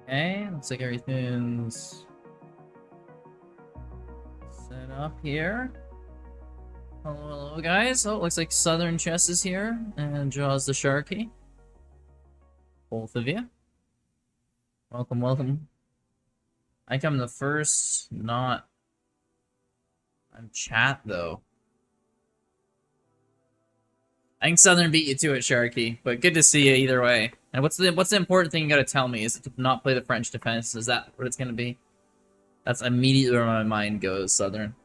Okay, looks like everything's set up here. Hello, hello, guys. Oh, looks like Southern Chess is here, and Jaws the Sharky. Both of you. Welcome, welcome. I think I'm the first, not... I'm chat, though. I think Southern beat you to it, Sharky, but good to see you either way. And what's the important thing you gotta tell me? Is it to not play the French defense? Is that what it's gonna be? That's immediately where my mind goes, Southern.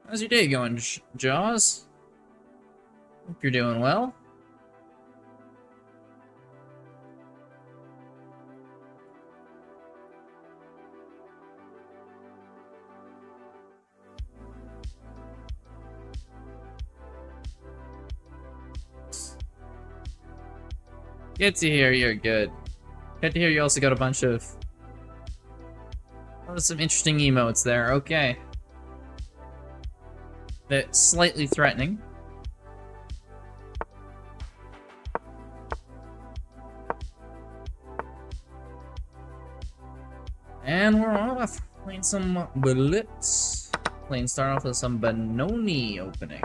How's your day going, Jaws? Hope you're doing well. Good to hear you're good. Good to hear you also got a bunch of... Oh, some interesting emotes there, okay. Bit slightly threatening. And we're off. Playing some Blitz. Start off with some Benoni opening.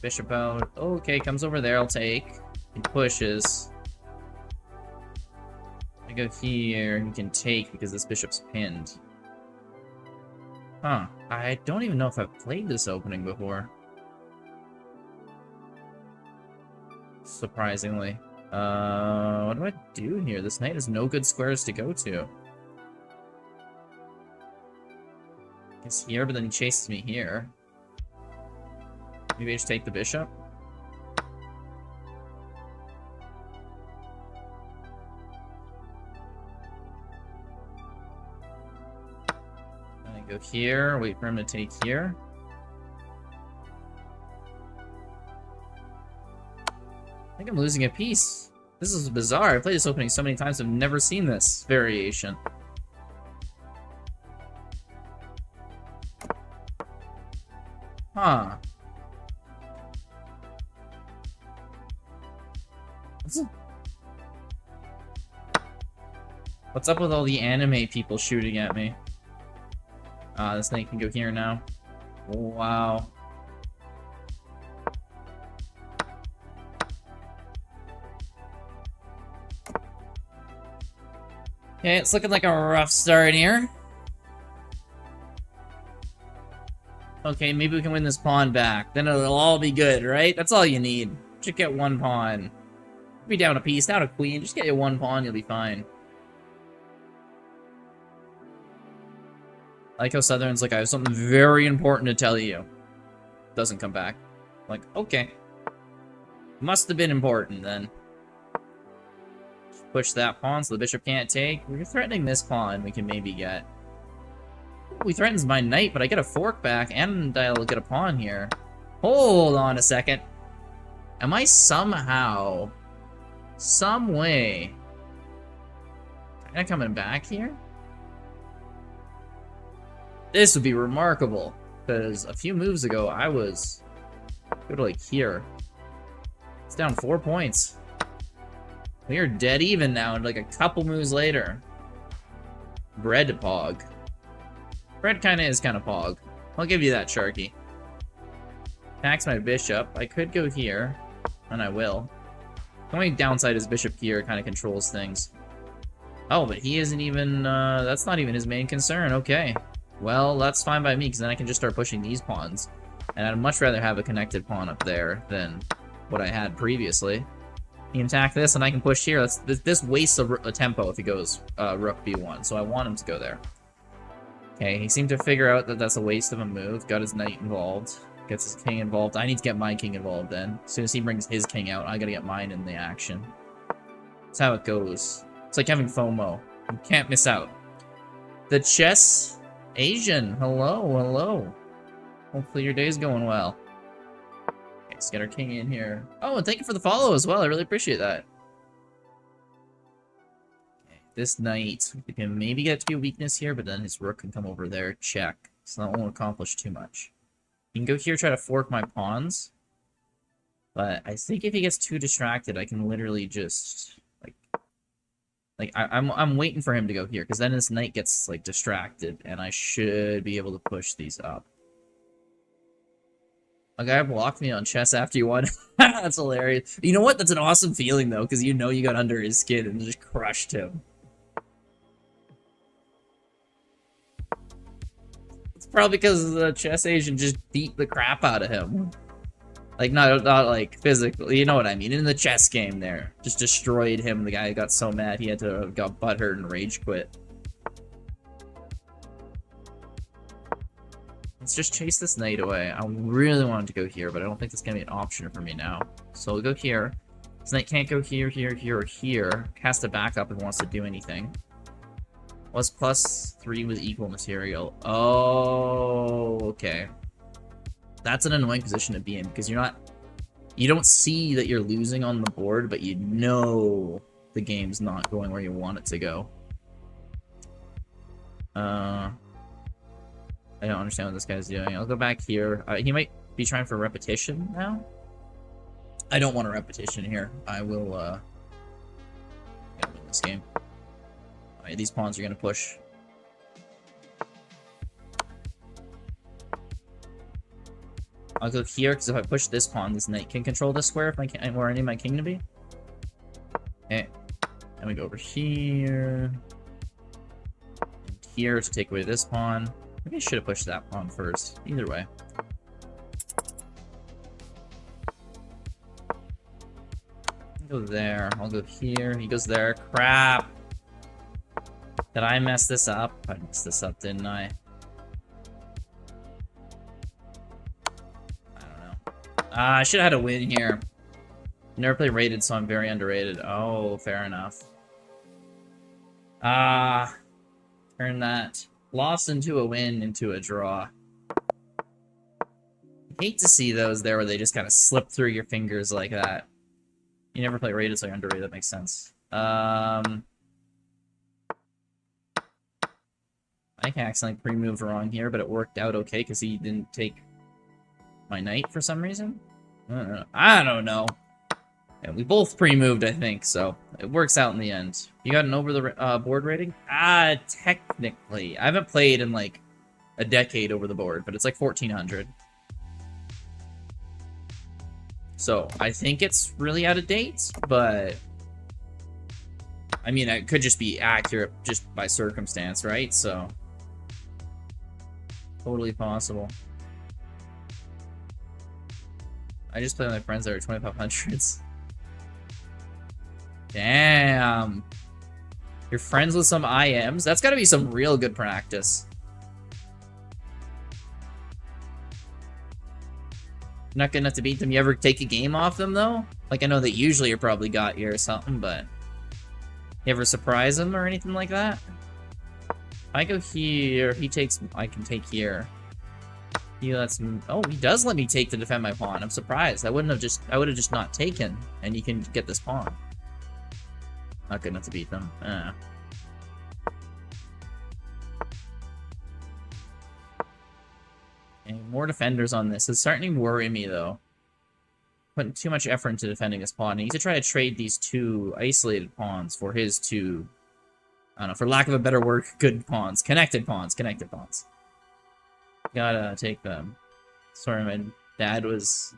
Bishop out. Okay, comes over there, I'll take. He pushes. I go here, he can take because this bishop's pinned. Huh. I don't even know if I've played this opening before. Surprisingly. What do I do here? This knight has no good squares to go to. He's here, but then he chases me here. Maybe I just take the bishop? I go here, wait for him to take here. I think I'm losing a piece. This is bizarre. I've played this opening so many times, I've never seen this variation. Huh. What's up with all the anime people shooting at me? This knight can go here now. Wow. Okay, it's looking like a rough start here. Okay, maybe we can win this pawn back. Then it'll all be good, right? That's all you need. Just get one pawn. Be down a piece, down a queen. Just get you one pawn, you'll be fine. I like how Southern's like, I have something very important to tell you. Doesn't come back. Like, okay. Must have been important, then. Just push that pawn so the bishop can't take. We're threatening this pawn we can maybe get. Ooh, he threatens my knight, but I get a fork back, and I'll get a pawn here. Hold on a second. Am I somehow, some way, kinda coming back here? This would be remarkable, because a few moves ago, I was, go to like here. It's down 4 points. We are dead even now, and like a couple moves later. Bread pog. Bread kinda is kinda pog. I'll give you that, Sharky. Attacks my bishop. I could go here, and I will. The only downside is bishop here kinda controls things. Oh, but he isn't even, that's not even his main concern, okay. Well, that's fine by me, because then I can just start pushing these pawns. And I'd much rather have a connected pawn up there than what I had previously. He can attack this, and I can push here. This wastes a tempo if he goes rook b1, so I want him to go there. Okay, he seemed to figure out that that's a waste of a move. Got his knight involved. Gets his king involved. I need to get my king involved then. As soon as he brings his king out, I gotta get mine in the action. That's how it goes. It's like having FOMO. You can't miss out. The chess... Asian, hello, hello. Hopefully your day's going well. Okay, let's get our king in here. Oh, and thank you for the follow as well. I really appreciate that. Okay, this knight, we can maybe get it to be a weakness here, but then his rook can come over there, check. So that won't accomplish too much. You can go here, try to fork my pawns. But I think if he gets too distracted, I can literally just I'm waiting for him to go here, because then this knight gets like distracted, and I should be able to push these up. A guy blocked me on chess after you won. That's hilarious. You know what? That's an awesome feeling though, because you know you got under his skin and just crushed him. It's probably because the chess agent just beat the crap out of him. Like, not like physically, you know what I mean? In the chess game there. Just destroyed him. The guy got so mad he had to got butthurt and rage quit. Let's just chase this knight away. I really wanted to go here, but I don't think that's gonna be an option for me now. So we'll go here. This knight can't go here, here, here, or here. Has to back up if it wants to do anything. What's +3 with equal material? Oh, okay. That's an annoying position to be in, because you don't see that you're losing on the board, but you know the game's not going where you want it to go. I don't understand what this guy's doing. I'll go back here. He might be trying for repetition now. I don't want a repetition here. I will, win this game. Alright, these pawns are gonna push. I'll go here, because if I push this pawn, this knight can control this square where I need my king to be. Okay. Then we go over here. And here to take away this pawn. Maybe I should have pushed that pawn first. Either way. I'll go there. I'll go here. He goes there. Crap! Did I mess this up? I messed this up, didn't I? I should have had a win here. Never played rated, so I'm very underrated. Oh, fair enough. Turn that loss into a win into a draw. I hate to see those there where they just kind of slip through your fingers like that. You never play rated, so you're underrated. That makes sense. I accidentally pre-moved wrong here, but it worked out okay because he didn't take my knight for some reason. I don't know. Yeah, we both pre-moved, I think, so it works out in the end. You got an over the board rating? Technically. I haven't played in like a decade over the board, but it's like 1400. So I think it's really out of date, but I mean, it could just be accurate just by circumstance, right? So totally possible. I just play with my friends that are 2500s. Damn. You're friends with some IMs? That's gotta be some real good practice. Not good enough to beat them. You ever take a game off them, though? Like, I know that usually you're probably got you or something, but you ever surprise them or anything like that? If I go here, he takes... I can take here. He lets me... Oh, he does let me take to defend my pawn. I'm surprised. I would have just not taken, and you can get this pawn. Not good enough to beat them. And more defenders on this. It's starting to worry me, though. Putting too much effort into defending this pawn. I need to try to trade these two isolated pawns for his two... I don't know, for lack of a better word, good pawns. Connected pawns. Connected pawns. Gotta take them. Sorry, my dad was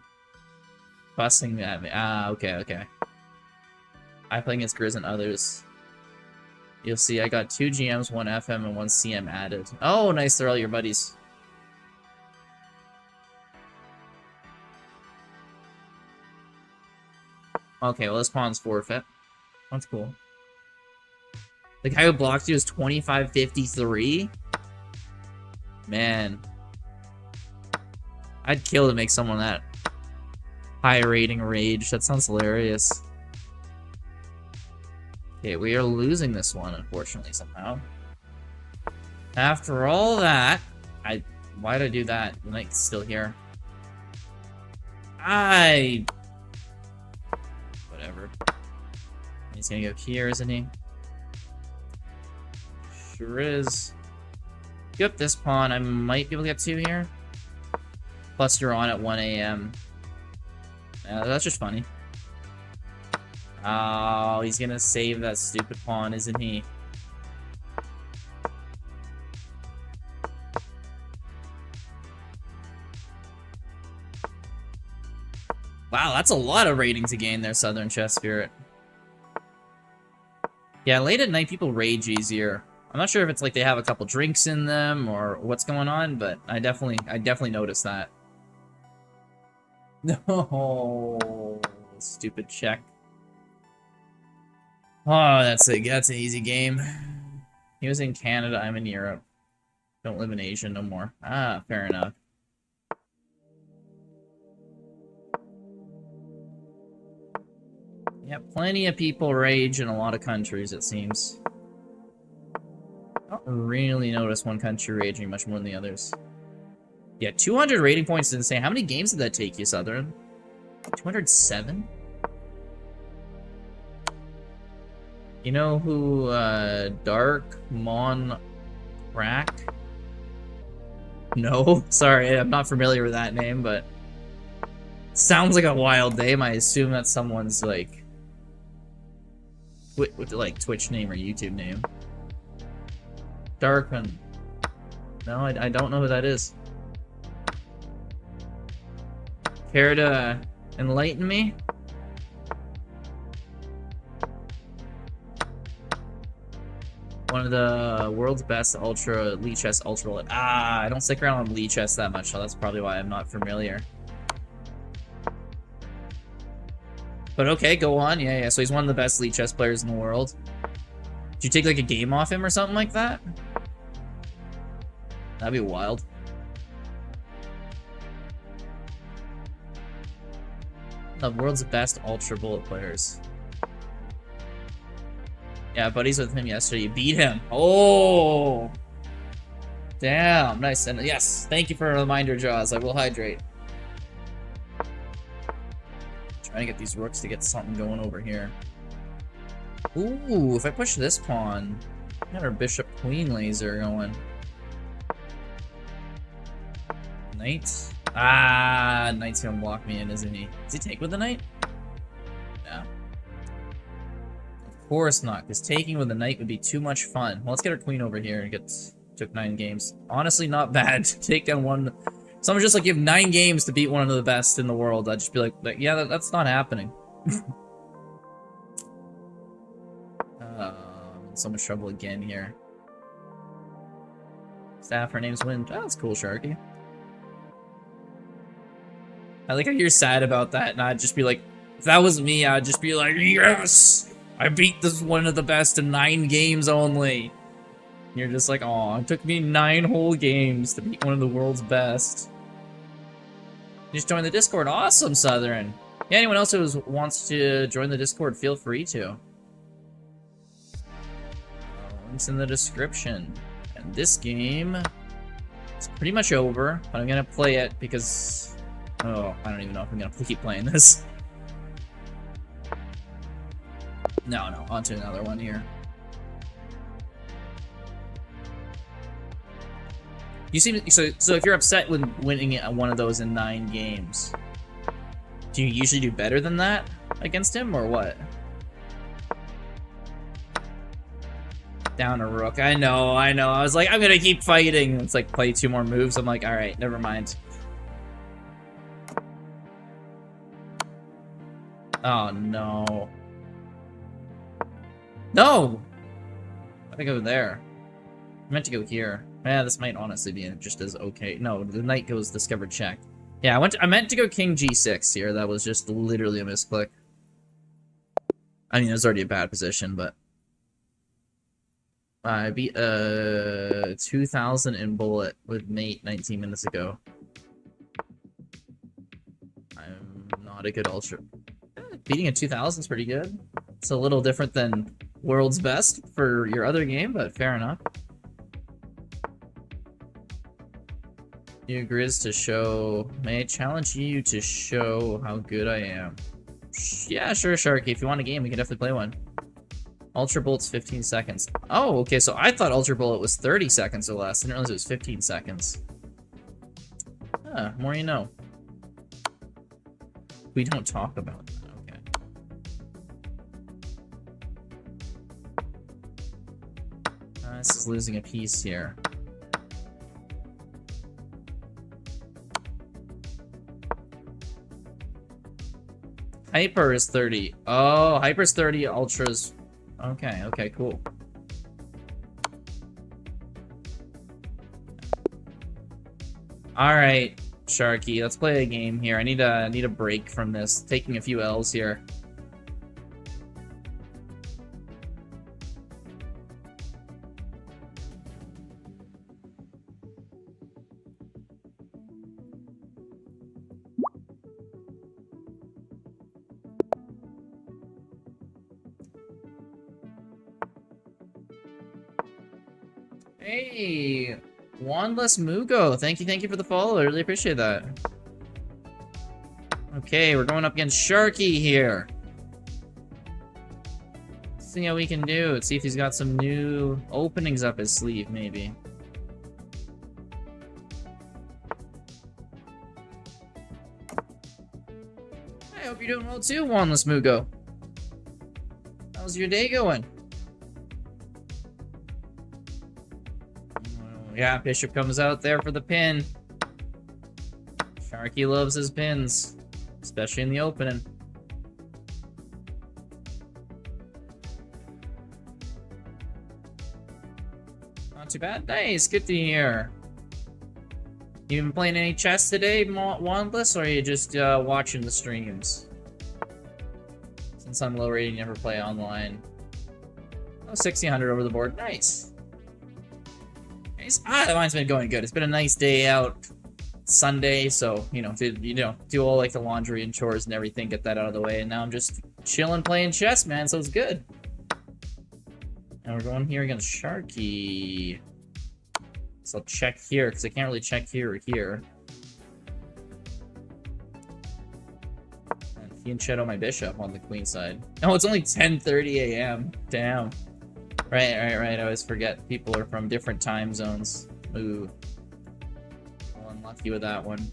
fussing at me. Okay. I play against Grizz and others. You'll see I got 2 GMs, 1 FM, and 1 CM added. Oh, nice, they're all your buddies. Okay, well, this pawn's forfeit. That's cool. The guy who blocked you is 2553? Man. I'd kill to make someone that high rating rage. That sounds hilarious. Okay, we are losing this one, unfortunately, somehow. After all that, why'd I do that? The knight's still here. Whatever. He's gonna go here, isn't he? Sure is. Give up this pawn. I might be able to get 2 here. Plus, you're on at 1 AM. Yeah, that's just funny. Oh, he's gonna save that stupid pawn, isn't he? Wow, that's a lot of rating to gain there, Southern Chess Spirit. Yeah, late at night people rage easier. I'm not sure if it's like they have a couple drinks in them or what's going on, but I definitely noticed that. No, stupid check. Oh, that's an easy game. He was in Canada, I'm in Europe. Don't live in Asia no more. Ah, fair enough. Yeah, plenty of people rage in a lot of countries, it seems. I don't really notice one country raging much more than the others. Yeah, 200 rating points is insane. How many games did that take you, Southern? 207? You know who, Dark Mon Crack? No? Sorry, I'm not familiar with that name, but... sounds like a wild name. I assume that's someone's, like... with like, Twitch name or YouTube name. Darkman. No, I don't know who that is. Care to enlighten me? One of the world's best Elite Chess Ultra. Ah, I don't stick around on Elite Chess that much, so that's probably why I'm not familiar. But okay, go on. Yeah, so he's one of the best Elite Chess players in the world. Did you take like a game off him or something like that? That'd be wild. The world's best Ultra Bullet players. Yeah, buddies with him yesterday. You beat him. Oh! Damn, nice. And yes, thank you for a reminder, Jaws. I will hydrate. Trying to get these rooks to get something going over here. Ooh, if I push this pawn, got our bishop queen laser going. Knight. Ah, knight's gonna block me in, isn't he? Does he take with the knight? Yeah. Of course not, because taking with the knight would be too much fun. Well, let's get our queen over here and took 9 games. Honestly, not bad to take down one. Someone just like give 9 games to beat one of the best in the world. I'd just be like yeah, that's not happening. So much trouble again here. Staff, her name's Wind. Oh, that's cool, Sharky. I like how you're sad about that, and I'd just be like, if that was me, I'd just be like, yes! I beat this one of the best in 9 games only. And you're just like, aw, it took me 9 whole games to beat one of the world's best. Just join the Discord. Awesome, Southern. Yeah, anyone else who wants to join the Discord, feel free to. Links in the description. And this game is pretty much over, but I'm gonna play it because... oh, I don't even know if I'm gonna keep playing this. No, on to another one here. You seem so if you're upset with winning one of those in 9 games, do you usually do better than that against him, or what? Down a rook. I know. I was like, I'm gonna keep fighting. It's like, play 2 more moves. I'm like, alright, never mind. Oh, no. No! I gotta go there. I meant to go here. Yeah, this might honestly be just as okay. No, the knight goes discovered check. Yeah, I meant to go king g6 here. That was just literally a misclick. I mean, it was already a bad position, but... I beat 2,000 in bullet with mate 19 minutes ago. I'm not a good ultra. Beating a 2,000 is pretty good. It's a little different than world's best for your other game, but fair enough. You Grizz to show... may I challenge you to show how good I am? Yeah, sure, Sharky. If you want a game, we can definitely play one. Ultra Bullet's 15 seconds. Oh, okay, so I thought Ultra Bullet was 30 seconds or less. I didn't realize it was 15 seconds. More you know. We don't talk about that. Okay. This is losing a piece here. Hyper is 30. Oh, Hyper's 30, Ultra's... Okay, okay, cool. Alright, Sharky, let's play a game here. I need a break from this. Taking a few L's here. Hey, Wandless Mugo, thank you for the follow. I really appreciate that. Okay, we're going up against Sharky here. Let's see how we can do. Let's see if he's got some new openings up his sleeve, maybe. I hope you're doing well too, Wandless Mugo. How's your day going? Yeah, Bishop comes out there for the pin. Sharky loves his pins, especially in the opening. Not too bad. Nice, good to hear. You been playing any chess today, Wandless, or are you just watching the streams? Since I'm low rating, never play online. Oh, 1600 over the board. Nice. Mine's been going good. It's been a nice day out Sunday, so do all like the laundry and chores and everything, get that out of the way, and now I'm just chilling playing chess, man, so it's good. And we're going here against Sharky. So I'll check here, because I can't really check here or here. And he and shadow my bishop on the queen side. Oh, it's only 10:30 a.m. Damn. Right. I always forget people are from different time zones. Ooh. Well, unlucky with that one.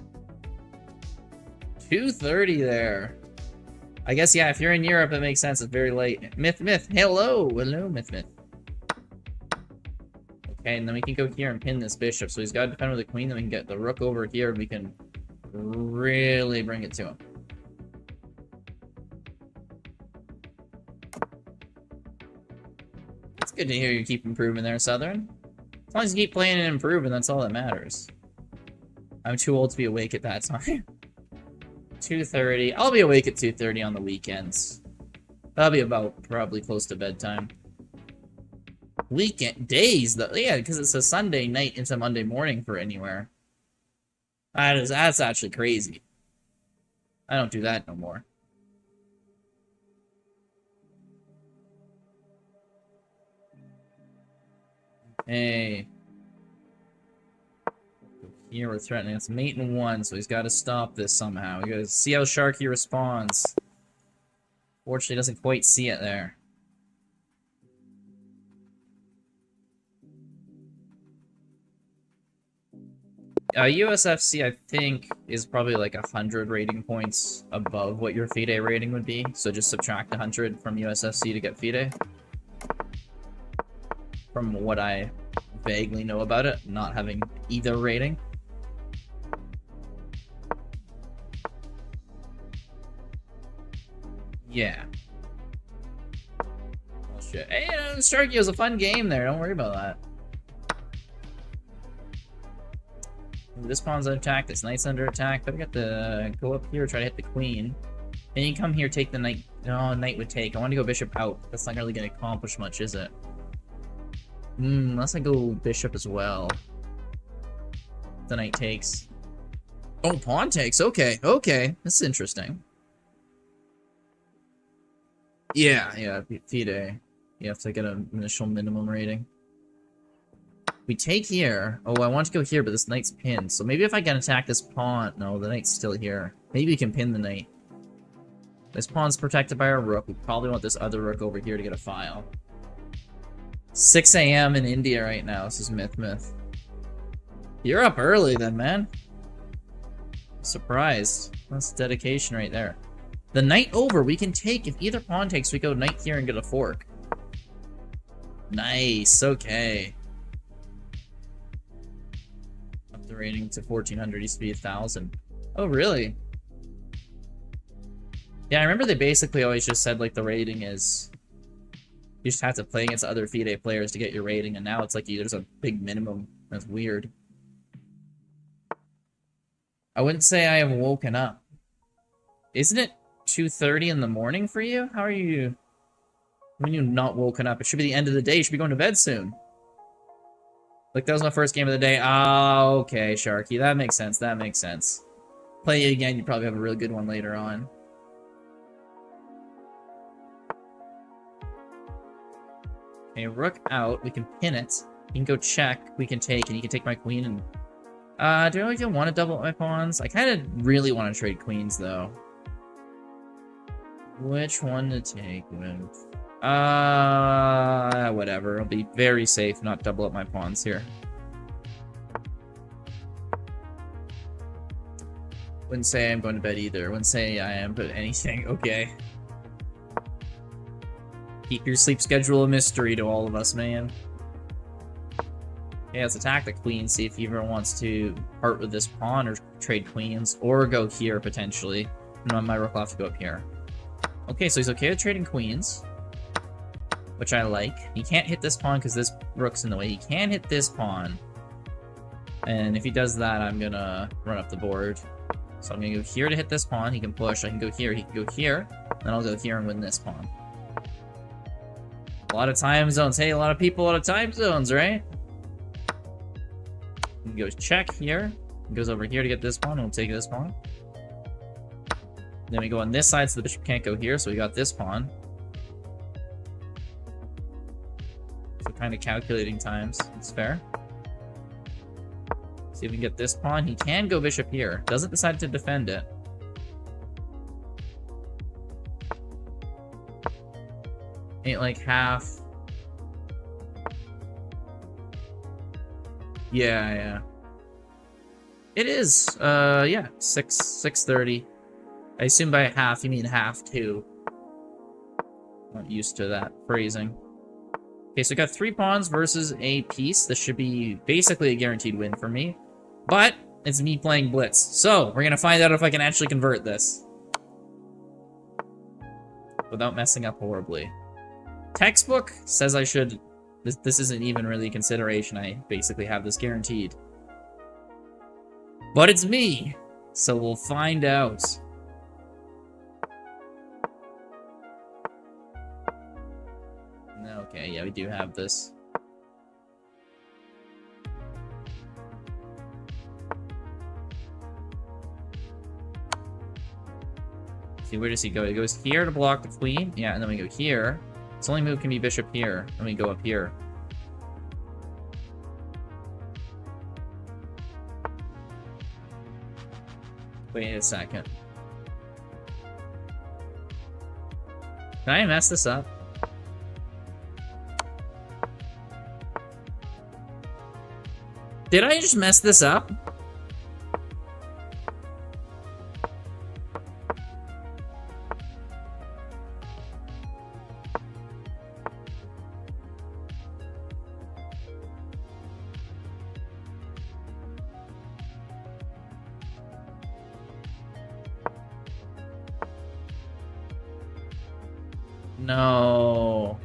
2:30 there. I guess, yeah, if you're in Europe, it makes sense. It's very late. Myth. Hello, Myth. Okay, and then we can go here and pin this bishop. So he's got to defend with the queen. Then we can get the rook over here. We can really bring it to him. Good to hear you keep improving there, Southern. As long as you keep playing and improving, that's all that matters. I'm too old to be awake at that time. 2:30. I'll be awake at 2:30 on the weekends. That'll be about probably close to bedtime. Weekend days, though. Yeah, because it's a Sunday night into Monday morning for anywhere. That's actually crazy. I don't do that no more. Hey. Here we're threatening. It's mate in one, so he's got to stop this somehow. We got to see how Sharky responds. Fortunately, doesn't quite see it there. USFC, I think, is probably like 100 rating points above what your FIDE rating would be. So just subtract 100 from USFC to get FIDE. From what I vaguely know about it, not having either rating. Yeah. Oh shit. Hey, Starkey was a fun game there. Don't worry about that. Ooh, this pawn's under attack. This knight's under attack. But I got to go up here, try to hit the queen. Then you come here, take the knight. No, knight would take. I want to go bishop out. That's not really going to accomplish much, is it? Unless I go bishop as well. The knight takes. Oh, pawn takes. Okay, okay. This is interesting. Yeah, FIDE. You have to get an initial minimum rating. We take here. Oh, I want to go here, but this knight's pinned. So maybe if I can attack this pawn... No, the knight's still here. Maybe we can pin the knight. This pawn's protected by our rook. We probably want this other rook over here to get a file. 6 a.m. in India right now. This is Myth. You're up early then, man. Surprised. That's dedication right there. The knight over, we can take, if either pawn takes, we go knight here and get a fork. Nice, okay. Up the rating to 1400, used to be 1000. Oh, really? Yeah, I remember they basically always just said, like, the rating is... You just have to play against other FIDE players to get your rating, and now it's like there's a big minimum. That's weird. I wouldn't say I have woken up. Isn't it 2:30 in the morning for you? How are you... When you not woken up? It should be the end of the day. You should be going to bed soon. Like, that was my first game of the day. Oh, okay, Sharky. That makes sense. That makes sense. Play it again, you probably have a really good one later on. Okay, rook out. We can pin it. You can go check. We can take, and you can take my queen. And do I really want to double up my pawns? I kind of really want to trade queens, though. Which one to take with? Whatever. I'll be very safe, not double up my pawns here. Wouldn't say I'm going to bed either. Wouldn't say I am, but anything. Okay. Keep your sleep schedule a mystery to all of us, man. Okay, let's attack the queen, see if he ever wants to part with this pawn or trade queens, or go here, potentially. No, my rook will have to go up here. Okay, so he's okay with trading queens, which I like. He can't hit this pawn because this rook's in the way. He can hit this pawn. And if he does that, I'm gonna run up the board. So I'm gonna go here to hit this pawn. He can push. I can go here. He can go here. Then I'll go here and win this pawn. A lot of time zones. Hey, a lot of people, a lot of time zones, right? He goes check here. He goes over here to get this pawn. We'll take this pawn. Then we go on this side, so the bishop can't go here. So we got this pawn. So kind of calculating times. It's fair. See if we can get this pawn. He can go bishop here. Doesn't decide to defend it. Ain't like half. Yeah. It is. Yeah. 6:30. I assume by half you mean half too. Not used to that phrasing. Okay, so I got 3 pawns versus a piece. This should be basically a guaranteed win for me. But it's me playing Blitz. So we're gonna find out if I can actually convert this without messing up horribly. Textbook says I should... This isn't even really a consideration. I basically have this guaranteed. But it's me! So we'll find out. Okay, yeah, we do have this. See, where does he go? He goes here to block the queen. Yeah, and then we go here. Its only move can be bishop here. And we go up here. Wait a second. Can I mess this up? Did I just mess this up? No.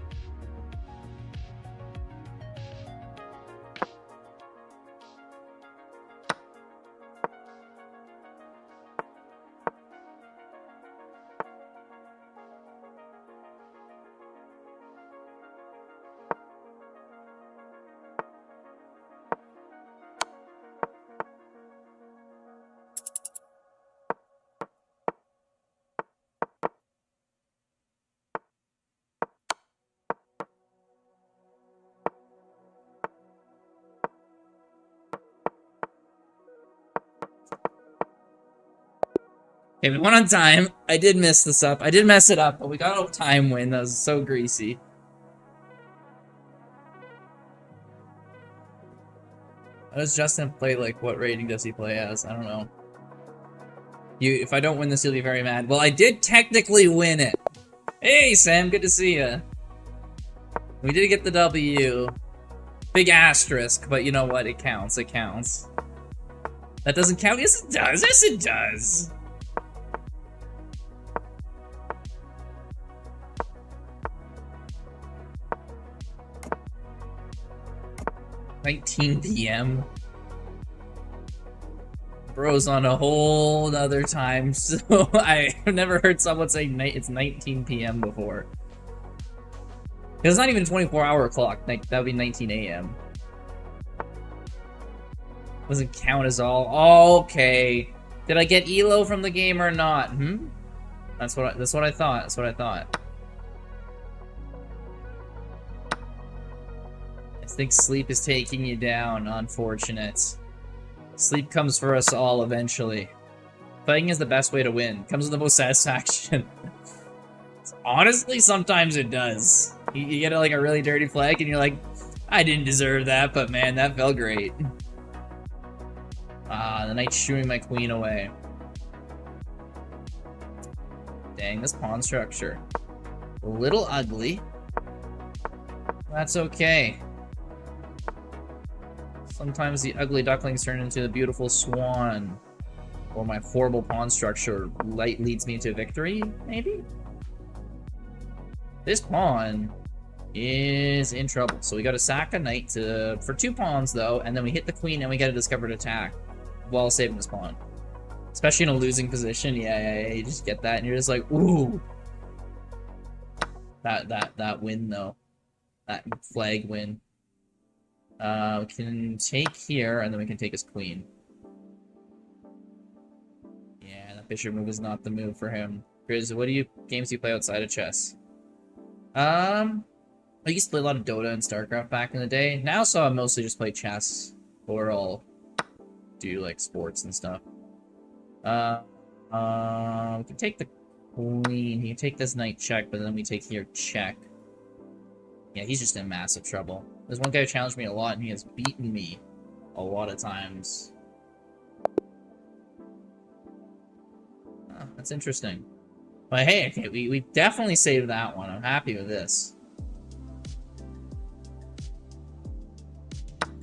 Okay, we went on time. I did mess this up. I did mess it up, but we got a time win. That was so greasy. How does Justin play, like, what rating does he play as? I don't know. If I don't win this, you'll be very mad. Well, I did technically win it. Hey, Sam, good to see you. We did get the W. Big asterisk, but you know what? It counts. It counts. That doesn't count? Yes, it does. Yes, it does. $19 p.m. Bro's on a whole nother time, so I've never heard someone say it's 19 p.m. before. It's not even a 24-hour clock. Like, that would be 19 a.m. Doesn't count as all. Okay. Did I get Elo from the game or not? That's what I thought. That's what I thought. I think sleep is taking you down. Unfortunate. Sleep comes for us all eventually. Playing is the best way to win. Comes with the most satisfaction. Honestly, sometimes it does. You get like a really dirty flag and you're like, I didn't deserve that, but man, that felt great. Ah, the knight's shooing my queen away. Dang, this pawn structure. A little ugly. That's okay. Sometimes the ugly ducklings turn into the beautiful swan. Or my horrible pawn structure leads me to victory, maybe? This pawn is in trouble. So we gotta sack a knight for 2 pawns though, and then we hit the queen and we get a discovered attack while saving this pawn. Especially in a losing position. Yeah, you just get that and you're just like, ooh. That win though. That flag win. We can take here and then we can take his queen. Yeah, that bishop move is not the move for him. Grizz, what games do you play outside of chess? I used to play a lot of Dota and StarCraft back in the day. Now, so I mostly just play chess, or I'll do like sports and stuff. We can take the queen. He can take this knight check, but then we take here check. Yeah, he's just in massive trouble. There's one guy who challenged me a lot, and he has beaten me a lot of times. Oh, that's interesting. But hey, okay, we definitely saved that one. I'm happy with this.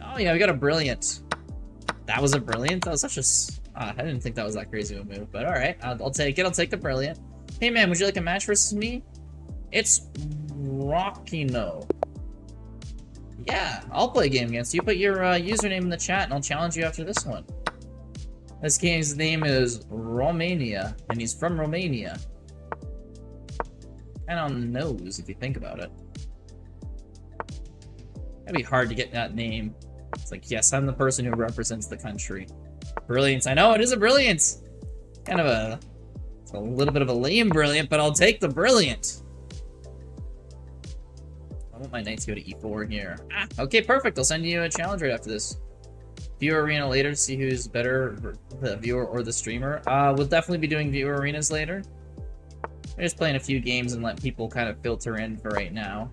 Oh yeah, we got a brilliant. That was a brilliant? That was such a... I didn't think that was that crazy of a move, but alright. I'll take it. I'll take the brilliant. Hey man, would you like a match versus me? It's Rockino. Yeah, I'll play a game against you. Put your username in the chat and I'll challenge you after this one. This game's name is Romania, and he's from Romania. Kind of on the nose, if you think about it. That'd be hard to get that name. It's like, yes, I'm the person who represents the country. Brilliance. I know, it is a brilliance. Kind of it's a little bit of a lame brilliant, but I'll take the brilliant. I want my knight to go to e4 here. Ah, okay, perfect. I'll send you a challenge right after this. Viewer arena later to see who's better, the viewer or the streamer. We'll definitely be doing viewer arenas later. We're just playing a few games and let people kind of filter in for right now.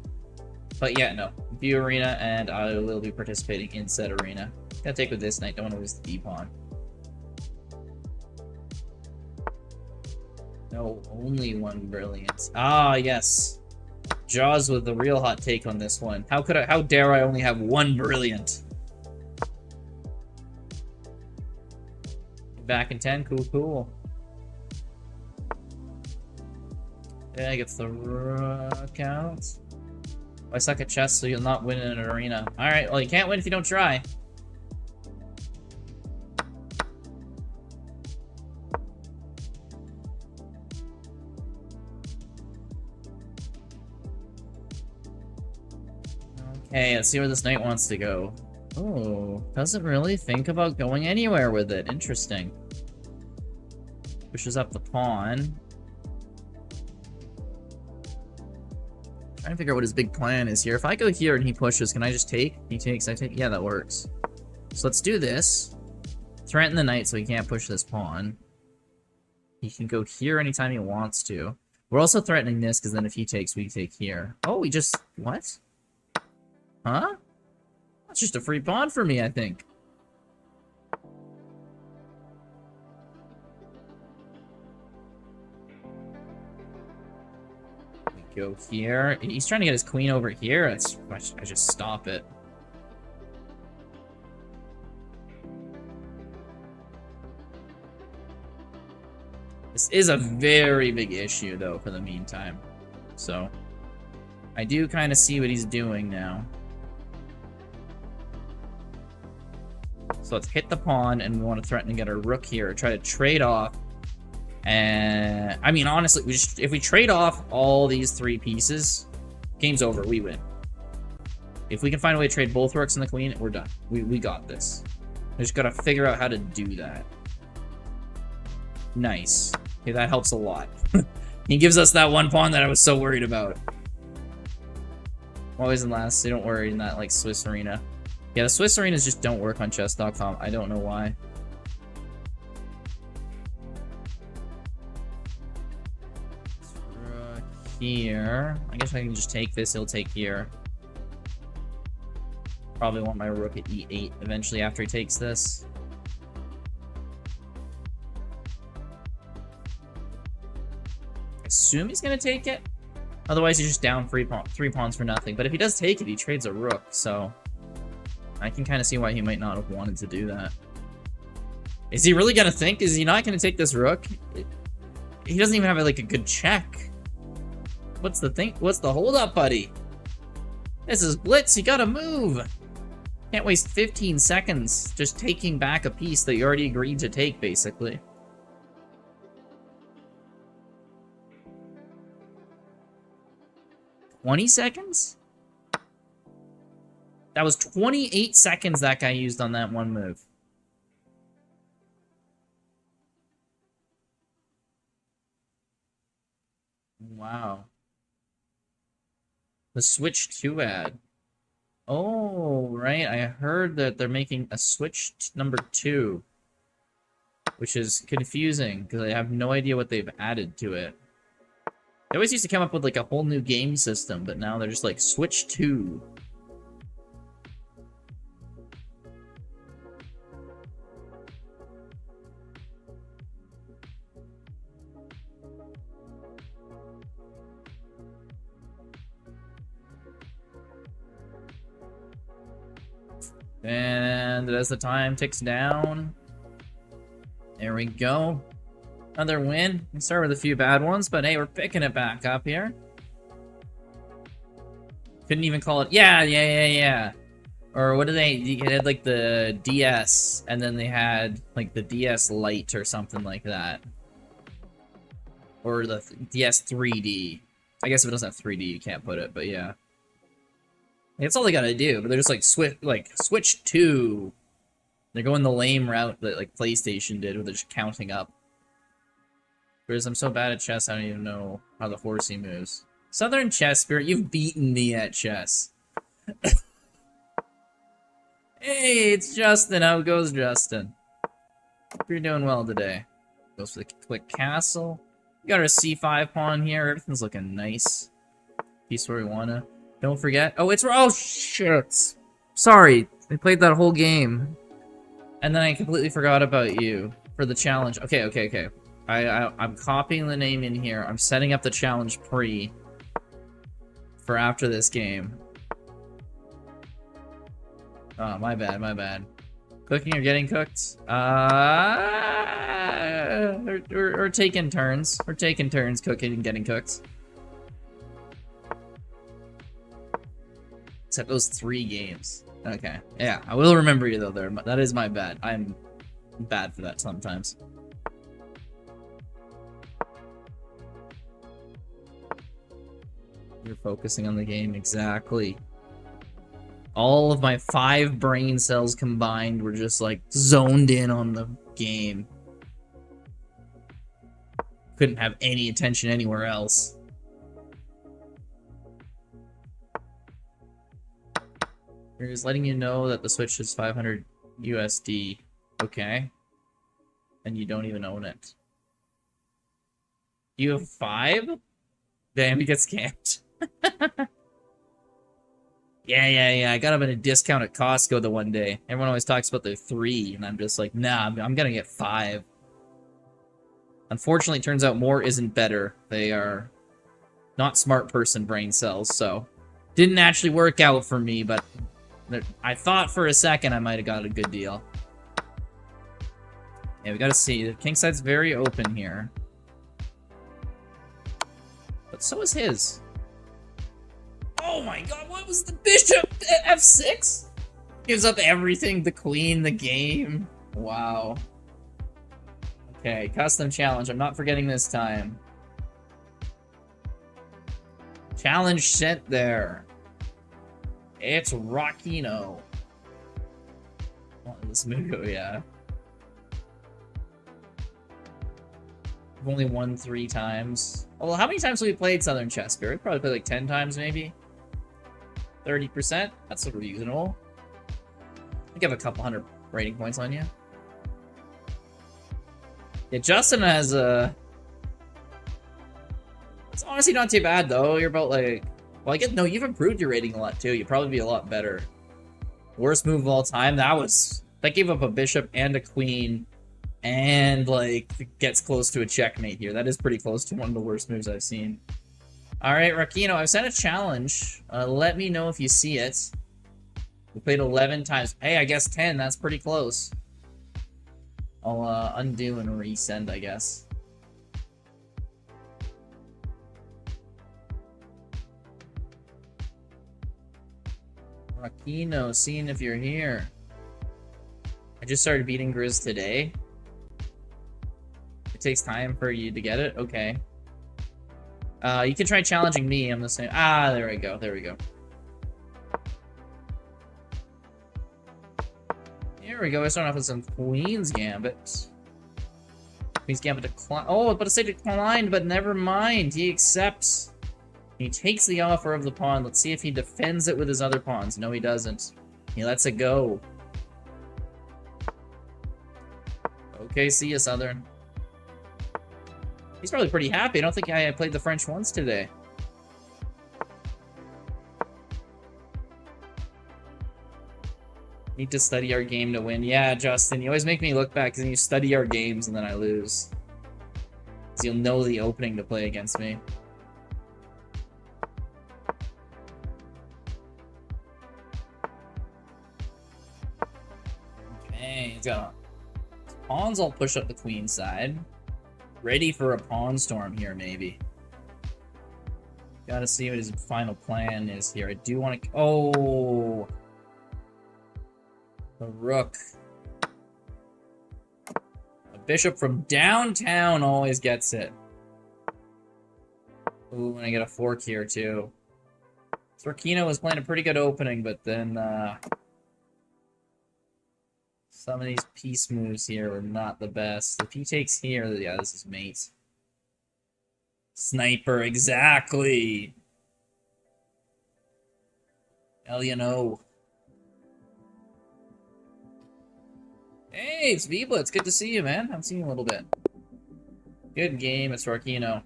But yeah, no. View arena, and I will be participating in said arena. Gotta take with this knight, don't want to lose the d-pawn. No, only one brilliant. Ah, yes. Jaws with the real hot take on this one. How dare I only have one brilliant? Back in 10, cool. Yeah, gets the rook out. I suck at chess, so you'll not win in an arena. Alright, well, you can't win if you don't try. Okay, let's see where this knight wants to go. Oh, doesn't really think about going anywhere with it. Interesting. Pushes up the pawn. Trying to figure out what his big plan is here. If I go here and he pushes, can I just take? He takes, I take. Yeah, that works. So let's do this. Threaten the knight so he can't push this pawn. He can go here anytime he wants to. We're also threatening this because then if he takes, we take here. Oh, we just... What? Huh? That's just a free pawn for me, I think. Go here. He's trying to get his queen over here. I just stop it. This is a very big issue, though, for the meantime. So, I do kind of see what he's doing now. So let's hit the pawn, and we want to threaten to get our rook here. Try to trade off. And, I mean, honestly, if we trade off all these 3 pieces, game's over. We win. If we can find a way to trade both rooks and the queen, we're done. We got this. We just got to figure out how to do that. Nice. Okay, that helps a lot. He gives us that 1 pawn that I was so worried about. Always in last, so don't worry in that, like, Swiss arena. Yeah, the Swiss arenas just don't work on chess.com. I don't know why. Here. I guess I can just take this, he'll take here. Probably want my rook at e8 eventually after he takes this. Assume he's gonna take it. Otherwise, he's just down 3 pawns for nothing. But if he does take it, he trades a rook, so I can kind of see why he might not have wanted to do that. Is he really gonna think? Is he not gonna take this rook? He doesn't even have like a good check. What's the thing? What's the holdup, buddy? This is Blitz. You gotta move. Can't waste 15 seconds just taking back a piece that you already agreed to take, basically. $20 seconds? That was 28 seconds that guy used on that one move. Wow. The Switch 2 ad. Oh, right. I heard that they're making a Switch number 2. Which is confusing, because I have no idea what they've added to it. They always used to come up with like a whole new game system, but now they're just like Switch 2. And as the time ticks down, there we go. Another win. We start with a few bad ones, but hey, we're picking it back up here. Couldn't even call it. Yeah. Or what did they had like the DS, and then they had like the DS Lite or something like that. Or the DS 3D. I guess if it doesn't have 3D, you can't put it, but yeah. That's all they gotta do, but they're just like Switch 2. They're going the lame route that like PlayStation did, where they're just counting up. Whereas I'm so bad at chess, I don't even know how the horsey moves. Southern Chess Spirit, you've beaten me at chess. Hey, it's Justin. How goes Justin? Hope you're doing well today. Goes for the quick castle. We got our c5 pawn here. Everything's looking nice. Piece where we wanna. Don't forget. Oh, it's... Oh, shit. Sorry. I played that whole game. And then I completely forgot about you for the challenge. Okay. I'm copying the name in here. I'm setting up the challenge pre for after this game. Oh, my bad. Cooking or getting cooked? We're taking turns. We're taking turns cooking and getting cooked. Except those 3 games. Okay. Yeah, I will remember you though there. That is my bad. I'm bad for that sometimes. You're focusing on the game, exactly. All of my 5 brain cells combined were just like zoned in on the game. Couldn't have any attention anywhere else. We're just letting you know that the Switch is 500 USD. Okay. And you don't even own it. You have 5? Damn, you get scammed. Yeah. I got them at a discount at Costco the one day. Everyone always talks about their 3, and I'm just like, nah, I'm gonna get 5. Unfortunately, it turns out more isn't better. They are not smart person brain cells, so didn't actually work out for me, but I thought for a second I might have got a good deal. Yeah, we gotta see. The king side's very open here. But so is his. Oh my god, what was the bishop? F6? Gives up everything, the queen, the game. Wow. Okay, custom challenge. I'm not forgetting this time. Challenge sent there. It's Rockino. Oh, this movie, yeah. I've only won 3 times. Well, how many times have we played Southern Chess Spirit? Probably played like 10 times, maybe. 30%? That's sort of reasonable. I think I have a couple hundred rating points on you. Yeah, Justin has a... It's honestly not too bad, though. You're about, like... Well, I guess... No, you've improved your rating a lot, too. You'd probably be a lot better. Worst move of all time? That gave up a bishop and a queen. And, like, gets close to a checkmate here. That is pretty close to one of the worst moves I've seen. Alright, Rakino, I've sent a challenge. Let me know if you see it. We played 11 times. Hey, I guess 10. That's pretty close. I'll undo and resend, I guess. Rakino, seeing if you're here. I just started beating Grizz today. It takes time for you to get it? Okay. You can try challenging me. I'm the same. Ah, there we go. There we go. Here we go. I start off with some Queen's Gambit. Queen's Gambit declined. Oh, I was about to say declined, but never mind. He accepts. He takes the offer of the pawn. Let's see if he defends it with his other pawns. No, he doesn't. He lets it go. Okay, see ya, Southern. He's probably pretty happy. I don't think I played the French once today. Need to study our game to win. Yeah, Justin, you always make me look back because you study our games and then I lose. So you'll know the opening to play against me. Okay, he's got pawns all push up the queen side. Ready for a pawn storm here, maybe. Gotta see what his final plan is here. I do want to... Oh! The rook. A bishop from downtown always gets it. Ooh, and I get a fork here, too. Sorkino was playing a pretty good opening, but then, some of these piece moves here were not the best. If he takes here, yeah, this is mate. Sniper, exactly! Hell, you know. Hey, it's V-Blitz. Good to see you, man. I've seen you a little bit. Good game. It's Rakino.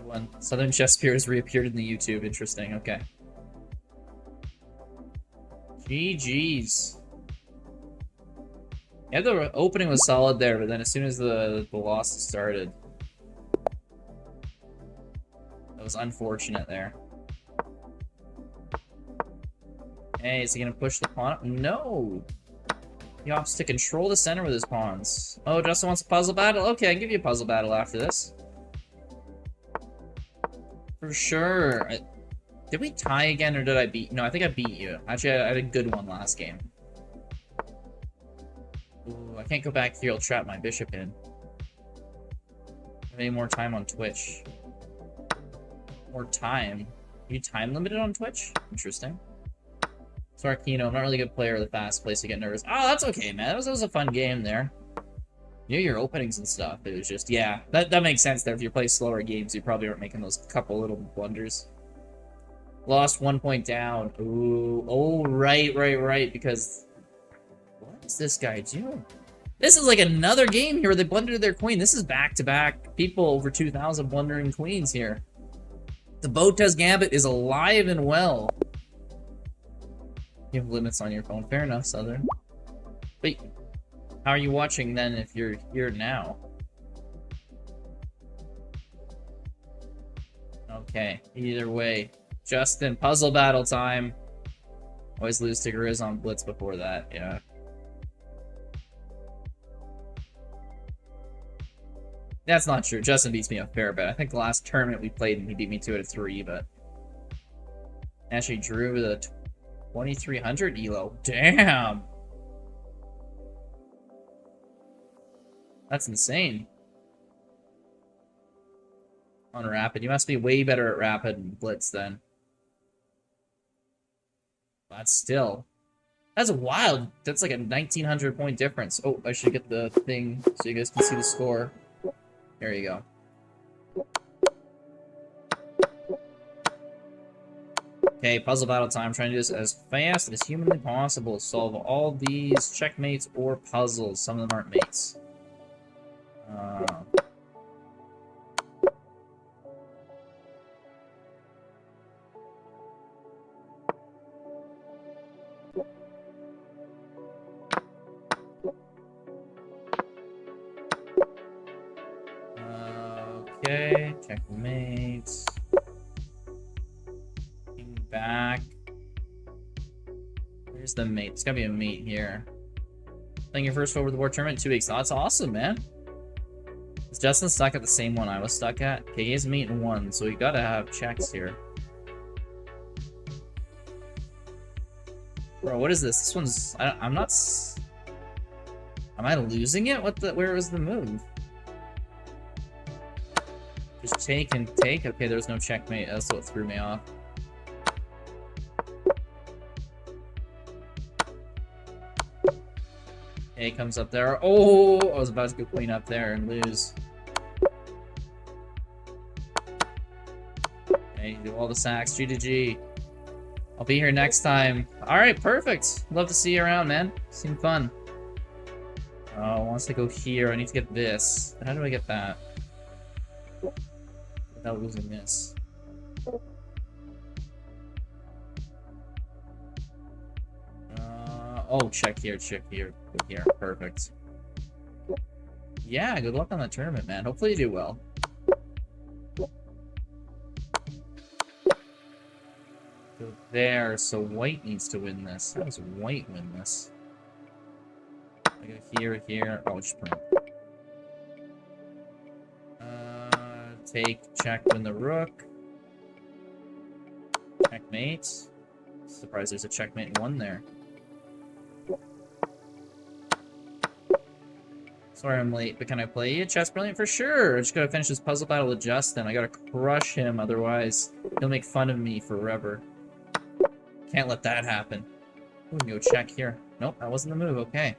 One Southern Chess Spear has reappeared in the YouTube. Interesting. Okay. GG's. Yeah, the opening was solid there, but then as soon as the loss started, that was unfortunate there. Hey, is he gonna push the pawn up? No! He opts to control the center with his pawns. Oh, Justin wants a puzzle battle? Okay, I can give you a puzzle battle after this. For sure. Did we tie again, or did I beat? No, I think I beat you. Actually, I had a good one last game. Ooh, I can't go back here. I'll trap my bishop in. Any more time on Twitch? More time? Are you time limited on Twitch? Interesting. Sorkino, I'm not really a good player of the fast place to get nervous. Oh, that's okay, man. That was a fun game there. You know your openings and stuff. It was just, yeah, that makes sense there. If you play slower games, you probably aren't making those couple little blunders. Lost 1 point down. Ooh, oh, right, because... What is this guy doing? This is like another game here where they blundered their queen. This is back-to-back people over 2,000 blundering queens here. The Botez Gambit is alive and well. You have limits on your phone. Fair enough, Southern. But how are you watching then if you're here now? Okay, either way. Justin, puzzle battle time. Always lose to Grizz on Blitz before that, yeah. That's not true. Justin beats me a fair bit. I think the last tournament we played, he beat me 2 out of 3, but... Actually drew with a 2300 elo. Damn! That's insane. On Rapid. You must be way better at Rapid and Blitz then. But still. That's wild. That's like a 1900 point difference. Oh, I should get the thing so you guys can see the score. There you go. Okay, puzzle battle time. I'm trying to do this as fast as humanly possible. Solve all these checkmates or puzzles. Some of them aren't mates. Okay, checkmates. Back. Where's the mate? It's gotta be a mate here. Playing your first over the board tournament in 2 weeks. Oh, that's awesome, man. Is Justin stuck at the same one I was stuck at? Okay, he has mate in 1, so we gotta have checks here. Bro, what is this? This one's... I'm not... Am I losing it? What the... Where was the move? Just take and take? Okay, there's no checkmate. That's what threw me off. A comes up there. Oh, I was about to go clean up there and lose. Okay, do all the sacks. G to G. I'll be here next time. Alright, perfect. Love to see you around, man. Seemed fun. Oh, wants to go here. I need to get this. How do I get that? Without losing this. Oh, check here, go here. Perfect. Yeah, good luck on that tournament, man. Hopefully you do well. Go there, so white needs to win this. How does white win this? I go here. Oh, just print. Take, check, win the rook. Checkmate. Surprised there's a checkmate in 1 there. Sorry I'm late, but can I play you? Chess Brilliant for sure. I just gotta finish this puzzle battle with Justin. I gotta crush him, otherwise he'll make fun of me forever. Can't let that happen. We can go check here. Nope, that wasn't the move. Okay.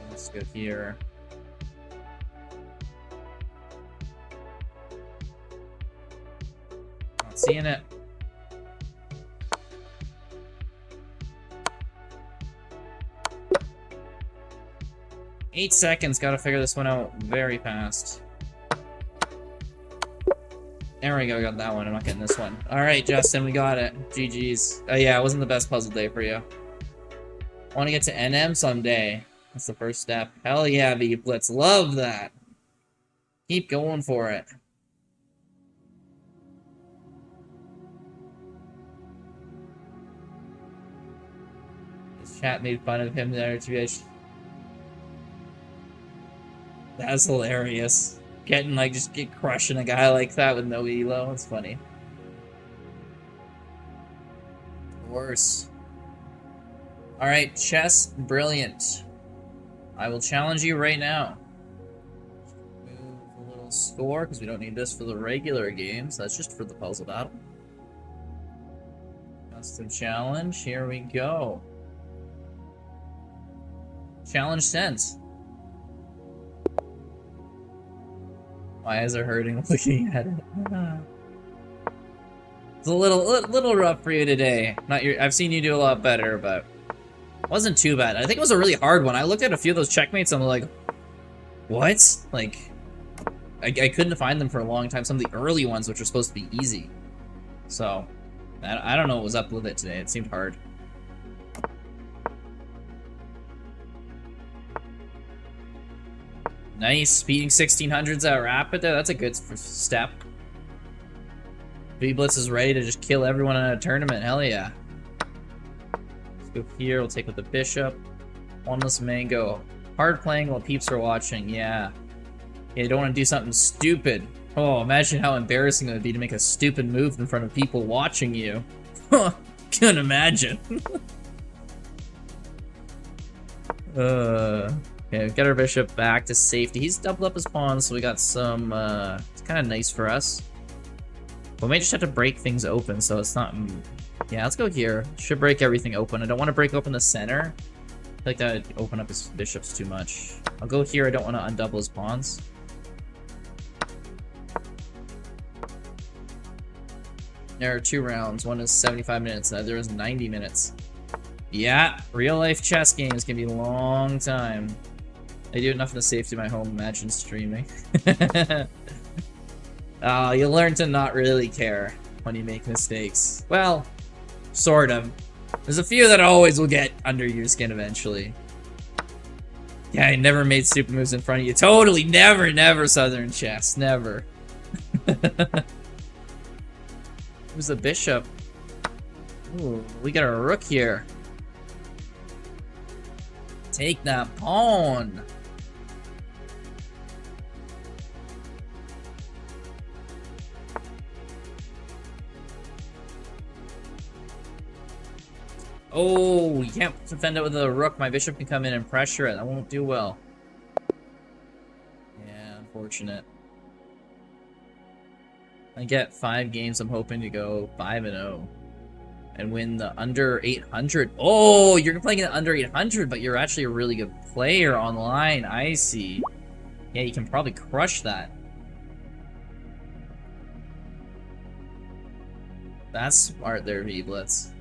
Let's go here. Seeing it. Eight seconds. Gotta figure this one out very fast. There we go. Got that one. I'm not getting this one. All right, Justin, we got it. GG's. Yeah, it wasn't the best puzzle day for you. Want to get to NM someday. That's the first step. Hell yeah, V Blitz. Love that. Keep going for it. Chat made fun of him there, TBH. That's hilarious. Getting, like, just crushing a guy like that with no elo. It's funny. Worse. Alright, Chess Brilliant. I will challenge you right now. Move a little score, because we don't need this for the regular games. That's just for the puzzle battle. Custom challenge. Here we go. Challenge sent. My eyes are hurting looking at it. It's a little rough for you today. I've seen you do a lot better, but it wasn't too bad. I think it was a really hard one. I looked at a few of those checkmates and I'm like, what? Like, I couldn't find them for a long time. Some of the early ones, which were supposed to be easy. So, I don't know what was up with it today. It seemed hard. Nice, beating 1600s at Rapid there. That's a good step. Blitz is ready to just kill everyone in a tournament. Hell yeah. Let's go here. We'll take with the bishop. Oneless Mango. Hard playing while peeps are watching. Yeah. Yeah, you don't want to do something stupid. Oh, imagine how embarrassing it would be to make a stupid move in front of people watching you. Can't imagine. Okay, we've got our bishop back to safety. He's doubled up his pawns, so we got some, it's kind of nice for us. We may just have to break things open, so it's not... Yeah, let's go here. Should break everything open. I don't want to break open the center. I feel like that would open up his bishops too much. I'll go here. I don't want to undouble his pawns. There are 2 rounds. One is 75 minutes. The other is 90 minutes. Yeah, real-life chess games can be a long time. I do enough in the safety of my home. Imagine streaming. You learn to not really care when you make mistakes. Well, sort of. There's a few that always will get under your skin eventually. Yeah, I never made stupid moves in front of you. Totally, never Southern chess. Never. Who's the bishop? Ooh, we got a rook here. Take that pawn. Oh, you can't defend it with a rook. My bishop can come in and pressure it. That won't do well. Yeah, unfortunate. I get 5 games. I'm hoping to go 5-0 and win the under 800. Oh, you're playing the under 800, but you're actually a really good player online. I see. Yeah, you can probably crush that. That's smart there, Blitz.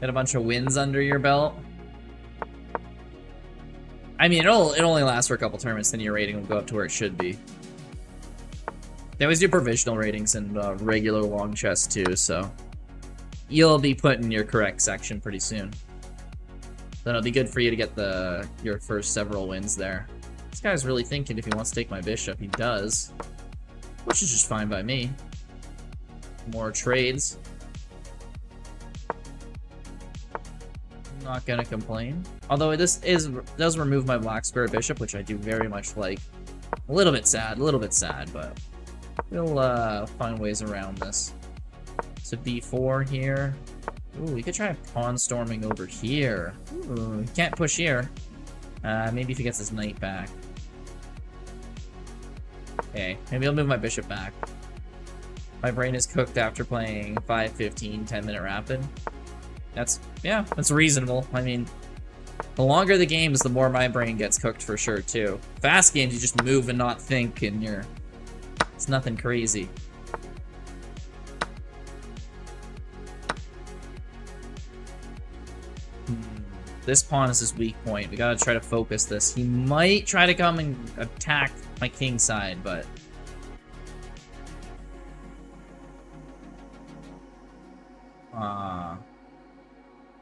Got a bunch of wins under your belt. I mean, it only lasts for a couple tournaments, then your rating will go up to where it should be. They always do provisional ratings in regular long chess too, so you'll be put in your correct section pretty soon. Then it'll be good for you to get your first several wins there. This guy's really thinking if he wants to take my bishop. He does, which is just fine by me. More trades. I'm not gonna complain. Although this does remove my black square bishop, which I do very much like. A little bit sad, but we'll find ways around this. So d4 here. Ooh, we could try pawn storming over here. Ooh, he can't push here. Maybe if he gets his knight back. Okay, maybe I'll move my bishop back. My brain is cooked after playing 5-15, 10-minute rapid. That's reasonable. I mean, the longer the games, the more my brain gets cooked for sure, too. Fast games, you just move and not think, and it's nothing crazy. This pawn is his weak point. We gotta try to focus this. He might try to come and attack my king side, but...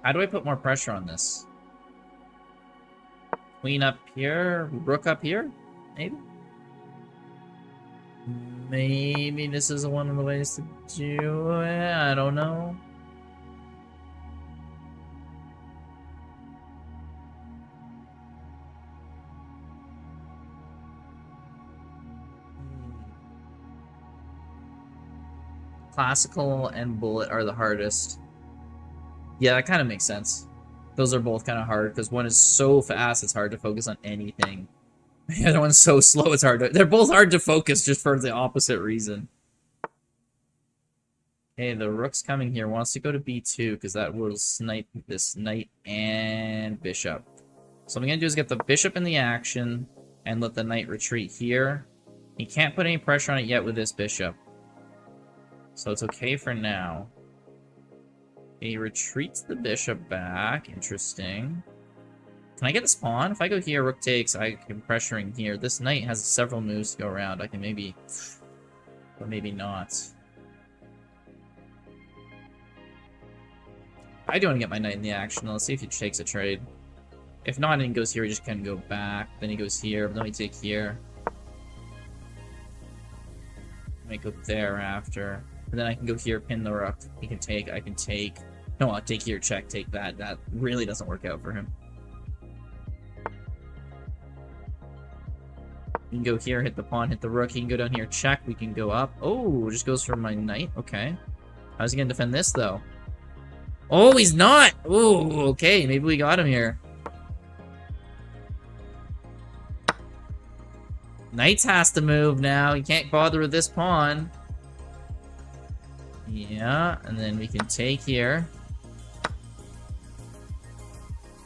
how do I put more pressure on this? Queen up here, rook up here, maybe? Maybe this is one of the ways to do it, I don't know. Classical and bullet are the hardest. Yeah, that kind of makes sense. Those are both kind of hard, because one is so fast, it's hard to focus on anything. The other one's so slow, it's hard to... They're both hard to focus, just for the opposite reason. Okay, the rook's coming here. Wants to go to b2, because that will snipe this knight and bishop. So what I'm going to do is get the bishop in the action, and let the knight retreat here. He can't put any pressure on it yet with this bishop. So it's okay for now. He retreats the bishop back. Interesting. Can I get this pawn? If I go here, rook takes, I can pressuring here. This knight has several moves to go around. I can maybe... but maybe not. I do want to get my knight in the action. Let's see if he takes a trade. If not, and he goes here, he just can go back. Then he goes here, but then we take here. Make up there after. And then I can go here, pin the rook. He can take, I can take. No, I'll take here, check, take that. That really doesn't work out for him. You can go here, hit the pawn, hit the rook. He can go down here, check. We can go up. Oh, just goes for my knight. Okay. How's he gonna defend this, though? Oh, he's not! Oh, okay. Maybe we got him here. Knight has to move now. He can't bother with this pawn. Yeah, and then we can take here.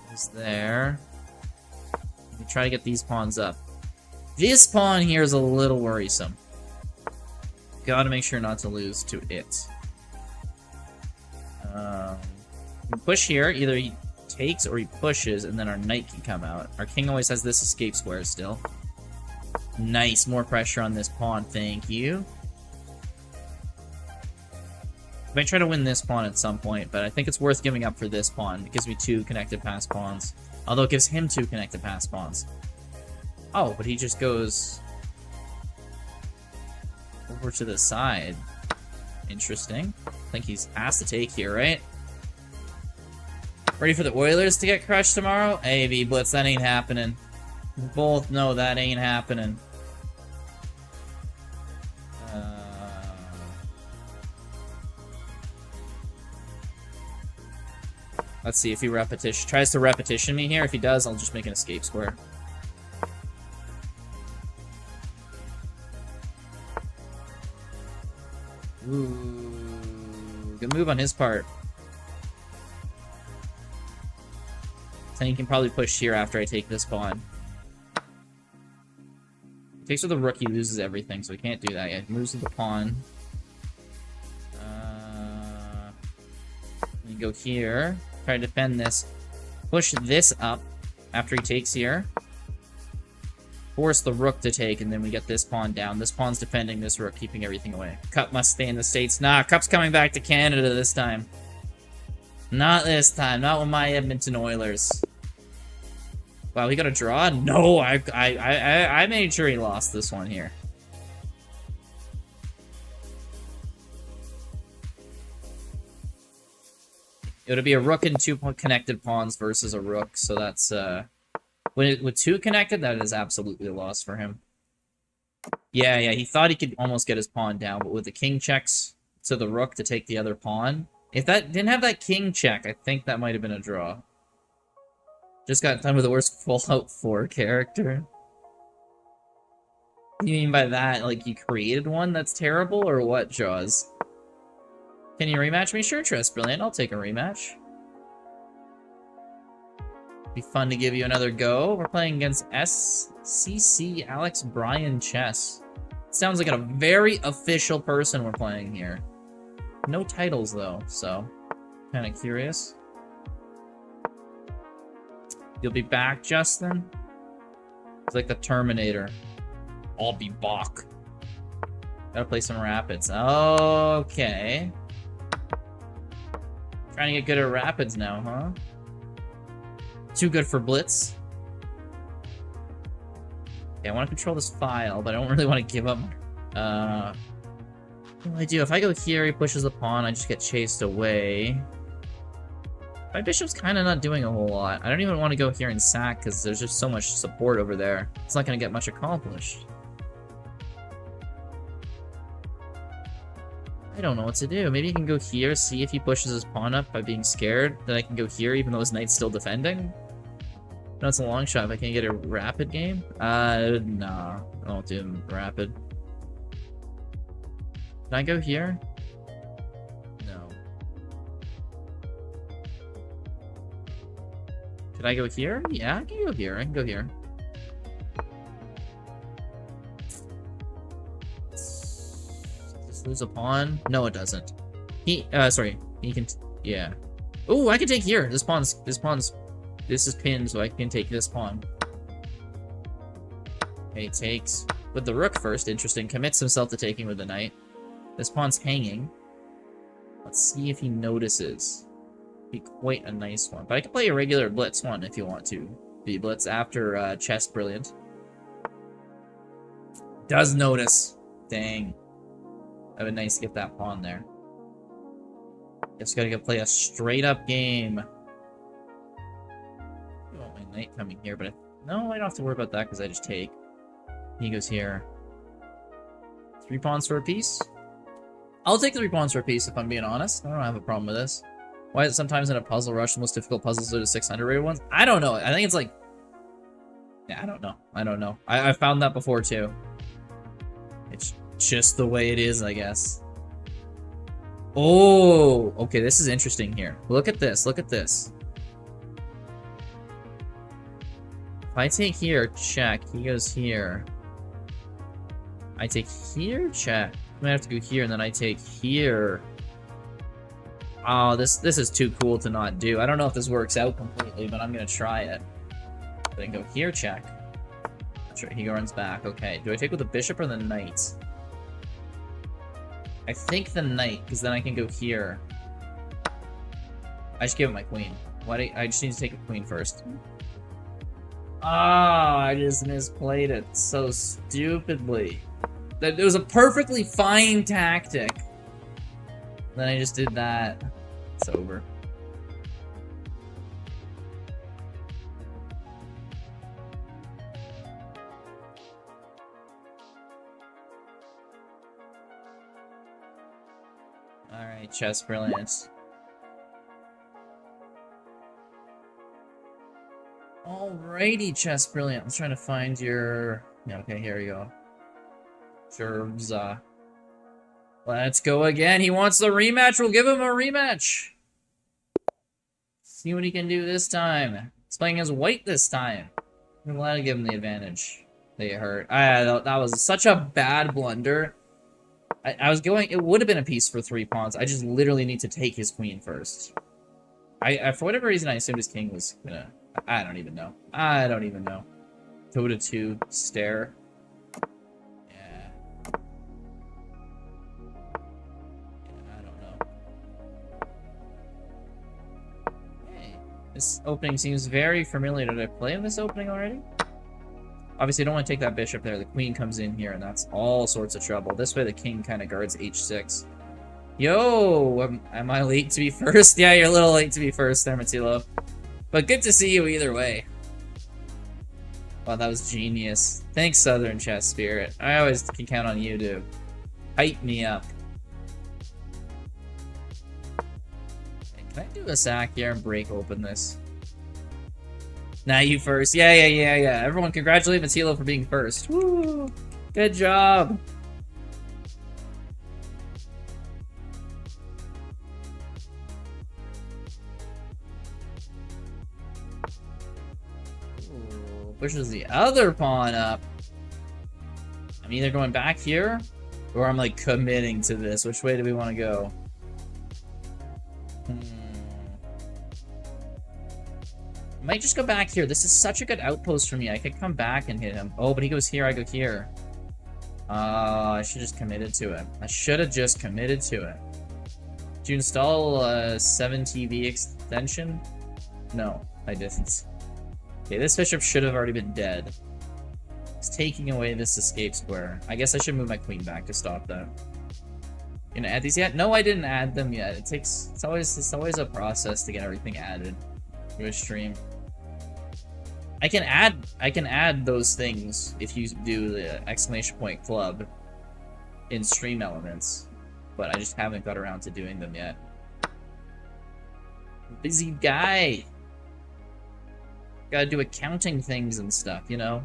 Just there. We try to get these pawns up. This pawn here is a little worrisome. Gotta make sure not to lose to it. We push here. Either he takes or he pushes, and then our knight can come out. Our king always has this escape square still. Nice, more pressure on this pawn, thank you. I might try to win this pawn at some point, but I think it's worth giving up for this pawn. It gives me 2 connected pass pawns. Although it gives him 2 connected pass pawns. Oh, but he just goes over to the side. Interesting. I think he has to take here, right? Ready for the Oilers to get crushed tomorrow? Hey, V Blitz, that ain't happening. We both know that ain't happening. Let's see if he tries to repetition me here. If he does, I'll just make an escape square. Ooh, good move on his part. Then he can probably push here after I take this pawn. Takes with the rook, he loses everything, so he can't do that yet. He moves with the pawn. You go here. Try to defend this. Push this up after he takes here. Force the rook to take, and then we get this pawn down. This pawn's defending this rook, keeping everything away. Cup must stay in the States. Nah, Cup's coming back to Canada this time. Not this time. Not with my Edmonton Oilers. Wow, we got a draw? No, I made sure he lost this one here. It would be a rook and 2 connected pawns versus a rook, so that's, with 2 connected, that is absolutely a loss for him. Yeah, he thought he could almost get his pawn down, but with the king checks to the rook to take the other pawn, if that didn't have that king check, I think that might have been a draw. Just got done with the worst Fallout 4 character. You mean by that, like, you created one that's terrible, or what, Jaws? Can you rematch me? Sure, Tress Brilliant. I'll take a rematch. Be fun to give you another go. We're playing against SCC Alex Bryan Chess. Sounds like a very official person we're playing here. No titles, though, so kind of curious. You'll be back, Justin? It's like the Terminator. I'll be back. Gotta play some Rapids. Okay. Trying to get good at Rapids now, huh? Too good for Blitz. Okay, I want to control this file, but I don't really want to give up. What do I do? If I go here, he pushes the pawn, I just get chased away. My bishop's kind of not doing a whole lot. I don't even want to go here and sack, because there's just so much support over there. It's not going to get much accomplished. I don't know what to do. Maybe he can go here, see if he pushes his pawn up by being scared. Then I can go here, even though his knight's still defending. No, it's a long shot. If I can get a rapid game? Nah. I won't do rapid. Can I go here? No. Could I go here? Yeah, I can go here. I can go here. Lose a pawn? No, it doesn't. Sorry. He can, yeah. Oh, I can take here. This is pinned, so I can take this pawn. Okay, takes with the rook first. Interesting. Commits himself to taking with the knight. This pawn's hanging. Let's see if he notices. Be quite a nice one. But I can play a regular Blitz one if you want to. Blitz after Chess Brilliant. Does notice. Dang. That would be nice to get that pawn there. Just gotta play a straight up game. I want my knight coming here, but no, I don't have to worry about that because I just take. He goes here. 3 pawns for a piece? I'll take 3 pawns for a piece if I'm being honest. I don't have a problem with this. Why is it sometimes in a puzzle rush the most difficult puzzles are the 600 rated ones? I don't know. I think it's like... Yeah, I don't know. I don't know. I found that before too. It's just the way it is, I guess. Oh! Okay, this is interesting here. Look at this. Look at this. If I take here, check. He goes here. I take here, check. I might have to go here, and then I take here. Oh, this is too cool to not do. I don't know if this works out completely, but I'm gonna try it. Then go here, check. Sure, he runs back. Okay, do I take with the bishop or the knight? I think the knight, because then I can go here. I just give him my queen. Why do I just need to take a queen first? Ah, I just misplayed it so stupidly. It was a perfectly fine tactic. Then I just did that. It's over. Alright, Chess Brilliance. Alrighty, Chess Brilliant. I'm trying to find your... Yeah, okay, here we go. Gerbs, let's go again. He wants the rematch. We'll give him a rematch. See what he can do this time. He's playing as white this time. I'm glad to give him the advantage. They hurt. That was such a bad blunder. I was going... It would have been a piece for 3 pawns. I just literally need to take his queen first. I for whatever reason, I assumed his king was gonna... I don't even know. I don't even know. Go to 2, stare. This opening seems very familiar. Did I play this opening already? Obviously, I don't want to take that bishop there. The queen comes in here, and that's all sorts of trouble. This way, the king kind of guards h6. Yo! Am I late to be first? Yeah, you're a little late to be first there, Matilo. But good to see you either way. Wow, that was genius. Thanks, Southern Chess Spirit. I always can count on you to hype me up. Can I do a sack here and break open this? Nah, you first. Yeah. Everyone congratulate Matilo for being first. Woo! Good job! Ooh, pushes the other pawn up. I'm either going back here, or I'm like committing to this. Which way do we want to go? I might just go back here. This is such a good outpost for me. I could come back and hit him. Oh, but he goes here, I go here. I should have just committed to it. I should have just committed to it. Did you install a 7TV extension? No, I didn't. Okay, this bishop should have already been dead. It's taking away this escape square. I guess I should move my queen back to stop that. You gonna add these yet? No, I didn't add them yet. It's always a process to get everything added to a stream. I can add those things if you do the exclamation point club in stream elements, but I just haven't got around to doing them yet. Busy guy. Gotta do accounting things and stuff, you know?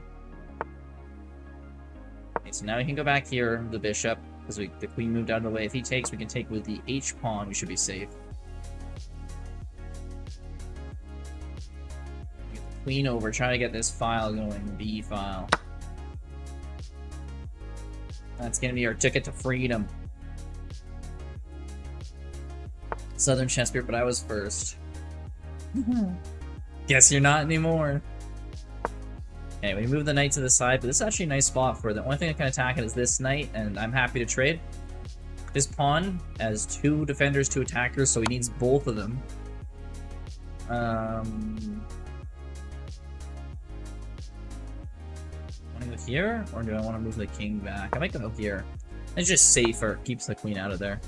Okay, so now we can go back here, the bishop, because the queen moved out of the way. If he takes, we can take with the H pawn. We should be safe. Get the queen over, try to get this file going, B file. That's gonna be our ticket to freedom. Southern Shakespeare, but I was first. Guess you're not anymore. Okay, we move the knight to the side, but this is actually a nice spot for it. The only thing I can attack it is this knight, and I'm happy to trade. This pawn has 2 defenders, 2 attackers, so he needs both of them. here, or do I want to move the king back? I might go here. It's just safer. Keeps the queen out of there.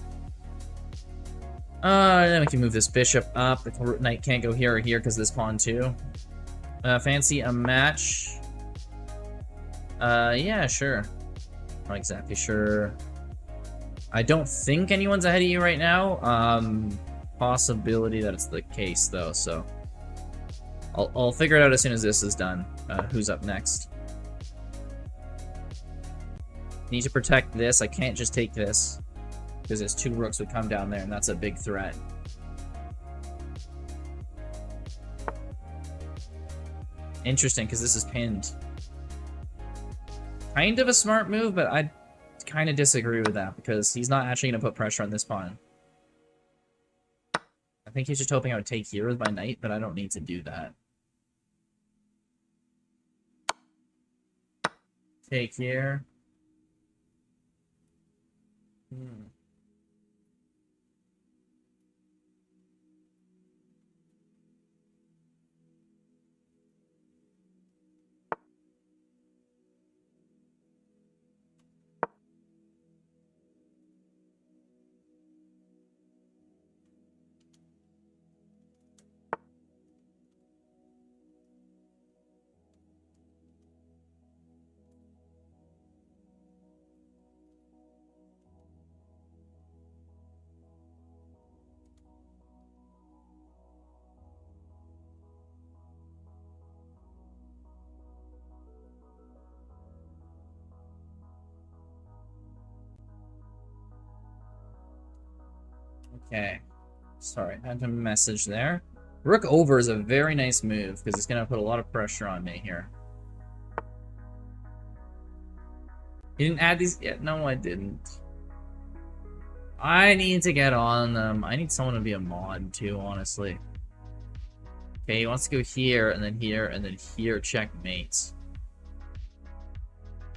Then we can move this bishop up. The knight can't go here or here because this pawn too. Fancy a match? Yeah, sure. Not exactly sure. I don't think anyone's ahead of you right now. Possibility that it's the case though, so I'll figure it out as soon as this is done. Who's up next? Need to protect this. I can't just take this because his 2 rooks would come down there, and that's a big threat. Interesting, because this is pinned. Kind of a smart move, but I kind of disagree with that because he's not actually going to put pressure on this pawn. I think he's just hoping I would take here with my knight, but I don't need to do that. Take here. Okay. Sorry, I had a message there. Rook over is a very nice move because it's going to put a lot of pressure on me here. You didn't add these yet? No, I didn't. I need to get on them. I need someone to be a mod too, honestly. Okay, he wants to go here, and then here, and then here. Checkmate. So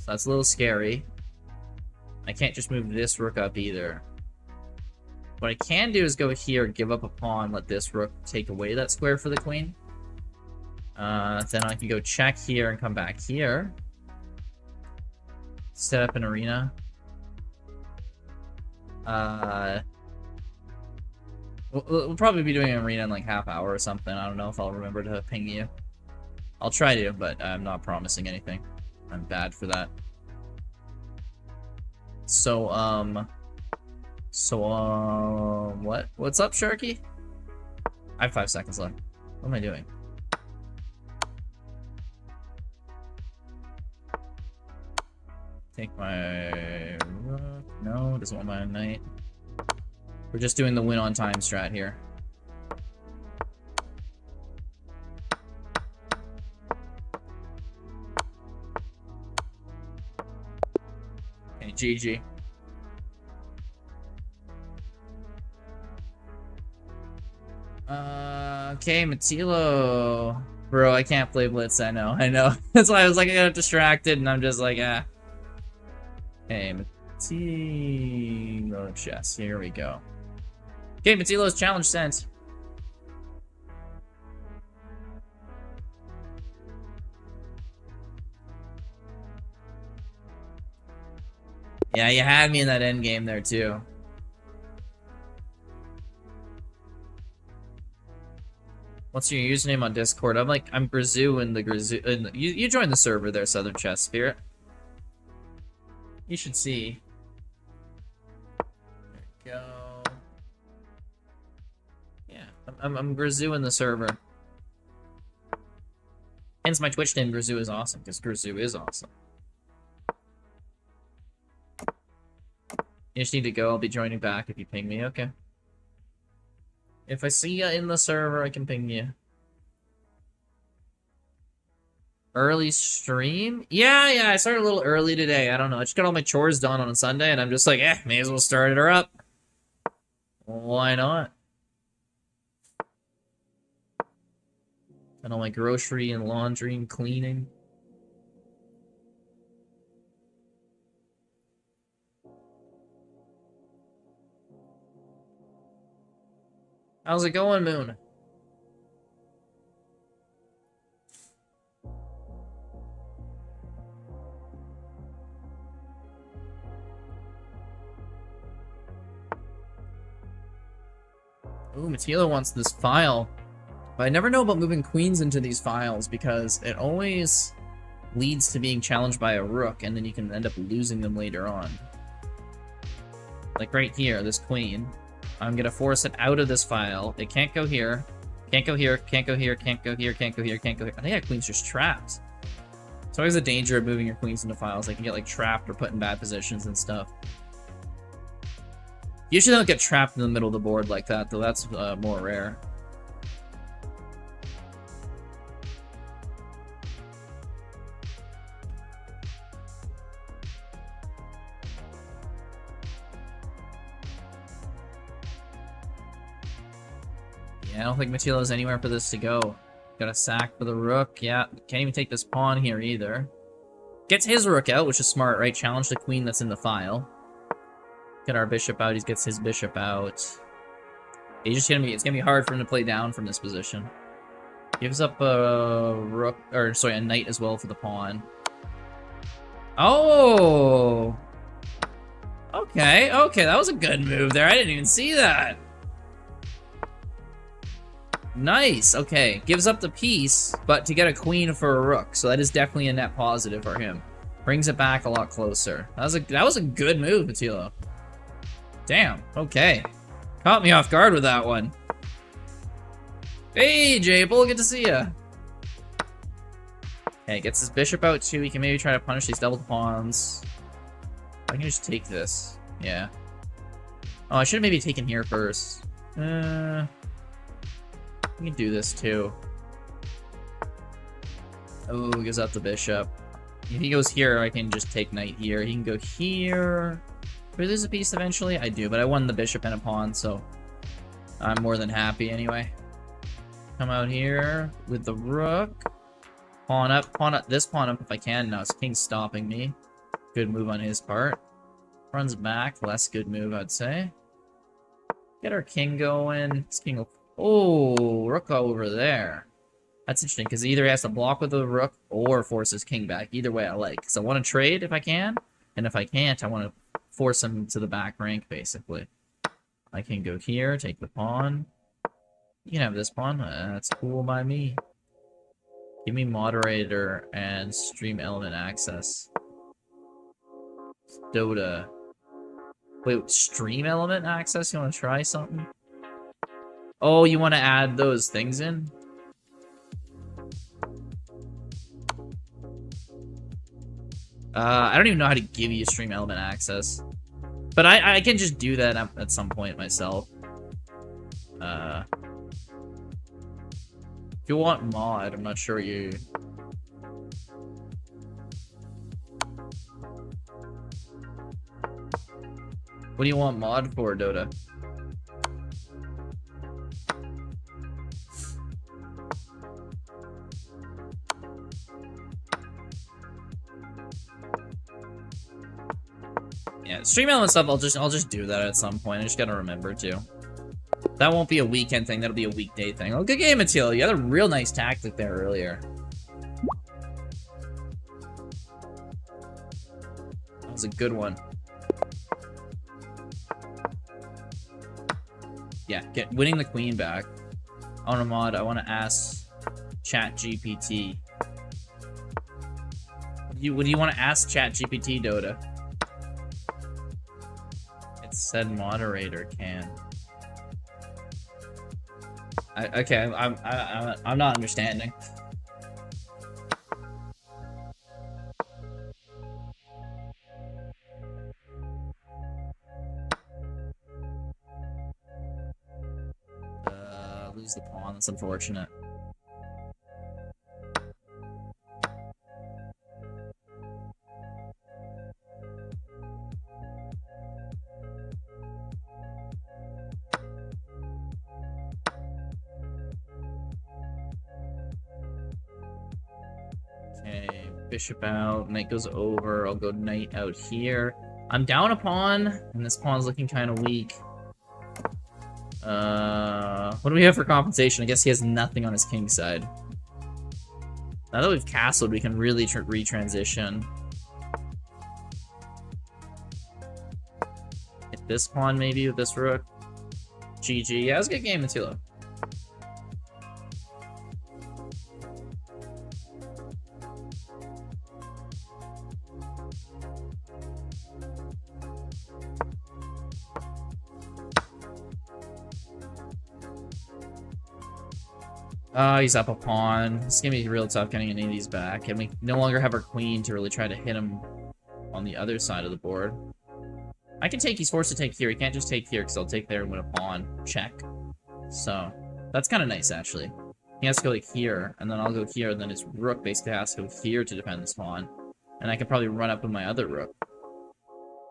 that's a little scary. I can't just move this rook up either. What I can do is go here, give up a pawn, let this rook take away that square for the queen. Then I can go check here and come back here. Set up an arena. We'll probably be doing an arena in like half hour or something. I don't know if I'll remember to ping you. I'll try to, but I'm not promising anything. I'm bad for that. So, what? What's up, Sharky? I have 5 seconds left. What am I doing? Take my rook. No, doesn't want my knight. We're just doing the win on time strat here. Okay, GG. Okay, Matilo. Bro, I can't play Blitz, I know. That's why I was like, I got distracted, and I'm just like, ah. Okay, Matilo chess. Here we go. Okay, Matilo's challenge sent. Yeah, you had me in that end game there too. What's your username on Discord? I'm Grizoo in the Grizoo. You joined the server there, Southern Chess Spirit. You should see. There we go. Yeah, I'm Grizoo in the server. Hence my Twitch name, Grizoo is awesome, because Grizoo is awesome. You just need to go. I'll be joining back if you ping me. Okay. If I see you in the server, I can ping you. Early stream? Yeah, I started a little early today. I don't know. I just got all my chores done on a Sunday, and I'm just like, may as well start her up. Why not? And all my grocery and laundry and cleaning. How's it going, Moon? Ooh, Matila wants this file. But I never know about moving queens into these files because it always leads to being challenged by a rook, and then you can end up losing them later on. Like right here, this queen. I'm gonna force it out of this file. It can't go here. Can't go here, can't go here, can't go here, can't go here, can't go here. I think that queen's just trapped. It's always a danger of moving your queens into files. They can get like trapped or put in bad positions and stuff. Usually they don't get trapped in the middle of the board like that, though. That's more rare. Yeah, I don't think Matila's anywhere for this to go. Got a sack for the rook. Yeah, can't even take this pawn here either. Gets his rook out, which is smart, right? Challenge the queen that's in the file. Get our bishop out. He gets his bishop out. It's gonna be hard for him to play down from this position. Gives up a rook, or sorry, a knight as well for the pawn. Oh! Okay, that was a good move there. I didn't even see that. Nice, okay. Gives up the piece, but to get a queen for a rook, so that is definitely a net positive for him. Brings it back a lot closer. That was a good move, Matilo. Damn, okay. Caught me off guard with that one. Hey, Jable, good to see ya. Okay, gets his bishop out too. He can maybe try to punish these double pawns. I can just take this. Yeah. Oh, I should have maybe taken here first. We can do this too. Oh, gives up the bishop. If he goes here, I can just take knight here. He can go here. Do we lose a piece eventually? I do, but I won the bishop and a pawn, so I'm more than happy anyway. Come out here with the rook. Pawn up, this pawn up if I can. No, his king's stopping me. Good move on his part. Runs back, less good move, I'd say. Get our king going. This king will... Oh, rook over there. That's interesting, because either he has to block with the rook or force his king back. Either way I like. So I want to trade if I can, and if I can't, I want to force him to the back rank, basically. I can go here, take the pawn. You can have this pawn. That's cool by me. Give me moderator and stream element access. Dota. Wait, stream element access? You want to try something? Oh, you want to add those things in? I don't even know how to give you stream element access. But I can just do that at some point myself. If you want mod, I'm not sure you... What do you want mod for, Dota? Yeah, stream element stuff, I'll just do that at some point. I just gotta remember to. That won't be a weekend thing, that'll be a weekday thing. Oh, good game, Attila. You had a real nice tactic there earlier. That was a good one. Yeah, winning the queen back. On a mod, I want to ask ChatGPT. What do you want to ask ChatGPT, Dota? It said moderator can. Okay, I'm not understanding. Lose the pawn. That's unfortunate. Okay, bishop out, knight goes over, I'll go knight out here. I'm down a pawn, and this pawn's looking kind of weak. What do we have for compensation? I guess he has nothing on his king side. Now that we've castled, we can really retransition. Hit this pawn maybe with this rook. GG. Yeah, it was a good game, Matilo. He's up a pawn. It's gonna be real tough getting any of these back, and we no longer have our queen to really try to hit him on the other side of the board. I can take, he's forced to take here. He can't just take here, because I'll take there and win a pawn. Check. So, that's kind of nice, actually. He has to go, like, here, and then I'll go here, and then his rook basically has to go here to defend this pawn. And I can probably run up with my other rook.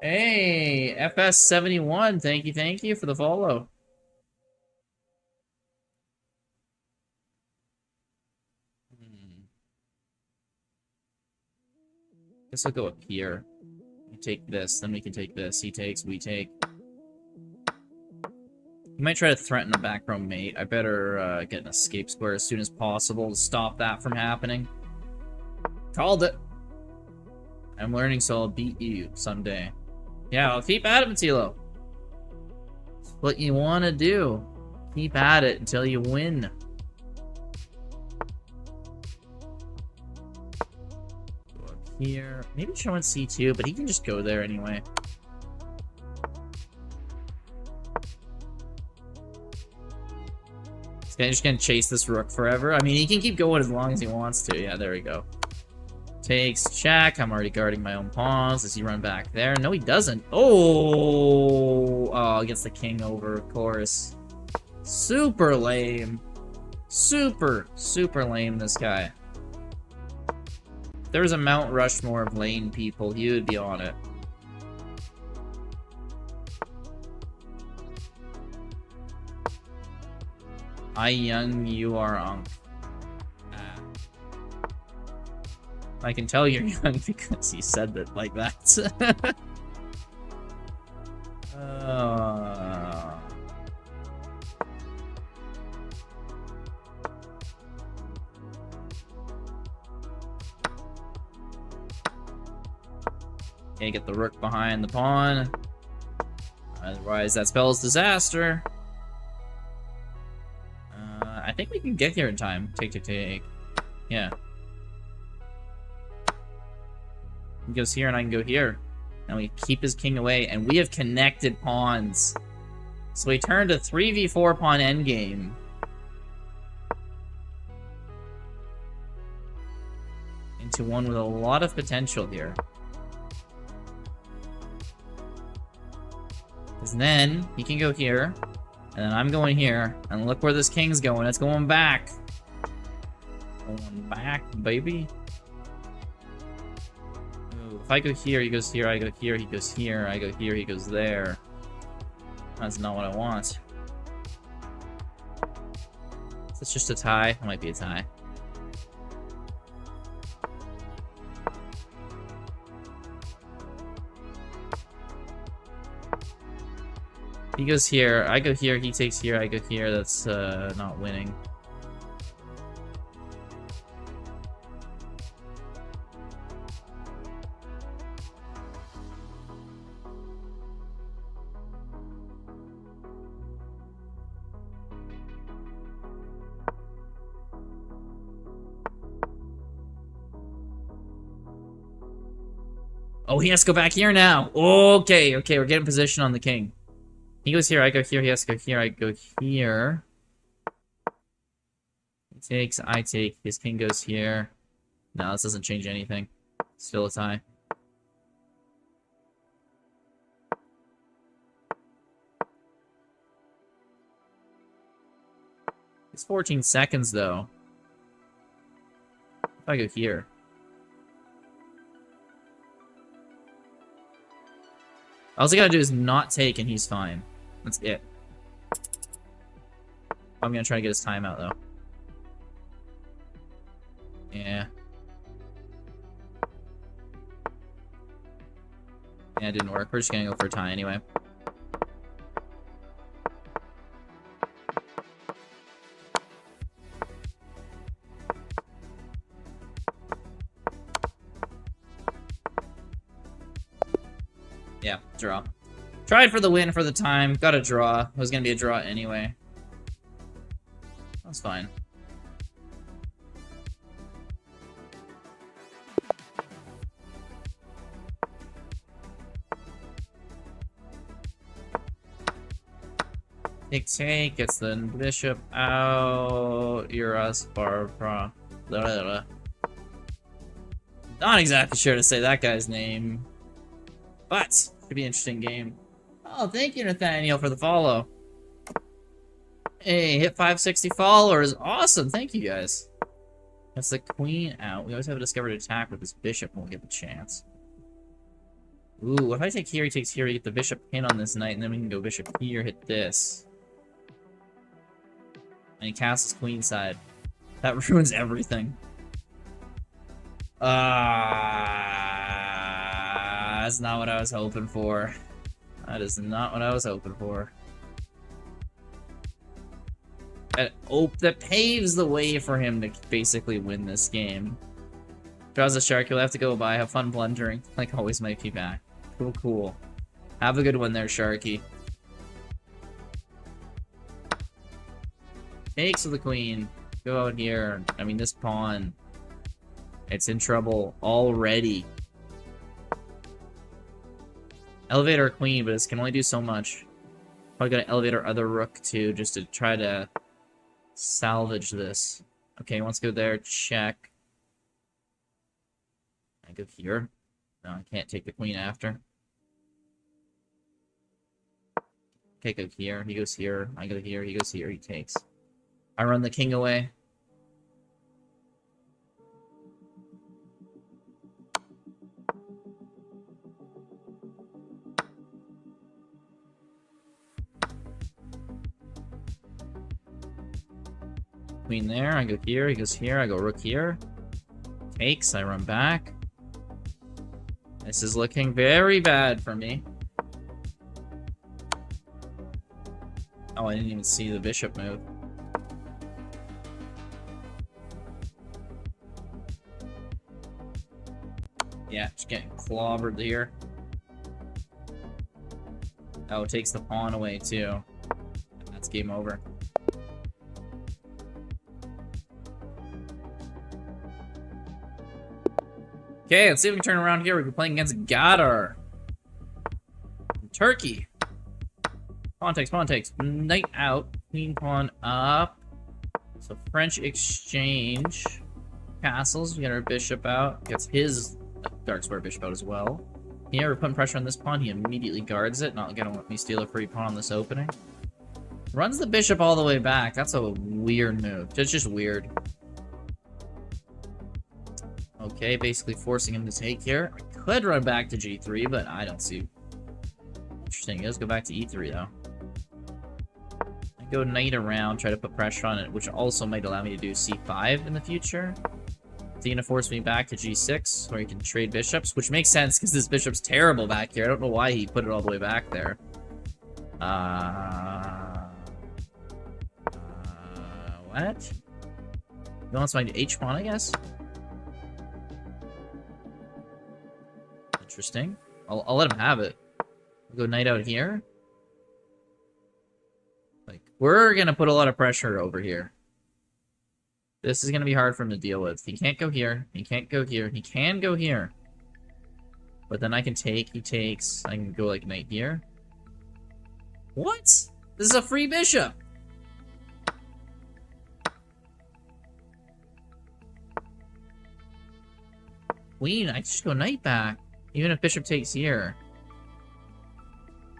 Hey, FS71, thank you for the follow. Guess I'll go up here. We take this, then we can take this. He takes, we take. He might try to threaten a back row mate. I better get an escape square as soon as possible to stop that from happening. Called it. I'm learning, so I'll beat you someday. Yeah, I'll keep at it, Matilo. It's what you want to do. Keep at it until you win. Here. Maybe show on C2, but he can just go there anyway. This guy's just gonna chase this rook forever. I mean, he can keep going as long as he wants to. Yeah, there we go. Takes, check. I'm already guarding my own pawns. Does he run back there? No, he doesn't. Oh, gets the king over, of course. Super lame. Super lame, this guy. If there was a Mount Rushmore of lame people, he would be on it. I young, you are unk. I can tell you're young because he said that like that. Okay, get the rook behind the pawn. Otherwise, that spells disaster. I think we can get here in time. Take. Yeah. He goes here and I can go here. And we keep his king away, and we have connected pawns. So we turned a 3v4 pawn endgame. Into one with a lot of potential here. Because then, he can go here, and then I'm going here, and look where this king's going. It's going back. Going back, baby. If I go here, he goes here, I go here, he goes here, I go here, he goes there. That's not what I want. Is this just a tie? It might be a tie. He goes here, I go here, he takes here, I go here. That's not winning. Oh, he has to go back here now. Okay, we're getting position on the king. He goes here, I go here, he has to go here, I go here. He takes, I take, his king goes here. No, this doesn't change anything. Still a tie. It's 14 seconds, though. If I go here. All I gotta do is not take and he's fine. That's it. I'm gonna try to get his timeout though. Yeah. Yeah, it didn't work. We're just gonna go for a tie anyway. Yeah, draw. Tried for the win for the time. Got a draw. It was gonna be a draw anyway. That's fine. Take, gets the bishop out. Uras, Barbara. Not exactly sure to say that guy's name. But, should be an interesting game. Oh, thank you, Nathaniel, for the follow. Hey, hit 560 followers. Awesome, thank you, guys. That's the queen out. We always have a discovered attack with this bishop when we get the chance. Ooh, if I take here, he takes here, we get the bishop in on this knight, and then we can go bishop here, hit this. And he castles queenside. That ruins everything. That's not what I was hoping for. That is not what I was hoping for. That paves the way for him to basically win this game. Draws a shark, you'll have to go by. Have fun blundering. Like always, might be back. Cool, cool. Have a good one there, Sharky. Takes with the queen. Go out here. I mean, this pawn. It's in trouble already. Elevate our queen, but it can only do so much. Probably gotta elevate our other rook too, just to try to salvage this. Okay, let's go there. Check. I go here. No, I can't take the queen after. Okay, go here. He goes here. I go here. He goes here. He takes. I run the king away. Queen there. I go here. He goes here. I go rook here. Takes. I run back. This is looking very bad for me. Oh, I didn't even see the bishop move. Yeah, just getting clobbered here. Oh, it takes the pawn away too. That's game over. Okay, let's see if we can turn around here. We've been playing against Gadar. Turkey. Pawn takes. Knight out. Queen pawn up. So French exchange. Castles. We get our bishop out. Gets his dark square bishop out as well. Here, we're putting pressure on this pawn. He immediately guards it. Not gonna let me steal a free pawn on this opening. Runs the bishop all the way back. That's a weird move. It's just weird. Okay, basically forcing him to take here. I could run back to g3, but I don't see. Interesting. Let's go back to e3 though. I go knight around, try to put pressure on it, which also might allow me to do c5 in the future. It's gonna force me back to g6, where you can trade bishops, which makes sense because this bishop's terrible back here. I don't know why he put it all the way back there. What? He wants my h pawn, I guess. Interesting. I'll let him have it. I'll go knight out here. Like, we're gonna put a lot of pressure over here. This is gonna be hard for him to deal with. He can't go here. He can't go here. He can go here. But then I can take. He takes. I can go like knight here. What? This is a free bishop. Queen. I just go knight back. Even if bishop takes here.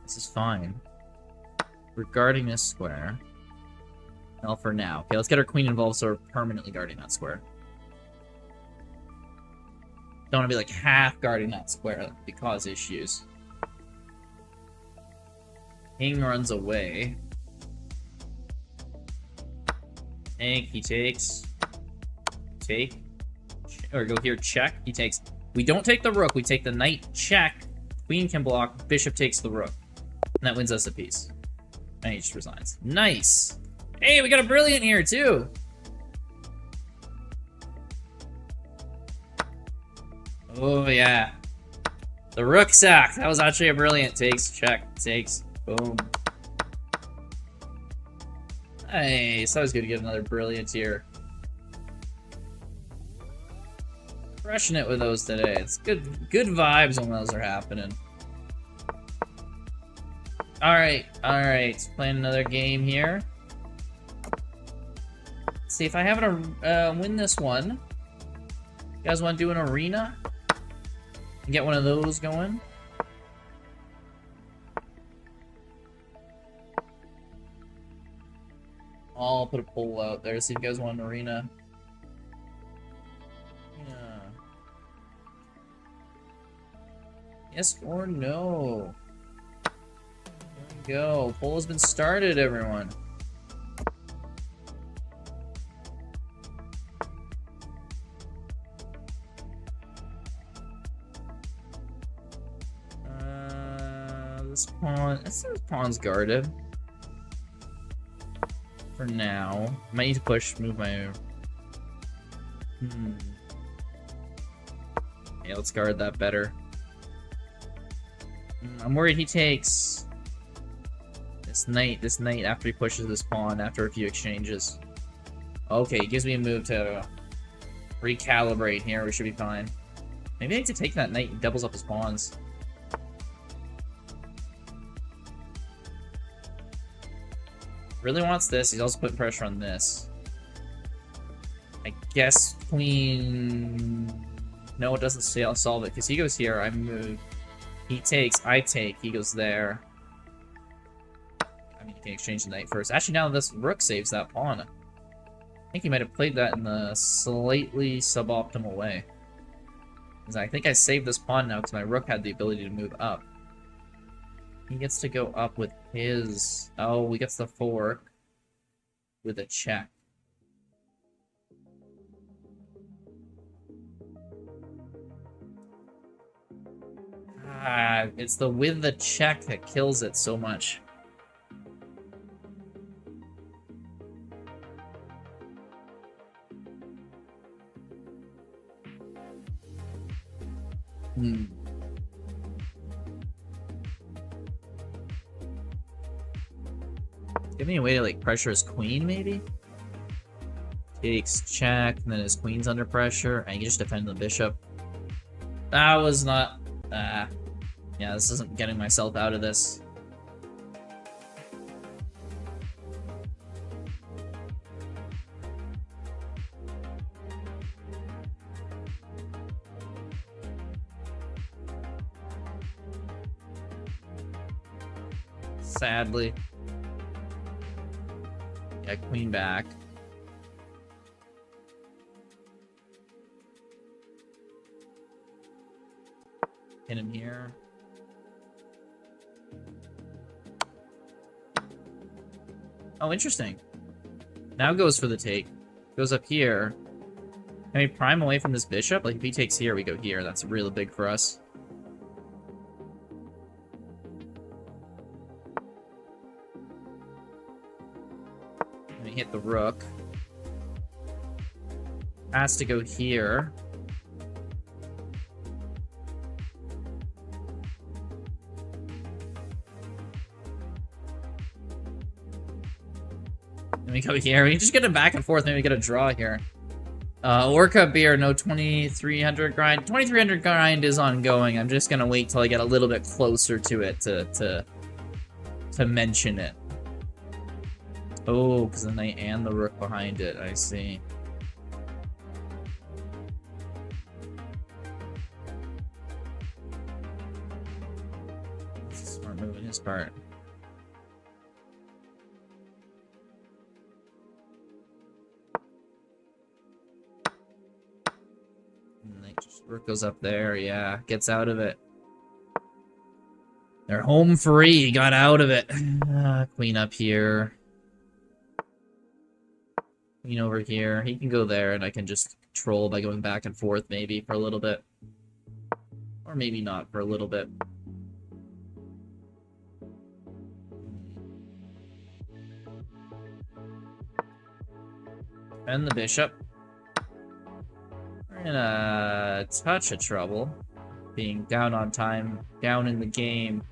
This is fine. Regarding this square. Well, for now. Okay, let's get our queen involved so we're permanently guarding that square. Don't want to be like half guarding that square. That could cause issues. King runs away. Take, he takes. Take. Or go here, check. He takes. We don't take the rook, we take the knight, check. Queen can block, bishop takes the rook. And that wins us a piece. And he just resigns. Nice! Hey, we got a brilliant here, too! Oh, yeah. The rucksack! That was actually a brilliant takes. Check. Takes. Boom. Nice. That was good to get another brilliant here. Crushing it with those today. It's good vibes when those are happening. Alright. Playing another game here. Let's see if I have to win this one. You guys want to do an arena? Get one of those going? I'll put a poll out there, see if you guys want an arena. Yeah. Yes or no? There we go. Poll has been started, everyone. This pawn's guarded. For now. Might need to move my... Yeah, let's guard that better. I'm worried he takes... This knight after he pushes this pawn after a few exchanges. Okay, he gives me a move to recalibrate here. We should be fine. Maybe I need to take that knight and doubles up his pawns. Really wants this. He's also putting pressure on this. I guess queen... No, it doesn't solve it, because he goes here, I move. He takes, I take, he goes there. I mean, you can exchange the knight first. Actually, now this rook saves that pawn. I think he might have played that in a slightly suboptimal way. Because I think I saved this pawn now, because my rook had the ability to move up. He gets to go up with his... Oh, he gets the fork with a check. Ah, it's the with the check that kills it so much. Give me a way to, like, pressure his queen, maybe? Takes check, and then his queen's under pressure, and you can just defend the bishop. That was not... yeah, this isn't getting myself out of this. Sadly. Yeah, queen back. Hit him here. Oh, interesting. Now goes for the take. Goes up here. Can we prime away from this bishop? Like, if he takes here, we go here. That's really big for us. Hit the rook. Has to go here. Then we go here. We can just get it back and forth. Maybe we get a draw here. Orca beer, no 2300 grind. 2300 grind is ongoing. I'm just gonna wait till I get a little bit closer to it to mention it. Oh, because the knight and the rook behind it, I see. That's a smart move on his part. And the rook goes up there, yeah, gets out of it. They're home free, got out of it. Queen up here. Queen over here. He can go there, and I can just control by going back and forth, maybe, for a little bit. Or maybe not for a little bit. And the bishop. We're in a touch of trouble. being down on time, down in the game.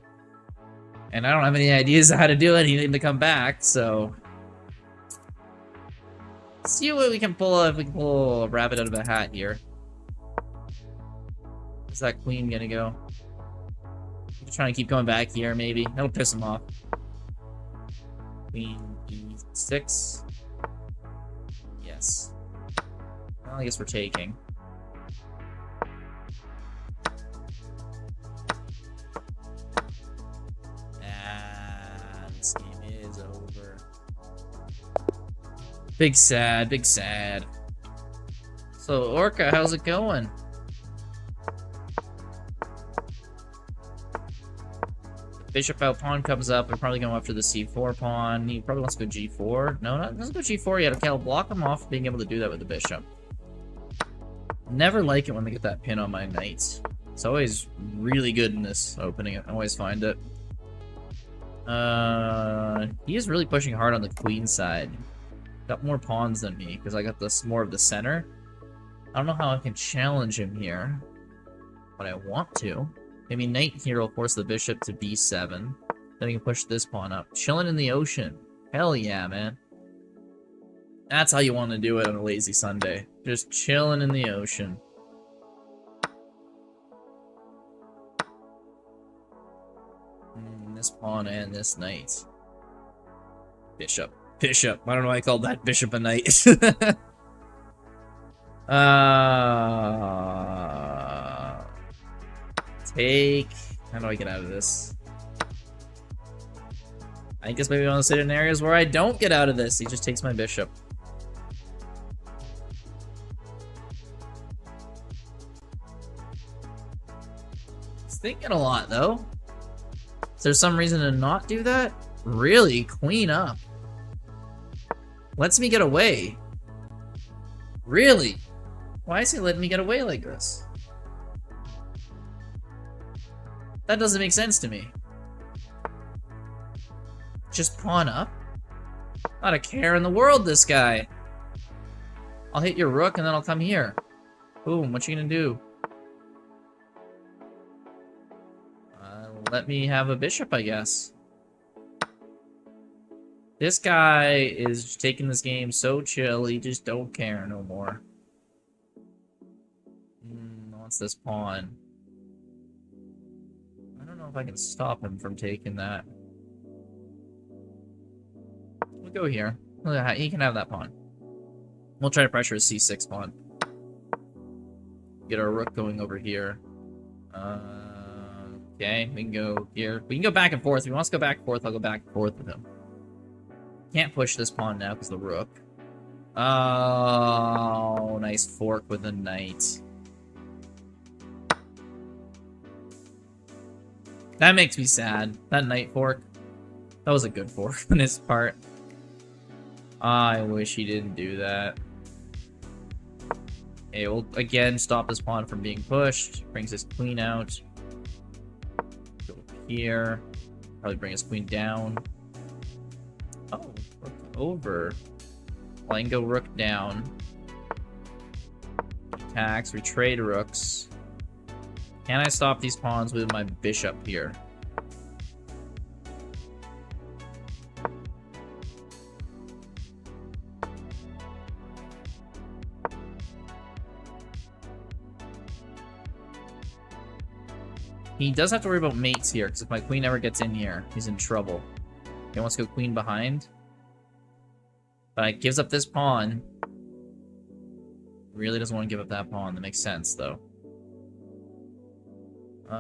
And I don't have any ideas how to do anything to come back, so... Let's see what we can pull, if we can pull a rabbit out of a hat here. Where's that queen gonna go? Just trying to keep going back here, maybe. That'll piss him off. Queen e6. Yes. Well, I guess we're taking. This game is over. Big sad, big sad. So, Orca, how's it going? Bishop out pawn comes up. I'm probably going after the c4 pawn. He probably wants to go g4. No, not doesn't go g4 yet. Okay, I'll block him off being able to do that with the bishop. Never like it when they get that pin on my knight. It's always really good in this opening. I always find it. He is really pushing hard on the queen side. Got more pawns than me because I got this more of the center. I don't know how I can challenge him here, but I want to. Maybe knight here will force the bishop to b7. Then we can push this pawn up. Chilling in the ocean. Hell yeah, man. That's how you want to do it on a lazy Sunday. Just chilling in the ocean. This pawn and this knight. Bishop. Bishop. I don't know why I called that bishop a knight. Take. How do I get out of this? I guess maybe I want to sit in areas where I don't get out of this. He just takes my bishop. He's thinking a lot, though. Is there some reason to not do that? Really? Queen up. Lets me get away. Really? Why is he letting me get away like this? That doesn't make sense to me. Just pawn up? Not a care in the world, this guy. I'll hit your rook and then I'll come here. Boom, what you gonna do? Let me have a bishop, I guess. This guy is taking this game so chill, he just don't care no more. What's this pawn? I don't know if I can stop him from taking that. We'll go here. He can have that pawn. We'll try to pressure his c6 pawn. Get our rook going over here. Okay, we can go here. We can go back and forth. If he wants to go back and forth, I'll go back and forth with him. Can't push this pawn now because the rook. Oh, nice fork with the knight. That makes me sad. That knight fork. That was a good fork on his part. I wish he didn't do that. Okay, we'll again stop this pawn from being pushed. Brings his queen out. Go here. Probably bring his queen down. Oh, rook over. Well, I can go rook down. Attacks, we trade rooks. Can I stop these pawns with my bishop here? He does have to worry about mates here, because if my queen ever gets in here, he's in trouble. He wants to go queen behind. But it gives up this pawn. Really doesn't want to give up that pawn. That makes sense, though. Can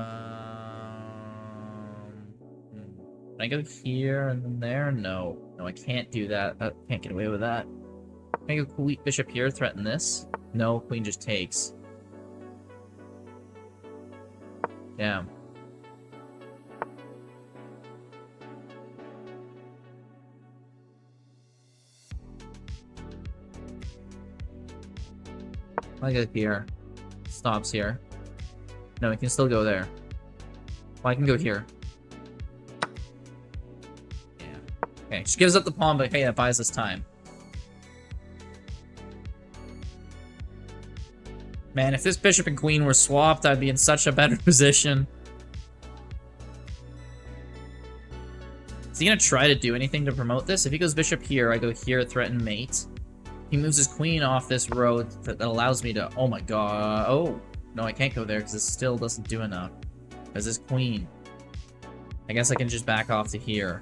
I go here and then there? No. No, I can't do that. I can't get away with that. Can I go queen bishop here, threaten this? No, queen just takes. Damn. I go here. Stops here. No, I can still go there. Well, I can go here. Yeah. Okay, she gives up the pawn, but hey, that buys us time. Man, if this bishop and queen were swapped, I'd be in such a better position. Is he gonna try to do anything to promote this? If he goes bishop here, I go here, threaten mate. He moves his queen off this road that allows me to... Oh my god. Oh. No, I can't go there because this still doesn't do enough. Because this queen. I guess I can just back off to here.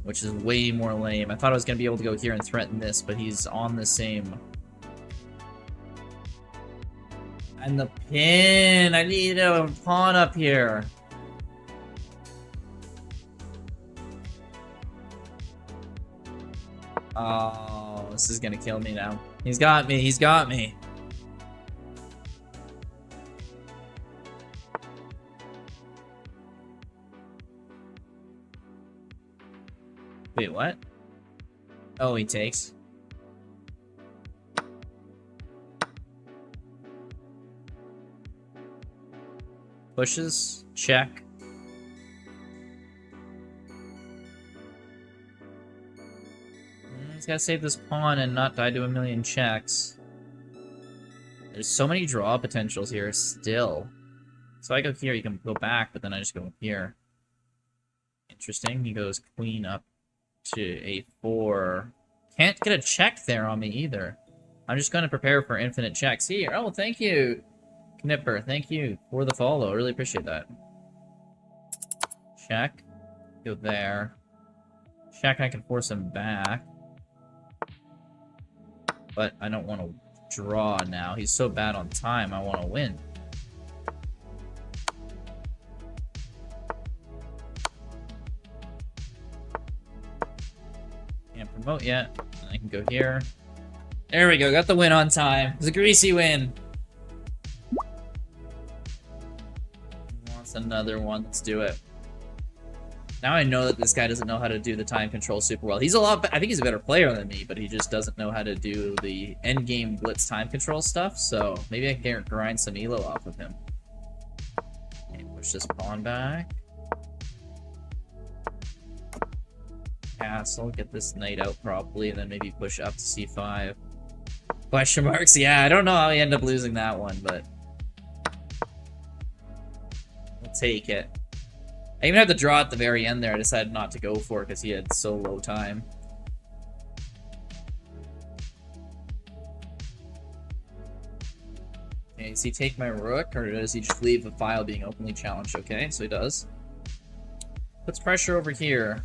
Which is way more lame. I thought I was going to be able to go here and threaten this, but he's on the same... And the pin! I need a pawn up here. Oh, this is gonna kill me now. He's got me, he's got me. Wait, what? Oh, he takes. Pushes, check. He's gotta save this pawn and not die to a million checks. There's so many draw potentials here still. So I go here, you can go back, but then I just go here. Interesting. He goes queen up to a4. Can't get a check there on me either. I'm just going to prepare for infinite checks here. Oh, thank you, Knipper. Thank you for the follow. I really appreciate that. Check. Go there. Check, I can force him back. But I don't want to draw now. He's so bad on time, I want to win. Can't promote yet. I can go here. There we go, got the win on time. It was a greasy win. Wants another one, let's do it. Now I know that this guy doesn't know how to do the time control super well. He's a lot, I think he's a better player than me, but he just doesn't know how to do the endgame Blitz time control stuff, so maybe I can grind some elo off of him. Okay, push this pawn back. Castle, get this knight out properly, and then maybe push up to c5. Question marks? Yeah, I don't know how he ended up losing that one, but we'll take it. I even had to draw at the very end there. I decided not to go for it because he had so low time. Okay, does he take my rook, or does he just leave the file being openly challenged? Okay, so he does. Puts pressure over here.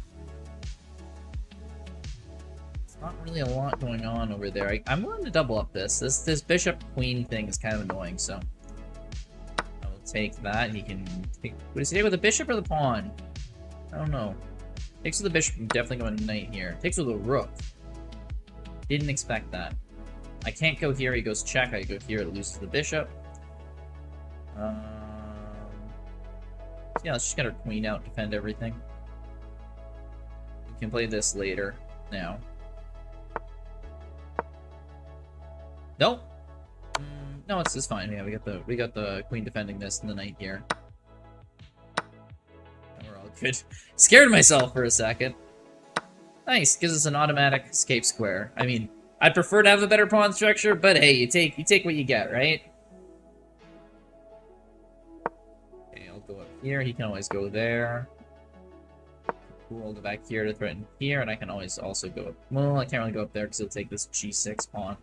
It's not really a lot going on over there. I'm willing to double up this. This bishop-queen thing is kind of annoying, so... take that. He can take... What does he take with the bishop or the pawn? I don't know. Takes with the bishop. I'm definitely going knight here. Takes with the rook. Didn't expect that. I can't go here. He goes check. I go here. It loses the bishop. Yeah, let's just get our queen out. Defend everything. We can play this later. Now. Nope. No, it's fine. Yeah, we got the queen defending this and the knight here. And we're all good. Scared myself for a second. Nice, gives us an automatic escape square. I mean, I'd prefer to have a better pawn structure, but hey, you take what you get, right? Okay, I'll go up here. He can always go there. Cool, I'll go back here to threaten here, and I can always also go up. Well, I can't really go up there because he'll take this g6 pawn.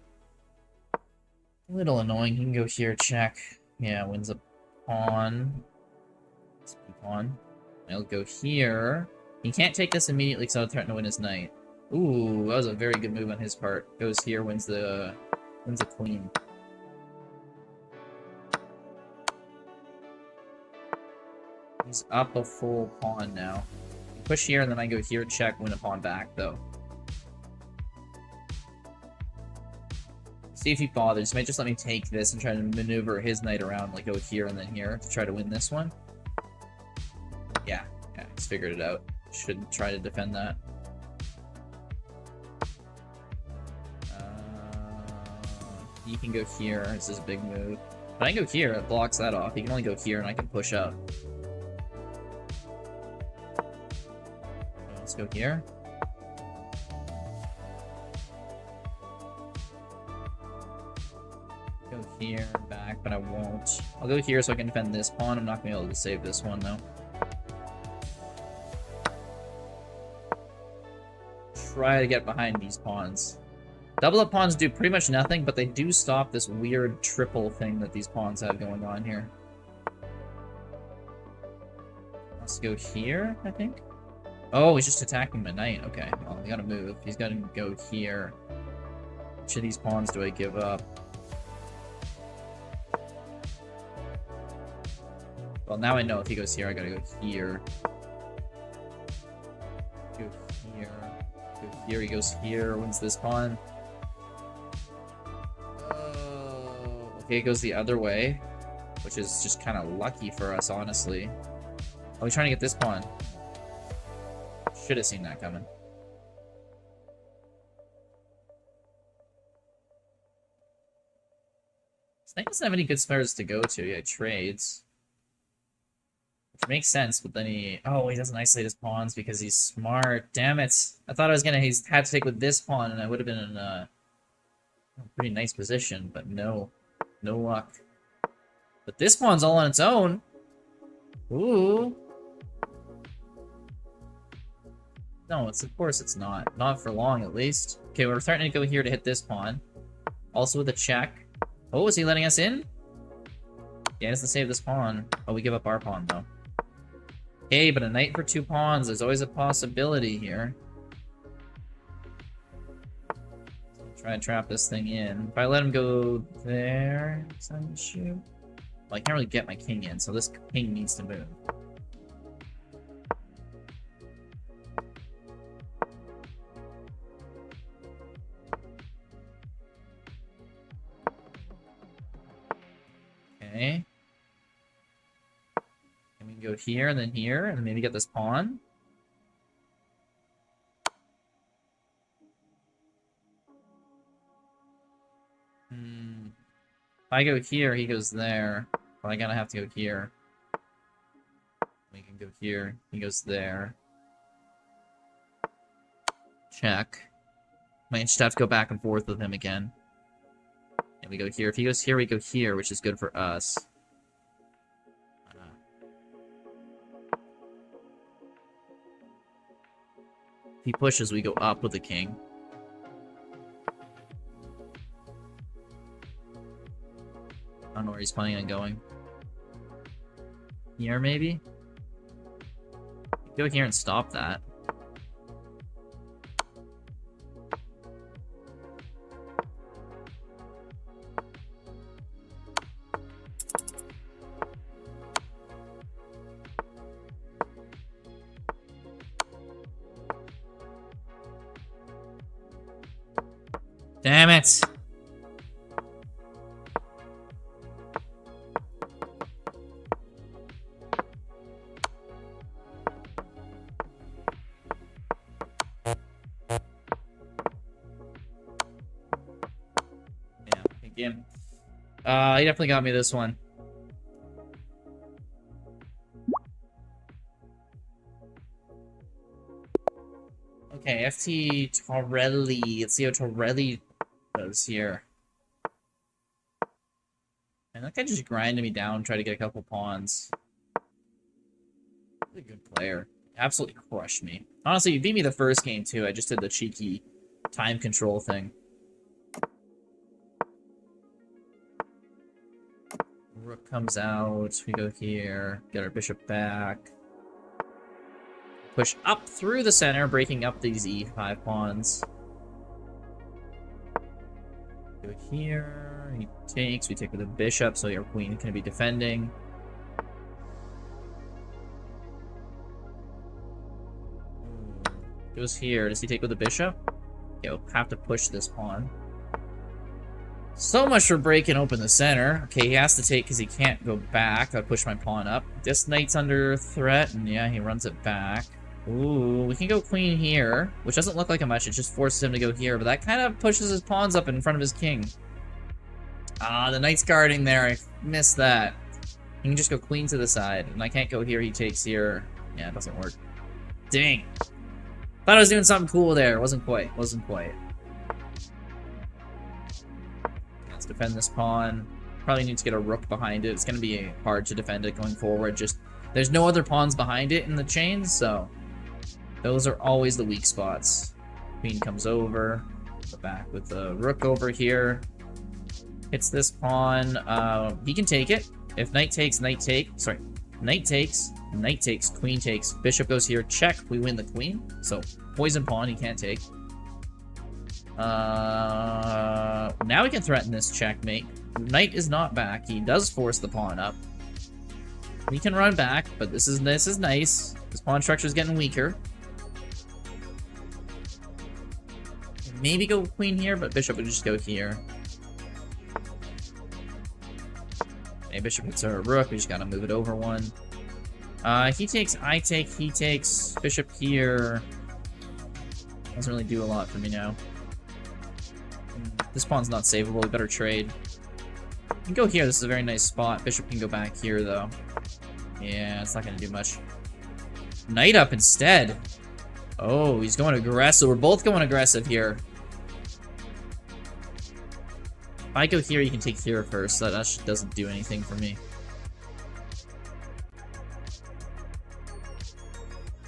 A little annoying. He can go here, check. Yeah, wins a pawn. Pawn. I'll go here. He can't take this immediately because I would threaten to win his knight. Ooh, that was a very good move on his part. Goes here, wins the queen. He's up a full pawn now. Push here, and then I go here, check, win a pawn back, though. See if he bothers. He might just let me take this and try to maneuver his knight around, like go here and then here to try to win this one. Yeah, he's figured it out. Shouldn't try to defend that. He can go here. This is a big move. But I can go here. It blocks that off. He can only go here, and I can push up. Let's go here. Go here, back but I won't. I'll go here so I can defend this pawn. I'm not going to be able to save this one, though. Try to get behind these pawns. Double-up pawns do pretty much nothing, but they do stop this weird triple thing that these pawns have going on here. Let's go here, I think. Oh, he's just attacking my knight. Okay, well, we gotta move. He's gotta go here. Which of these pawns do I give up? Well, now I know if he goes here, I gotta go here. Go here. Go here, he goes here. Wins this pawn. Okay, it goes the other way. Which is just kind of lucky for us, honestly. Oh, he's trying to get this pawn. Should have seen that coming. This knight doesn't have any good squares to go to. Yeah, he trades. Which makes sense, but then he doesn't isolate his pawns because he's smart. Damn it. I thought I was gonna he's had to take with this pawn and I would have been in a pretty nice position, but no. No luck. But this pawn's all on its own. Ooh. No, of course it's not. Not for long, at least. Okay, we're starting to go here to hit this pawn. Also with a check. Oh, is he letting us in? Yeah, he has to save this pawn. Oh, we give up our pawn, though. Okay, but a knight for 2 pawns. There's always a possibility here. Try and trap this thing in. If I let him go there, is that an issue? Well, I can't really get my king in, so this king needs to move. Okay. And we can go here, and then here, and maybe get this pawn. If I go here, he goes there. But I gotta have to go here. We can go here. He goes there. Check. Might just have to go back and forth with him again. And we go here. If he goes here, we go here, which is good for us. If he pushes, we go up with the king. I don't know where he's planning on going. Here, maybe? Go here and stop that. Damn it! Game. He definitely got me this one. Okay, FT Torelli. Let's see how Torelli does here. And that guy just grinded me down, tried to get a couple pawns. Really good player. Absolutely crushed me. Honestly, you beat me the first game too. I just did the cheeky time control thing. Rook comes out, we go here, get our bishop back. Push up through the center, breaking up these e5 pawns. Go here, he takes, we take with the bishop, so your queen can be defending. Goes here, does he take with the bishop? Okay, we'll have to push this pawn. So much for breaking open the center. Okay, he has to take because he can't go back. I push my pawn up. This knight's under threat, and yeah, he runs it back. Ooh, we can go queen here, which doesn't look like a much. It just forces him to go here, but that kind of pushes his pawns up in front of his king. Ah, the knight's guarding there. I missed that. He can just go queen to the side, and I can't go here. He takes here. Yeah, it doesn't work. Dang. Thought I was doing something cool there. Wasn't quite. Wasn't quite. Let's defend this pawn. probably need to get a rook behind it. It's going to be hard to defend it going forward. Just there's no other pawns behind it in the chain, so those are always the weak spots. Queen comes over. Go back with the rook over here. Hits this pawn. He can take it. If knight takes, knight takes, queen takes. Bishop goes here. Check. We win the queen. So poison pawn he can't take. Now we can threaten this checkmate. Knight is not back. He does force the pawn up. We can run back, but this is nice. This pawn structure is getting weaker. Maybe go queen here, but bishop would just go here. Okay, bishop hits our rook. We just gotta move it over one. He takes, I take, he takes. Bishop here. Doesn't really do a lot for me now. This pawn's not savable. We better trade. We can go here. This is a very nice spot. Bishop can go back here, though. Yeah, it's not going to do much. Knight up instead. Oh, he's going aggressive. We're both going aggressive here. If I go here, you can take here first. That actually doesn't do anything for me.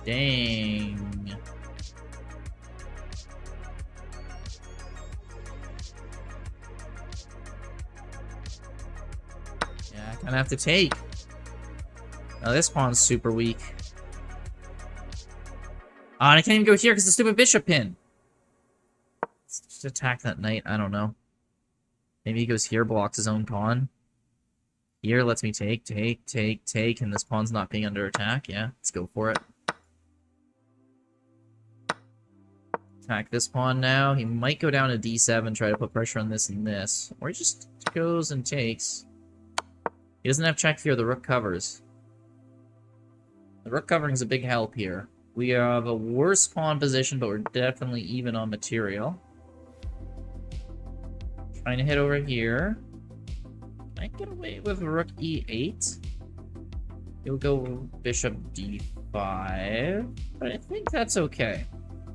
Dang. Yeah, I kind of have to take. Now this pawn's super weak. Oh, and I can't even go here because the stupid bishop pin. Let's just attack that knight. I don't know. Maybe he goes here, blocks his own pawn. Here lets me take, and this pawn's not being under attack. Yeah, let's go for it. Attack this pawn now. He might go down to d7, try to put pressure on this and this. Or he just goes and takes. He doesn't have check here. The rook covers. The rook covering is a big help here. We have a worse pawn position, but we're definitely even on material. Trying to hit over here. Can I get away with rook e8? He'll go bishop d5. But I think that's okay.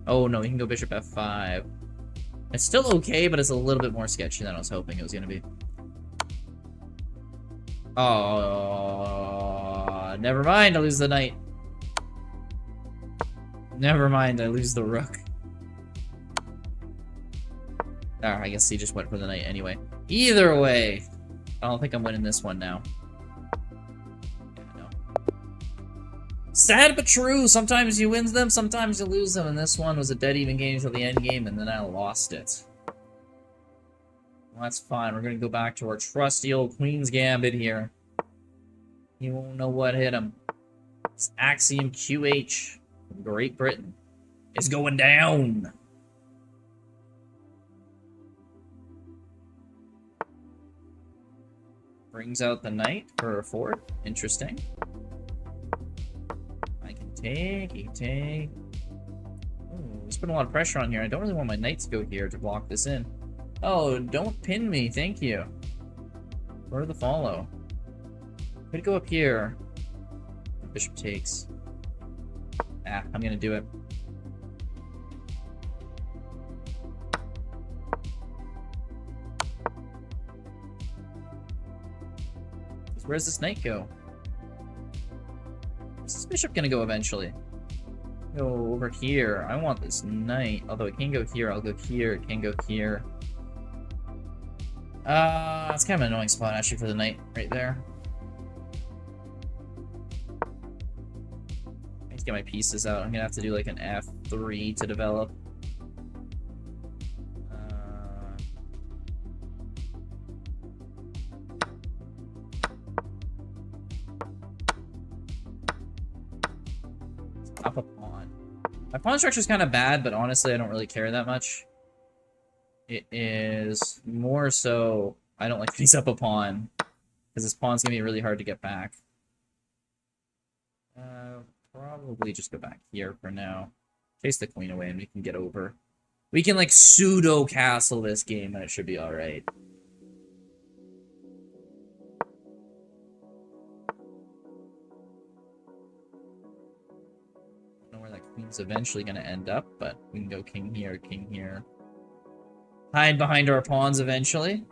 Oh no, he can go bishop f5. It's still okay, but it's a little bit more sketchy than I was hoping it was going to be. Oh, never mind, I lose the knight. Never mind, I lose the rook. Oh, I guess he just went for the knight anyway. Either way, I don't think I'm winning this one now. Yeah, no. Sad but true. Sometimes you win them, sometimes you lose them, and this one was a dead even game until the end game, and then I lost it. Well, that's fine. We're going to go back to our trusty old Queen's Gambit here. You won't know what hit him. It's Axiom QH from Great Britain. It's going down. Brings out the knight for a fort. Interesting. I can take, he can take. Ooh, he's putting a lot of pressure on here. I don't really want my knight to go here to block this in. Oh, don't pin me, thank you. Or the follow. Could go up here. Bishop takes. Ah, I'm gonna do it. Where's this knight go? Where's this bishop gonna go eventually? Go over here. I want this knight. Although it can go here, I'll go here. It can go here. It's kind of an annoying spot actually for the knight right there. I need to get my pieces out. I'm gonna have to do like an F3 to develop. Up a pawn. My pawn structure is kind of bad, but honestly, I don't really care that much. It is more so I don't like that he's up a pawn because this pawn's gonna be really hard to get back. Probably just go back here for now. Chase the queen away, and we can get over. We can like pseudo castle this game, and it should be all right. Queen's eventually going to end up, but we can go king here. Hide behind our pawns eventually.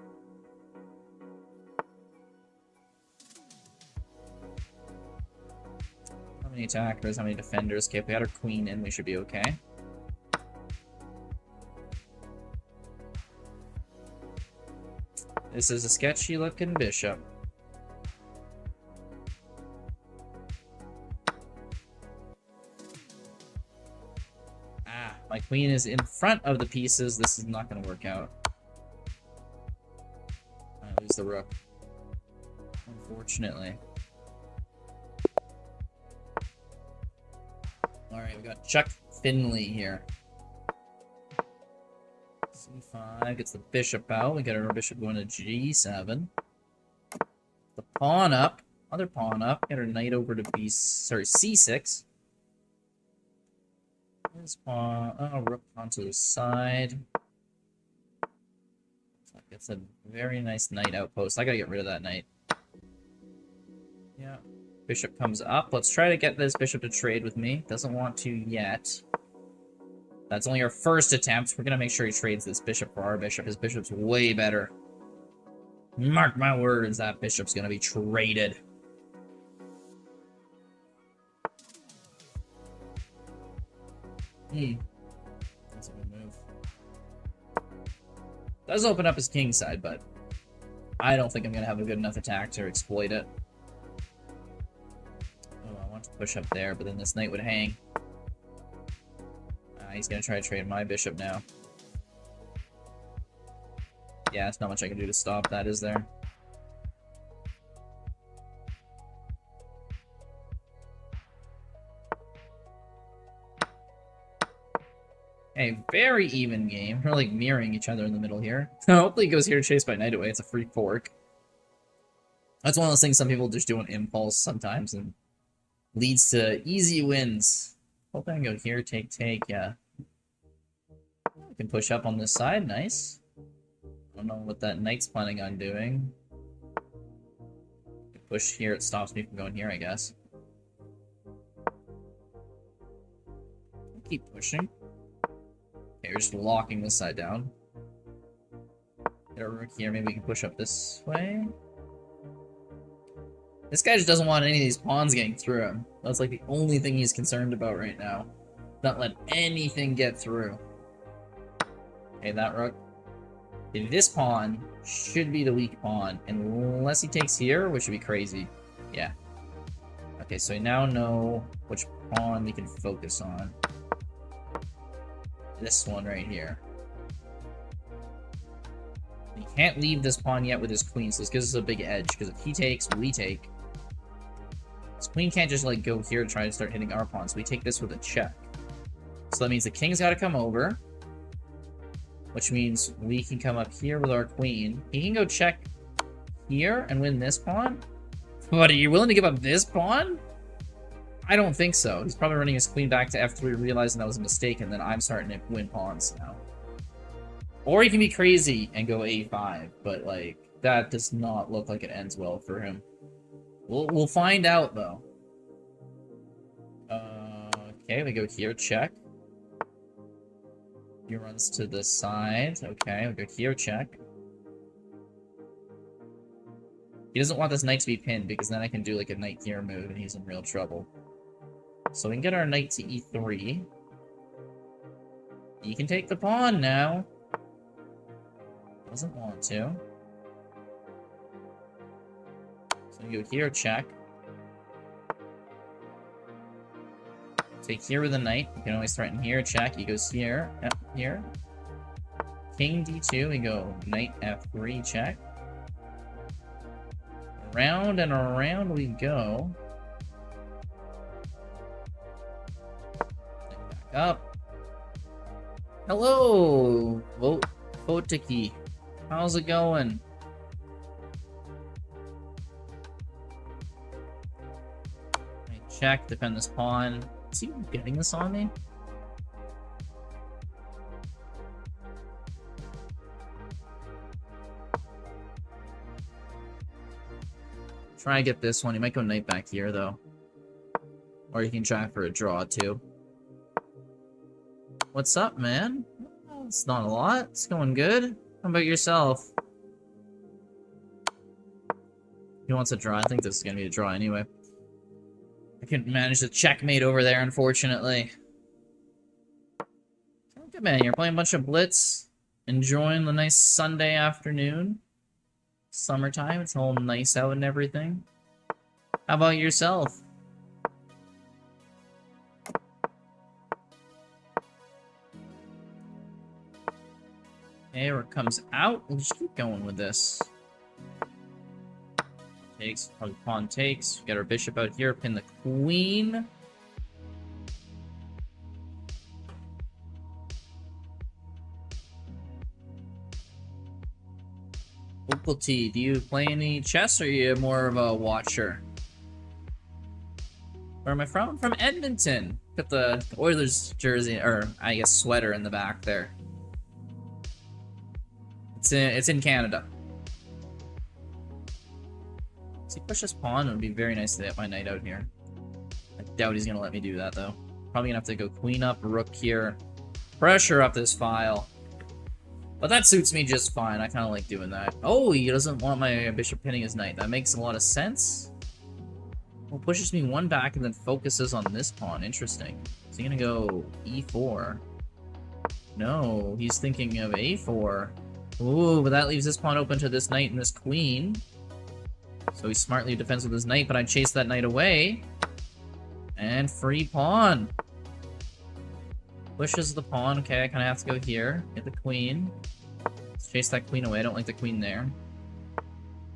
many attackers? How many defenders? Okay, if we got our queen in, we should be okay. This is a sketchy looking bishop. Ah, my queen is in front of the pieces. This is not going to work out. I lose the rook. Unfortunately. Alright, we got Chuck Finley here. C5 gets the bishop out. We got our bishop going to G7. The pawn up. Other pawn up. Get our knight over to C6. This pawn. Oh, rook onto the side. It's a very nice knight outpost. I gotta get rid of that knight. Yeah. Bishop comes up. Let's try to get this bishop to trade with me. Doesn't want to yet. That's only our first attempt. We're gonna make sure he trades this bishop for our bishop. His bishop's way better. Mark my words, that bishop's gonna be traded. That's a good move. Does open up his king side, but I don't think I'm gonna have a good enough attack to exploit it. Oh, I want to push up there, but then this knight would hang. He's gonna try to trade my bishop now. Yeah, there's not much I can do to stop that, is there? A very even game. We're like mirroring each other in the middle here. Hopefully he goes here chased by knight away. It's a free fork. That's one of those things some people just do on impulse sometimes and leads to easy wins. Hope I can go here, take, yeah. We can push up on this side, nice. I don't know what that knight's planning on doing. Push here, it stops me from going here, I guess. Keep pushing. Okay, we're just locking this side down. Get a rook here, maybe we can push up this way. This guy just doesn't want any of these pawns getting through him. That's like the only thing he's concerned about right now. Not let anything get through. Okay, that rook. Okay, this pawn should be the weak pawn, unless he takes here, which would be crazy. Yeah. Okay, so we now know which pawn we can focus on. This one right here. He can't leave this pawn yet with his queen, so this gives us a big edge, because if he takes, we take. His queen can't just like go here to try to start hitting our pawn, so we take this with a check. So that means the king's got to come over, which means we can come up here with our queen. He can go check here and win this pawn. What, are you willing to give up this pawn? I don't think so. He's probably running his queen back to f3, realizing that was a mistake, and then I'm starting to win pawns now. Or he can be crazy and go a5, but like that does not look like it ends well for him. We'll find out though. Okay, we go here, check. He runs to the side. Okay, we go here, check. He doesn't want this knight to be pinned, because then I can do like a knight here move, and he's in real trouble. So we can get our knight to e3. He can take the pawn now. Doesn't want to. So we go here, check. Take here with a knight. You can always threaten here, check. He goes here, here. King d2, we go knight f3, check. Around and around we go. Back up. Hello, Votiki. How's it going? Check, defend this pawn. Is he getting this on me? Try to get this one. He might go knight back here, though. Or you can try for a draw, too. What's up, man? It's not a lot. It's going good. How about yourself? He wants a draw. I think this is going to be a draw anyway. I couldn't manage the checkmate over there, unfortunately. Good man, you're playing a bunch of Blitz, enjoying the nice Sunday afternoon. Summertime, it's all nice out and everything. How about yourself? Okay, where it comes out, we'll just keep going with this. Takes, probably pawn takes. Get our bishop out here, pin the queen. Opal T, do you play any chess or are you more of a watcher? Where am I from? I'm from Edmonton. Got the Oilers jersey, or I guess sweater in the back there. It's in Canada. Does he push this pawn? It would be very nice to get my knight out here. I doubt he's gonna let me do that though. Probably gonna have to go queen up, rook here. Pressure up this file. But that suits me just fine. I kind of like doing that. Oh, he doesn't want my bishop pinning his knight. That makes a lot of sense. Well, pushes me one back and then focuses on this pawn. Interesting. Is he gonna go e4? No, he's thinking of a4. Ooh, but that leaves this pawn open to this knight and this queen. So he smartly defends with his knight, but I chase that knight away. And free pawn. Pushes the pawn. Okay, I kind of have to go here. Get the queen. Let's chase that queen away. I don't like the queen there.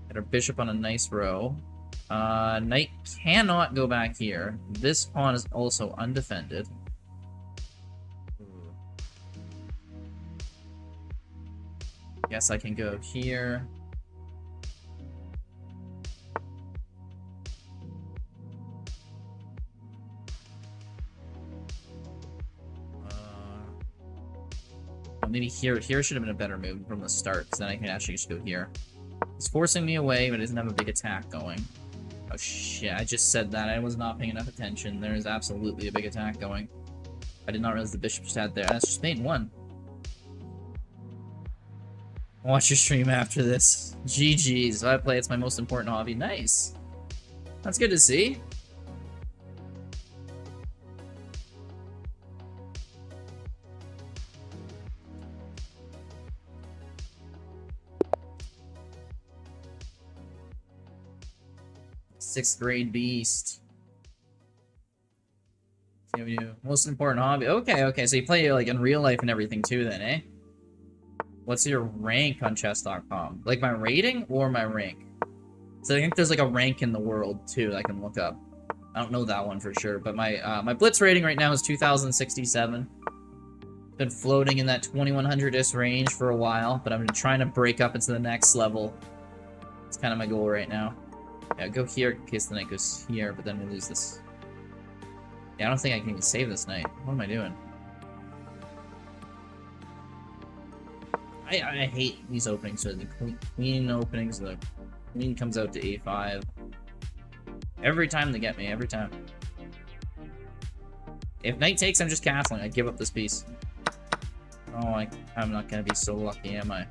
Get our bishop on a nice row. Knight cannot go back here. This pawn is also undefended. Guess I can go here. Maybe here. Here should have been a better move from the start, because then I can actually just go here. He's forcing me away, but he doesn't have a big attack going. Oh shit, I just said that. I was not paying enough attention. There is absolutely a big attack going. I did not realize the bishop just had there. That's just mate one. Watch your stream after this. GG's. I play, it's my most important hobby. Nice. That's good to see. Sixth grade beast. Most important hobby. Okay, so you play like in real life and everything too then, eh? What's your rank on chess.com? Like my rating or my rank? So I think there's like a rank in the world too that I can look up. I don't know that one for sure, but my my Blitz rating right now is 2067. Been floating in that 2100-ish range for a while, but I'm trying to break up into the next level. It's kind of my goal right now. Yeah, go here in case the knight goes here, but then we lose this. Yeah, I don't think I can even save this knight. What am I doing? I hate these openings. So the queen openings, the queen comes out to a5. Every time they get me, every time. If knight takes, I'm just castling. I give up this piece. Oh, I'm not gonna be so lucky, am I?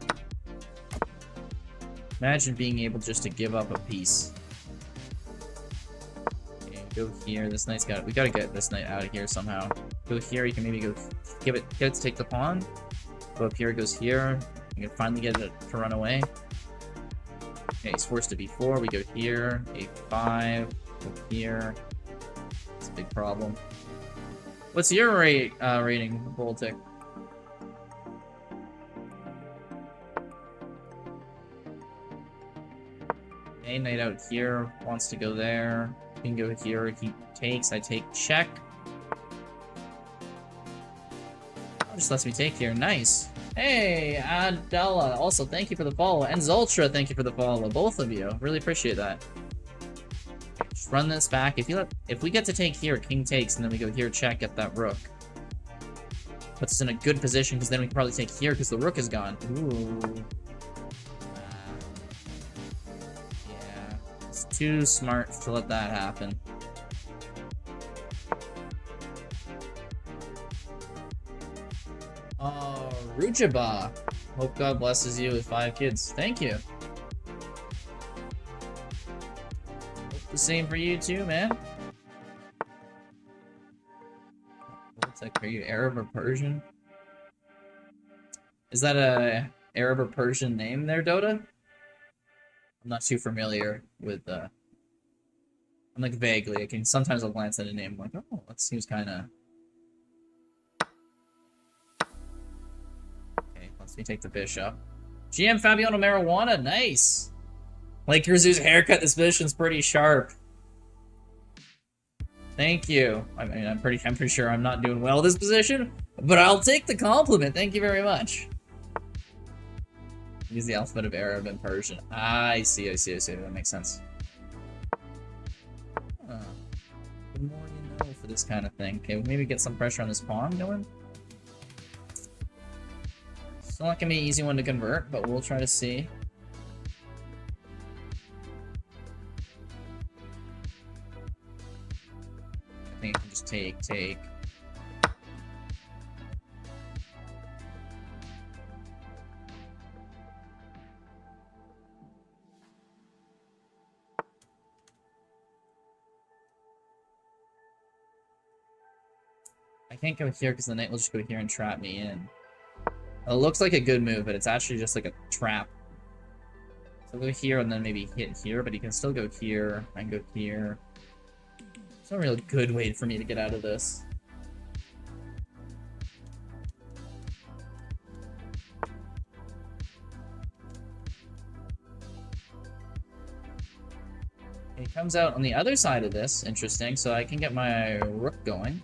Imagine being able just to give up a piece. Okay, go here. This knight's got. We gotta get this knight out of here somehow. Go here. You can maybe go get it to take the pawn. Go up here. It goes here. You can finally get it to run away. Okay, he's forced to b4. We go here. a5. Go here. It's a big problem. What's your rating, Voltic? Okay, knight out here, wants to go there. You can go here, he takes, I take check. Oh, just lets me take here, nice. Hey, Adela, also thank you for the follow. And Zultra, thank you for the follow, both of you. Really appreciate that. Just run this back. If we get to take here, king takes, and then we go here, check, get that rook. Puts us in a good position, because then we can probably take here, because the rook is gone. Ooh. Too smart to let that happen. Oh, Rujaba. Hope God blesses you with 5 kids. Thank you. Hope the same for you too, man. It's like, are you Arab or Persian? Is that a Arab or Persian name there, Dota? I'm not too familiar with, I'm like vaguely. I can sometimes I'll glance at a name like, oh, that seems kind of. Okay, let's me take the bishop. GM Fabiano Marijuana, nice. Lakers whose haircut this position's pretty sharp. Thank you. I mean, I'm pretty sure I'm not doing well this position, but I'll take the compliment. Thank you very much. Use the alphabet of Arab and Persian. I see. That makes sense. The more you know for this kind of thing. Okay, maybe get some pressure on this pawn going. It's not gonna be an easy one to convert, but we'll try to see. I think I can just take. I can't go here because the knight will just go here and trap me in. It looks like a good move, but it's actually just like a trap. So go here and then maybe hit here, but he can still go here and go here. It's not a real good way for me to get out of this. He comes out on the other side of this, interesting, so I can get my rook going.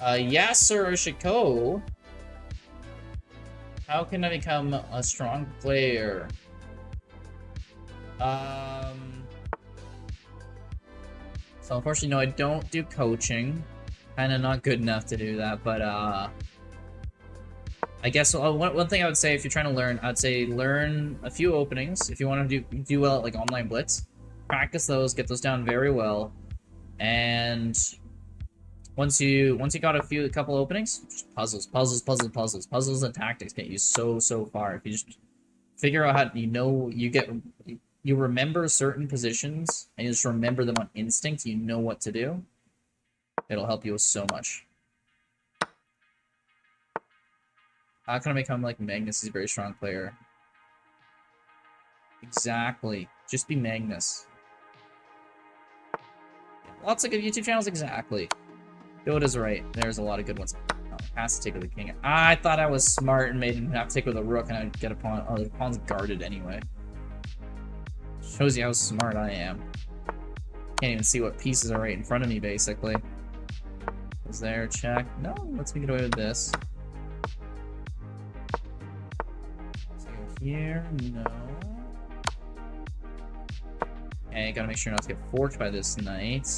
Yasser Shiko. How can I become a strong player? So unfortunately, no, I don't do coaching. Kinda not good enough to do that, but I guess one thing I would say if you're trying to learn, I'd say learn a few openings. If you want to do well at like online Blitz, practice those, get those down very well, and once you got a couple openings, just puzzles and tactics get you so far. If you just figure out how you remember certain positions and you just remember them on instinct, you know what to do. It'll help you with so much. How can I become like Magnus? He's a very strong player. Exactly. Just be Magnus. Lots of good YouTube channels, exactly. Dota's right. There's a lot of good ones. Oh, has to take with the king. I thought I was smart and made him have to take with a rook and I'd get a pawn. Oh, the pawn's guarded anyway. Shows you how smart I am. Can't even see what pieces are right in front of me, basically. Is there? Check. No, let's me get away with this. Let's go here. No. Okay, gotta make sure not to get forked by this knight.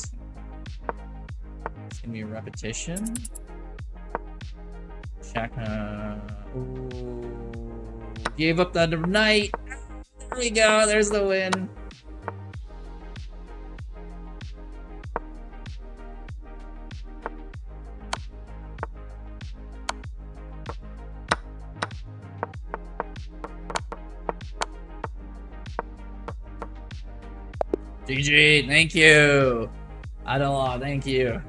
It's gonna be a repetition. Check. Ooh. Gave up the knight. There we go. There's the win. GG, thank you. Adela, thank you.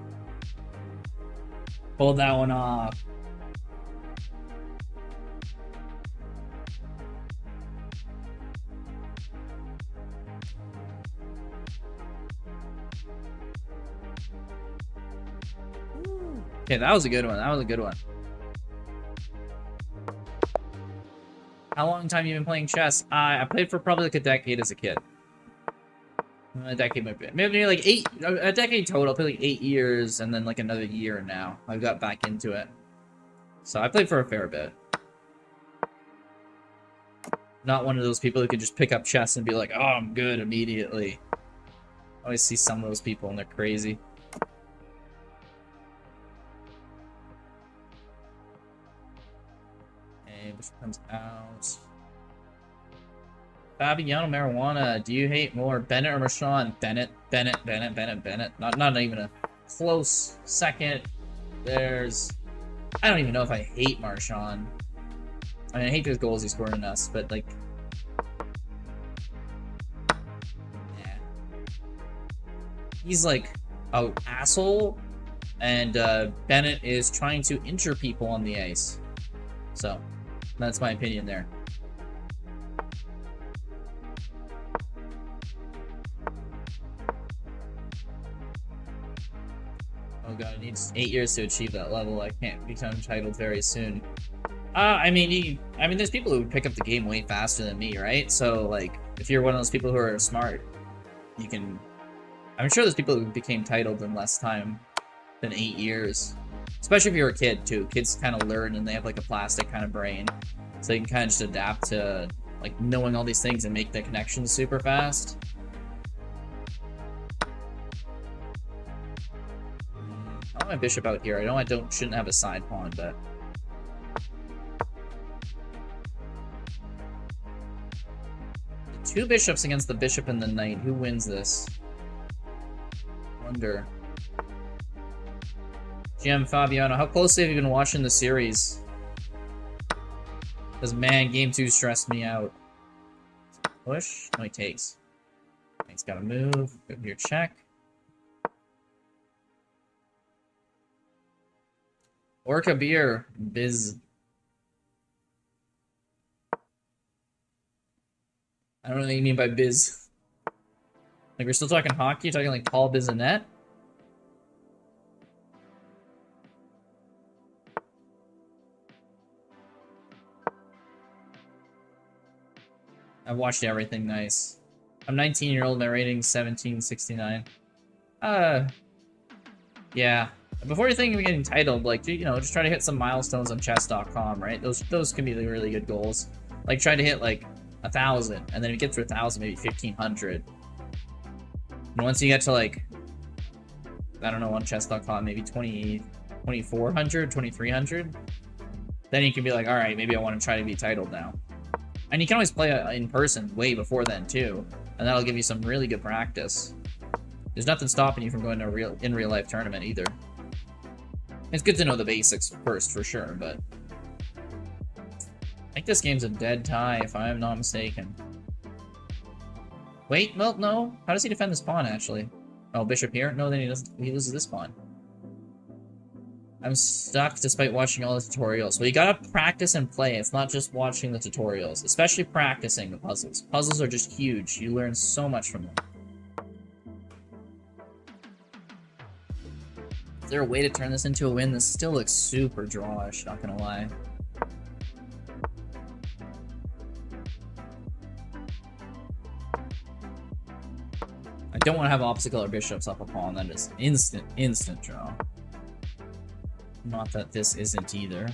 Pulled that one off. Okay, that was a good one. That was a good one. How long time you been playing chess? I played for probably like a decade as a kid. A decade might be. Maybe like a decade total. I played like 8 years and then like another year now. I got back into it. So I played for a fair bit. Not one of those people who could just pick up chess and be like, oh, I'm good immediately. I always see some of those people and they're crazy. Okay, bishop comes out. Fabiano Marijuana, do you hate more Bennett or Marshawn? Bennett. Not even a close second. There's... I don't even know if I hate Marshawn. I mean, I hate those goals he scored in us, but like... yeah. He's like asshole, and Bennett is trying to injure people on the ice. So, that's my opinion there. Oh god, it needs 8 years to achieve that level. I can't become titled very soon. I mean, there's people who pick up the game way faster than me, right? So, like, if you're one of those people who are smart, you can... I'm sure there's people who became titled in less time than 8 years. Especially if you're a kid, too. Kids kind of learn, and they have, like, a plastic kind of brain. So they can kind of just adapt to, like, knowing all these things and make the connections super fast. I want my bishop out here. I know I shouldn't have a side pawn, but... Two bishops against the bishop and the knight. Who wins this? Wonder. GM Fabiano, how closely have you been watching the series? Because, man, game 2 stressed me out. Push? No, he takes. He's got to move. Go here, check. Orca beer. Biz. I don't know what you mean by biz. Like, we're still talking hockey? You're talking like Paul Bizanet? I've watched everything nice. I'm 19-year-old, my rating's 1769. Yeah. Before you think of getting titled, like, you know, just try to hit some milestones on chess.com, right? Those can be the really good goals. Like, try to hit, like, 1,000, and then if you get to 1,000, maybe 1,500. And once you get to, like, I don't know, on chess.com, maybe 2,400, 2,300, then you can be like, alright, maybe I want to try to be titled now. And you can always play in person way before then, too, and that'll give you some really good practice. There's nothing stopping you from going to a real-life tournament, either. It's good to know the basics first, for sure, but... I think this game's a dead tie, if I'm not mistaken. Wait, well, no. How does he defend this pawn, actually? Oh, bishop here? No, then he doesn't. He loses this pawn. I'm stuck despite watching all the tutorials. Well, you gotta practice and play. It's not just watching the tutorials. Especially practicing the puzzles. Puzzles are just huge. You learn so much from them. Is there a way to turn this into a win? This still looks super drawish, not gonna lie. I don't want to have opposite color bishops up a pawn. That is instant draw. Not that this isn't either.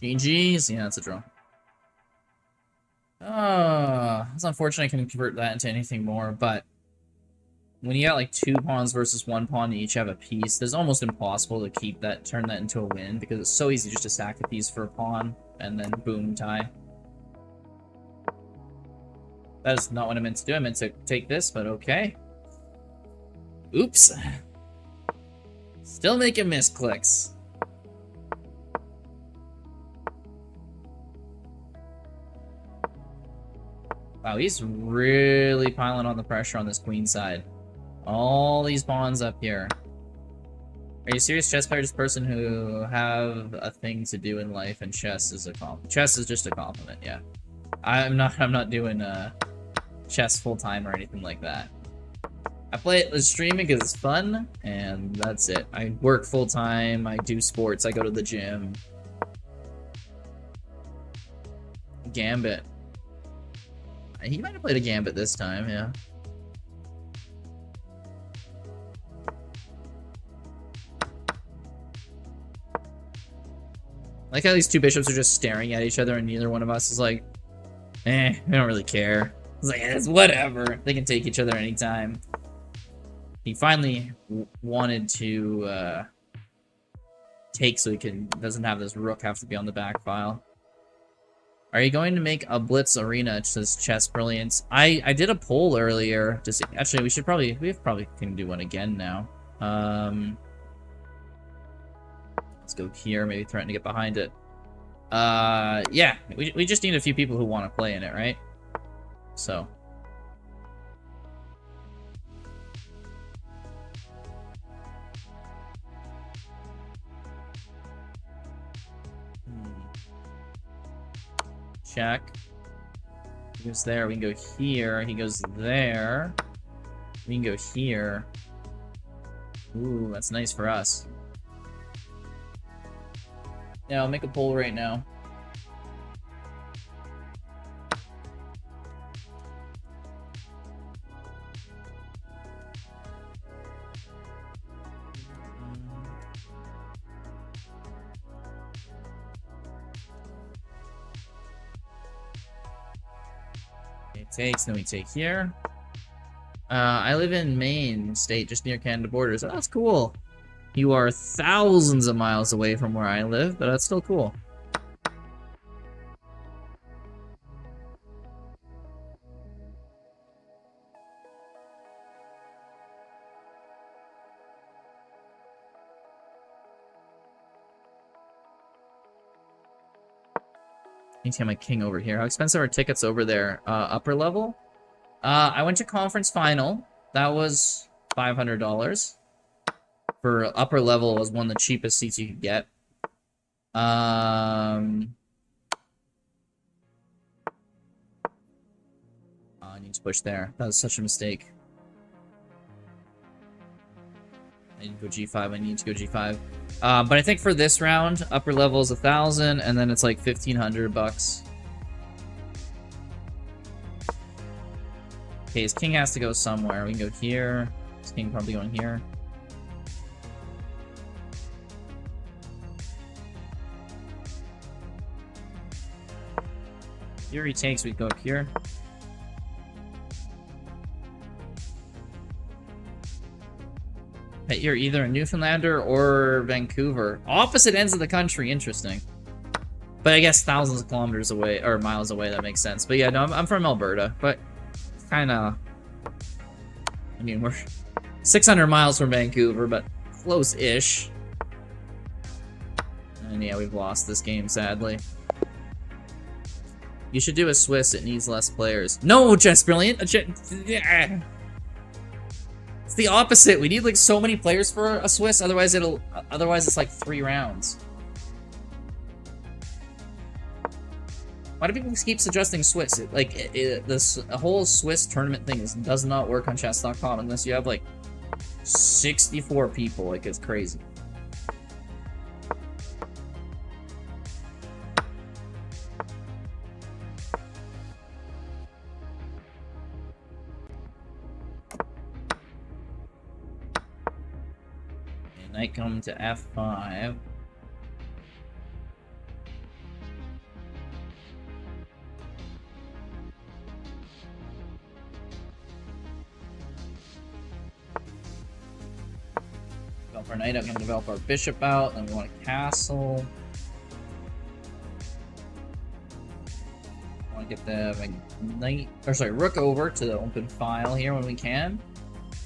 GG's? Yeah, that's a draw. It's unfortunate I couldn't convert that into anything more, but when you got like 2 pawns versus 1 pawn, you each have a piece, it's almost impossible to turn that into a win, because it's so easy just to stack a piece for a pawn, and then boom, tie. That is not what I meant to do. I meant to take this, but okay. Oops. Still making misclicks. Wow, he's really piling on the pressure on this queen side. All these pawns up here. Are you serious, chess player? Just a person who have a thing to do in life, and chess is a compliment. Chess is just a compliment, yeah. I'm not doing chess full time or anything like that. I play it with streaming because it's fun, and that's it. I work full time. I do sports. I go to the gym. Gambit. He might have played a gambit this time, yeah. Like how these two bishops are just staring at each other and neither one of us is like, we don't really care. It's like, it's whatever. They can take each other anytime. He finally wanted to take so he doesn't have this rook have to be on the back file. Are you going to make a Blitz arena? It says Chess Brilliance. I did a poll earlier to see. Actually, we probably can do one again now. Let's go here. Maybe threaten to get behind it. Yeah, we just need a few people who want to play in it, right? So. Check. He goes there. We can go here. He goes there. We can go here. Ooh, that's nice for us. Yeah, I'll make a poll right now. It takes, then we take here. I live in Maine state, just near Canada borders. Oh, that's cool. You are thousands of miles away from where I live, but that's still cool. Need to get my king over here. How expensive are tickets over there? Upper level? I went to conference final. That was $500. For upper level, it was one of the cheapest seats you could get. I need to push there. That was such a mistake. I need to go G5. I need to go G5. But I think for this round, upper level is 1,000, and then it's like 1,500 bucks. Okay, his king has to go somewhere. We can go here. His king probably going here. Here he takes, we go up here. Hey, you're either a Newfoundlander or Vancouver. Opposite ends of the country, interesting. But I guess thousands of kilometers away, or miles away, that makes sense. But yeah, no, I'm from Alberta, but kind of... I mean, we're 600 miles from Vancouver, but close-ish. And yeah, we've lost this game, sadly. You should do a Swiss, it needs less players. No, Chess Brilliant! Yeah. It's the opposite. We need like so many players for a Swiss, otherwise it's like 3 rounds. Why do people keep suggesting Swiss? This whole Swiss tournament thing does not work on chess.com unless you have like 64 people. Like, it's crazy. Knight come to f5. Develop our knight out, we're gonna develop our bishop out, then we want a castle. I want to get the knight, or sorry, rook over to the open file here when we can.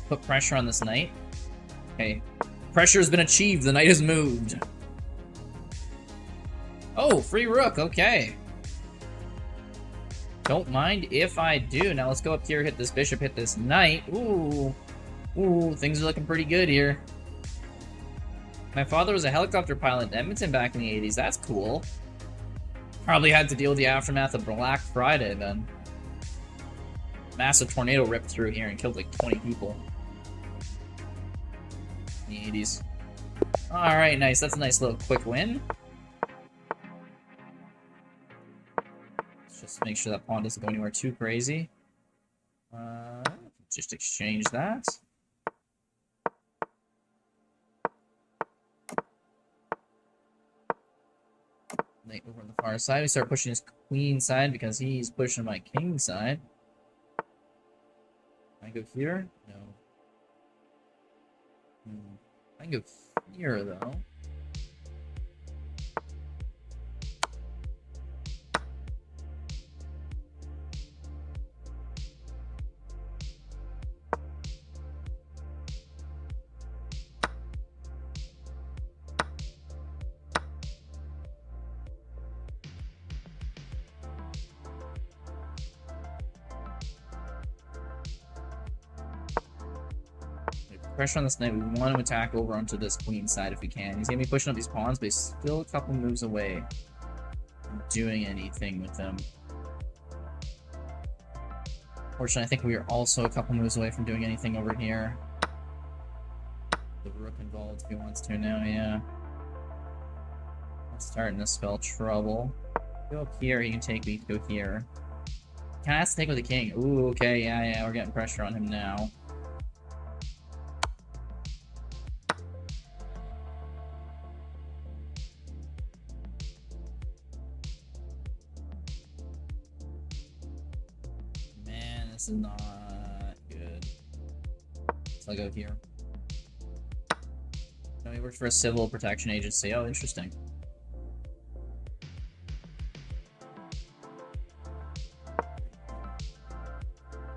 Put pressure on this knight. Okay. Pressure has been achieved. The knight has moved. Oh, free rook. Okay. Don't mind if I do. Now let's go up here, hit this bishop, hit this knight. Ooh. Ooh, things are looking pretty good here. My father was a helicopter pilot in Edmonton back in the 80s. That's cool. Probably had to deal with the aftermath of Black Friday then. Massive tornado ripped through here and killed like 20 people. The 80s. Alright, nice. That's a nice little quick win. Let's just make sure that pawn doesn't go anywhere too crazy. Just exchange that. Knight over on the far side. We start pushing his queen side because he's pushing my king side. Can I go here? No. I can go here, though. Pressure on this knight. We want to attack over onto this queen side if we can. He's going to be pushing up these pawns, but he's still a couple moves away from doing anything with them. Fortunately, I think we are also a couple moves away from doing anything over here. The rook involved if he wants to now, yeah. I'm starting to spell trouble. Go up here, he can take me to go here. Can I have to take with the king? Ooh, okay, yeah, we're getting pressure on him now. This is not good. So I'll go here. No, he works for a civil protection agency. Oh, interesting.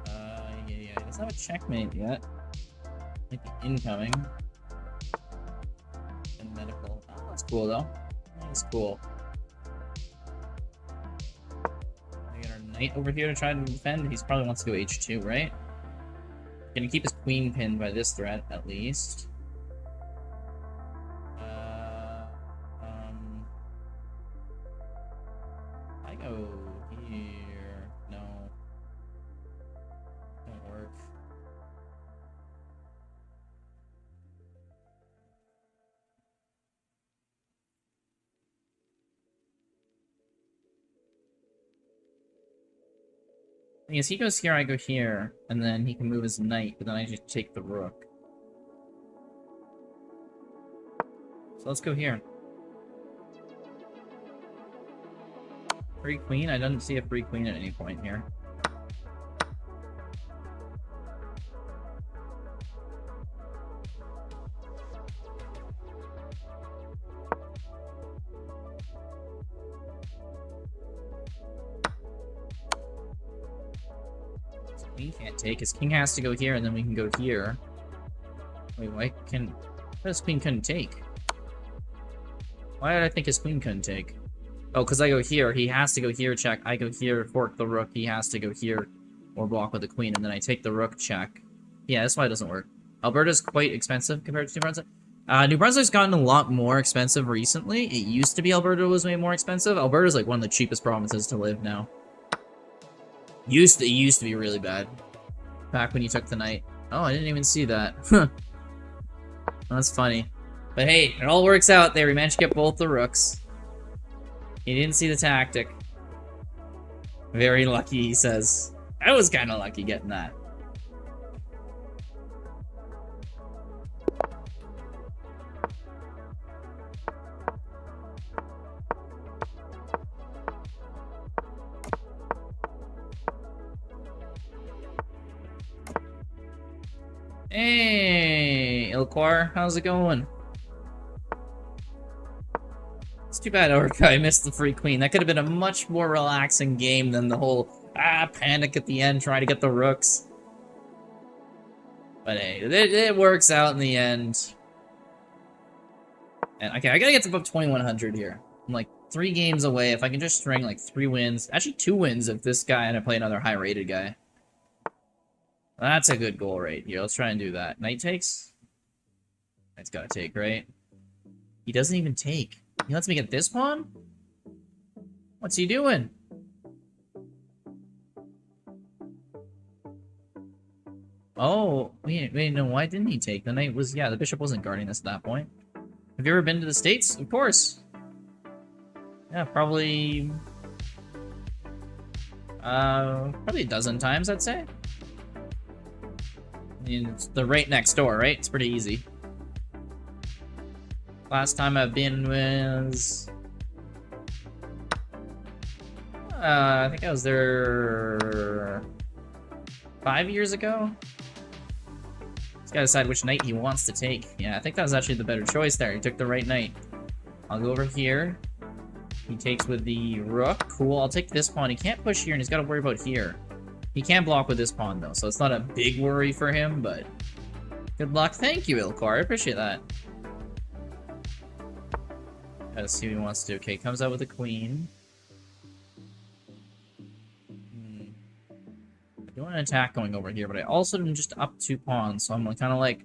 Yeah, he doesn't have a checkmate yet. Might be incoming. And medical. Oh, that's cool though. That's cool. Knight over here to try to defend. He probably wants to go h2, right? Gonna keep his queen pinned by this threat, at least. I go here. No. Don't work. Thing is, he goes here, I go here, and then he can move his knight, but then I just take the rook. So let's go here. Free queen? I don't see a free queen at any point here. Queen can't take. His king has to go here, and then we can go here. Wait, why his queen couldn't take? Why did I think his queen couldn't take? Oh, because I go here. He has to go here, check. I go here, fork the rook. He has to go here or block with the queen, and then I take the rook, check. Yeah, that's why it doesn't work. Alberta's quite expensive compared to New Brunswick. New Brunswick's gotten a lot more expensive recently. It used to be Alberta was way more expensive. Alberta's like one of the cheapest provinces to live now. It used to be really bad. Back when you took the knight. Oh, I didn't even see that. Huh. That's funny. But hey, it all works out there. We managed to get both the rooks. He didn't see the tactic. Very lucky, he says. I was kind of lucky getting that. Hey, Ilquar, how's it going? It's too bad Orca missed the free queen. That could have been a much more relaxing game than the whole panic at the end trying to get the rooks. But hey, it works out in the end. And okay, I gotta get to above 2100 here. I'm like 3 games away. If I can just string like 3 wins, actually 2 wins if this guy and I play another high-rated guy. That's a good goal right here. Let's try and do that. Knight takes? Knight's gotta take, right? He doesn't even take. He lets me get this pawn? What's he doing? Oh, wait, no, why didn't he take? The knight was, yeah, the bishop wasn't guarding us at that point. Have you ever been to the States? Of course. Yeah, probably a dozen times, I'd say. I mean, it's the right next door, right? It's pretty easy. Last time I've been was I think I was there 5 years ago. He's got to decide which knight he wants to take. Yeah, I think that was actually the better choice there. He took the right knight. I'll go over here. He takes with the rook. Cool, I'll take this pawn. He can't push here, and he's got to worry about here. He can block with this pawn, though, so it's not a big worry for him, but... Good luck. Thank you, Ilkar. I appreciate that. Let's see what he wants to do. Okay, comes out with a queen. I do want an attack going over here, but I also didn't just up 2 pawns, so I'm kind of like,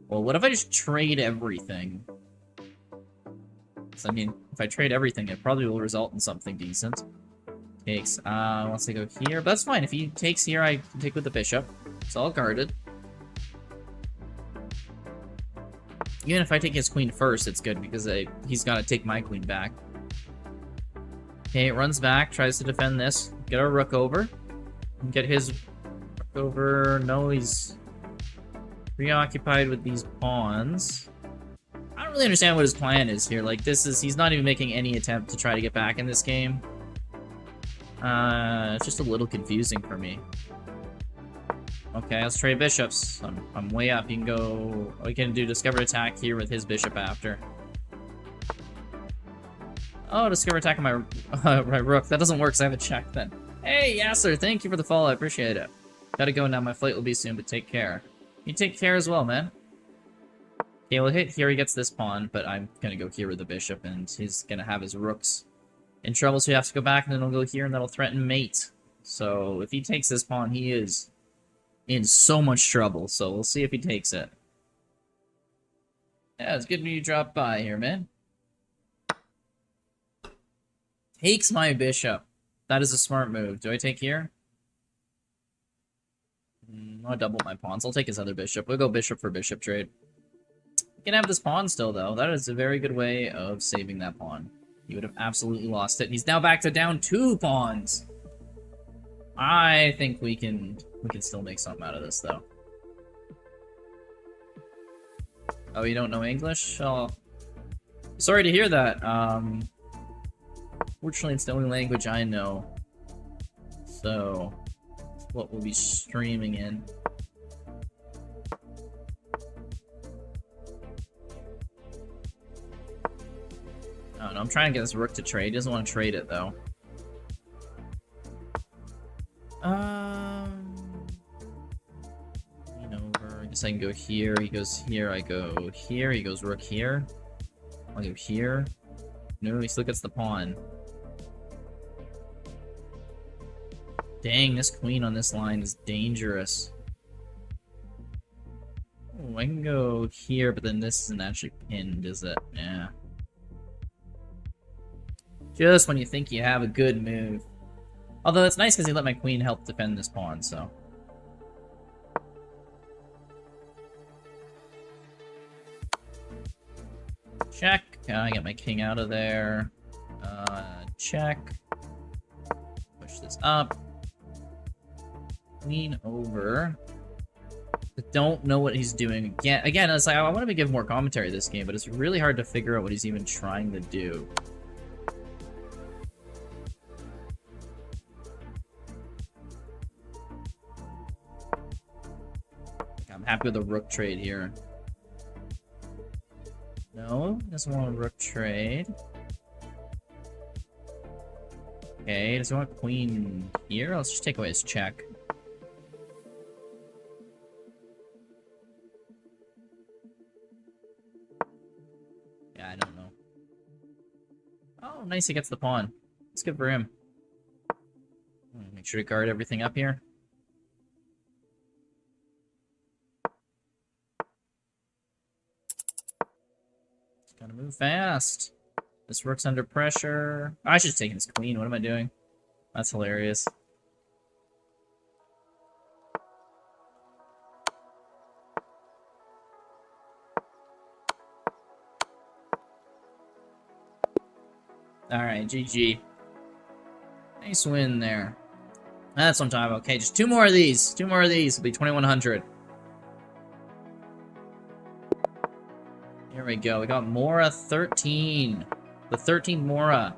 well, what if I just trade everything? So, I mean, if I trade everything, it probably will result in something decent. Takes, wants to go here, but that's fine. If he takes here, I can take with the bishop. It's all guarded. Even if I take his queen first, it's good, because he's got to take my queen back. Okay, it runs back, tries to defend this. Get our rook over. Get his rook over. No, he's preoccupied with these pawns. I don't really understand what his plan is here. Like, he's not even making any attempt to try to get back in this game. It's just a little confusing for me. Okay, let's trade bishops. I'm way up. You can go... We can do discover attack here with his bishop after. Oh, discover attack on my rook. That doesn't work because I have a check then. Hey, Yasser, thank you for the follow. I appreciate it. Gotta go now. My flight will be soon, but take care. You take care as well, man. Okay, we'll hit here. He gets this pawn, but I'm gonna go here with the bishop, and he's gonna have his rooks in trouble, so he has to go back, and then he'll go here, and that'll threaten mate. So if he takes this pawn, he is in so much trouble, so we'll see if he takes it. Yeah, it's good when you drop by here, man. Takes my bishop. That is a smart move. Do I take here? I'll double my pawns. I'll take his other bishop. We'll go bishop for bishop trade. We can have this pawn still, though. That is a very good way of saving that pawn. He would have absolutely lost it. He's now back to down 2 pawns. I think we can still make something out of this, though. Oh, you don't know English? Oh, sorry to hear that. Fortunately, it's the only language I know. So, what we'll be streaming in. I don't know, I'm trying to get this rook to trade. He doesn't want to trade it, though. Lean over. I guess I can go here. He goes here. I go here. He goes rook here. I'll go here. No, he still gets the pawn. Dang, this queen on this line is dangerous. Oh, I can go here, but then this isn't actually pinned, is it? Yeah. Just when you think you have a good move. Although it's nice because he let my queen help defend this pawn, so. Check. I get my king out of there. Check. Push this up. Queen over. I don't know what he's doing. Again, it's like I want to give more commentary this game, but it's really hard to figure out what he's even trying to do. I'm happy with the rook trade here. No, doesn't want a rook trade. Okay, does he want queen here? Let's just take away his check. Yeah, I don't know. Oh, nice, he gets the pawn. It's good for him. Make sure to guard everything up here. Gotta move fast. This rook's under pressure. I should have taken his queen. What am I doing? That's hilarious. Alright, GG. Nice win there. That's what I'm talking about. Okay, just 2 more of these. 2 more of these will be 2,100. Here we go. We got Mora 13. The 13th Mora.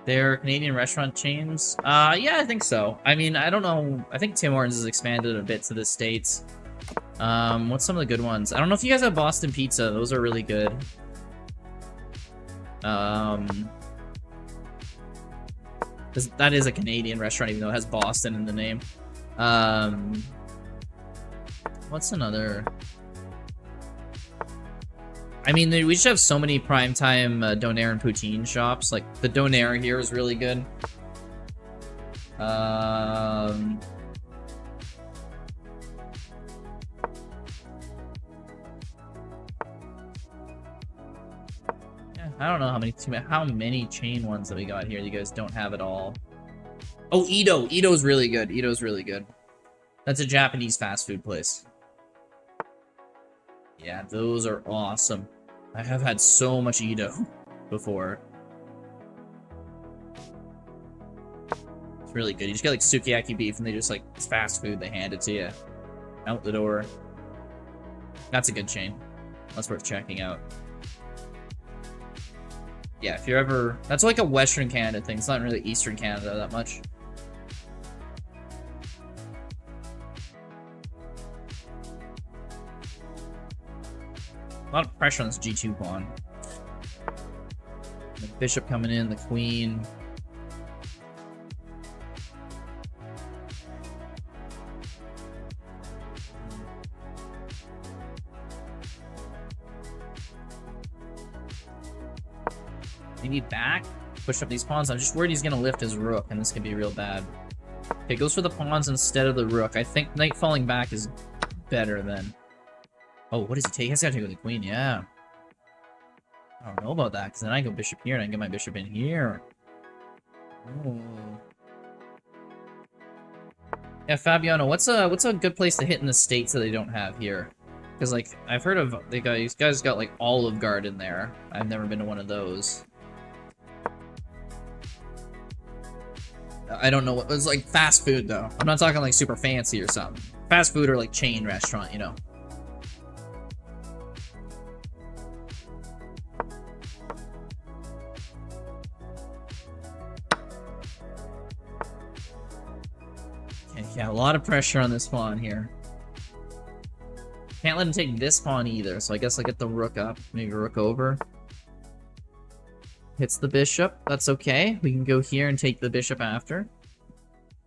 They're Canadian restaurant chains? Yeah, I think so. I mean, I don't know. I think Tim Hortons has expanded a bit to the States. What's some of the good ones? I don't know if you guys have Boston Pizza. Those are really good. That is a Canadian restaurant, even though it has Boston in the name. What's another? I mean, we just have so many primetime donair and poutine shops. Like, the donair here is really good. Yeah, I don't know how many chain ones that we got here. You guys don't have it all. Oh, Ito. Ito's really good. Ito's really good. That's a Japanese fast food place. Yeah, those are awesome. I have had so much Ito before. It's really good. You just get like sukiyaki beef and they just like, it's fast food. They hand it to you. Out the door. That's a good chain. That's worth checking out. Yeah, if you're ever... That's like a Western Canada thing. It's not really Eastern Canada that much. A lot of pressure on this G2 pawn. The bishop coming in, the queen. Maybe back? Push up these pawns. I'm just worried he's gonna lift his rook, and this could be real bad. Okay, goes for the pawns instead of the rook. I think knight falling back is better than... Oh, what does he take? He's gotta take with the queen, yeah. I don't know about that, because then I go bishop here, and I can get my bishop in here. Ooh. Yeah, Fabiano, what's a good place to hit in the States that they don't have here? Because, like, I've heard of... These guys got, like, Olive Garden there. I've never been to one of those. I don't know what... It's like fast food, though. I'm not talking, like, super fancy or something. Fast food or, like, chain restaurant, you know. Yeah, a lot of pressure on this pawn here. Can't let him take this pawn either, so I guess I get the rook up. Maybe rook over. Hits the bishop. That's okay. We can go here and take the bishop after.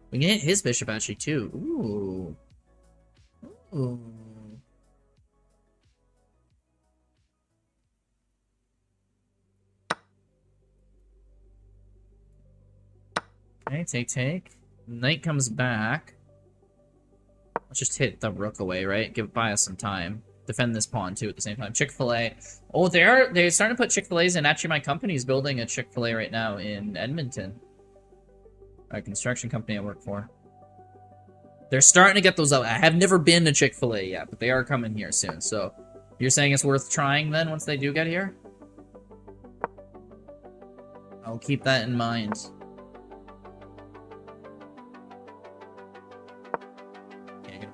We can hit his bishop, actually, too. Ooh. Ooh. Okay, take. Knight comes back. Let's just hit the rook away, right? Buy us some time. Defend this pawn, too, at the same time. Chick-fil-A. Oh, they're starting to put Chick-fil-A's in. Actually, my company is building a Chick-fil-A right now in Edmonton. A construction company I work for. They're starting to get those out. I have never been to Chick-fil-A yet, but they are coming here soon. So, you're saying it's worth trying, then, once they do get here? I'll keep that in mind.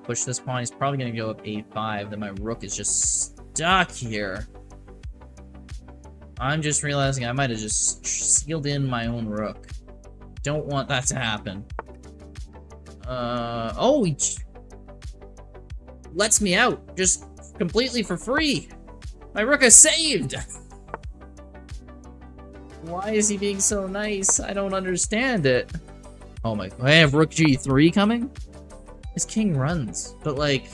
Push this pawn. He's probably going to go up a5. Then my rook is just stuck here. I'm just realizing I might have just sealed in my own rook. Don't want that to happen. Oh, he lets me out just completely for free. My rook is saved. Why is he being so nice? I don't understand it. Oh my, I have rook g3 coming? His king runs, but like,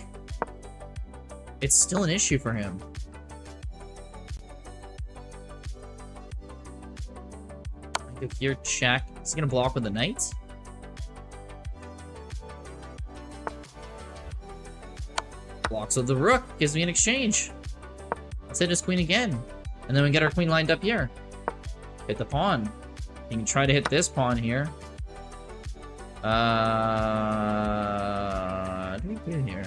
it's still an issue for him. I go here, check. Is he gonna block with the knight? Blocks with the rook, gives me an exchange. Let's hit his queen again. And then we get our queen lined up here. Hit the pawn. You can try to hit this pawn here. What do we do here?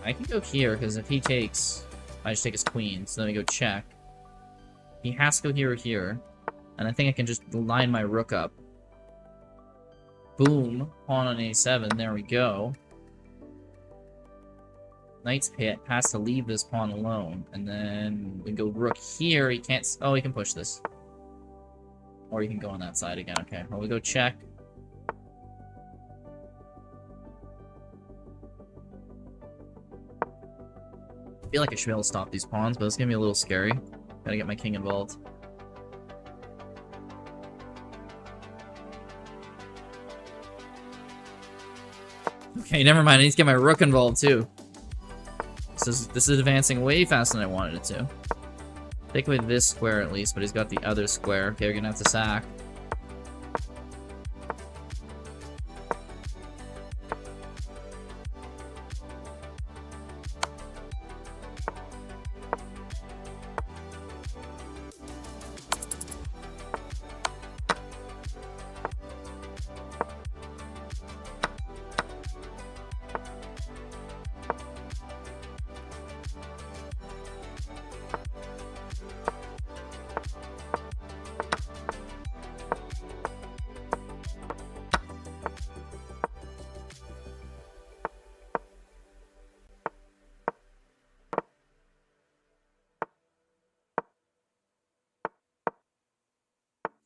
I can go here, because if he takes, I just take his queen, so then we go check. He has to go here or here, and I think I can just line my rook up. Boom, pawn on a7, there we go. Knight's hit, has to leave this pawn alone. And then we go rook here, he can't... Oh, he can push this. Or you can go on that side again. Okay, well, we go check. I feel like I should be able to stop these pawns, but it's gonna be a little scary. Gotta get my king involved. Okay, never mind. I need to get my rook involved too. This is advancing way faster than I wanted it to. Take away this square at least, but he's got the other square. Okay, we're gonna have to sack.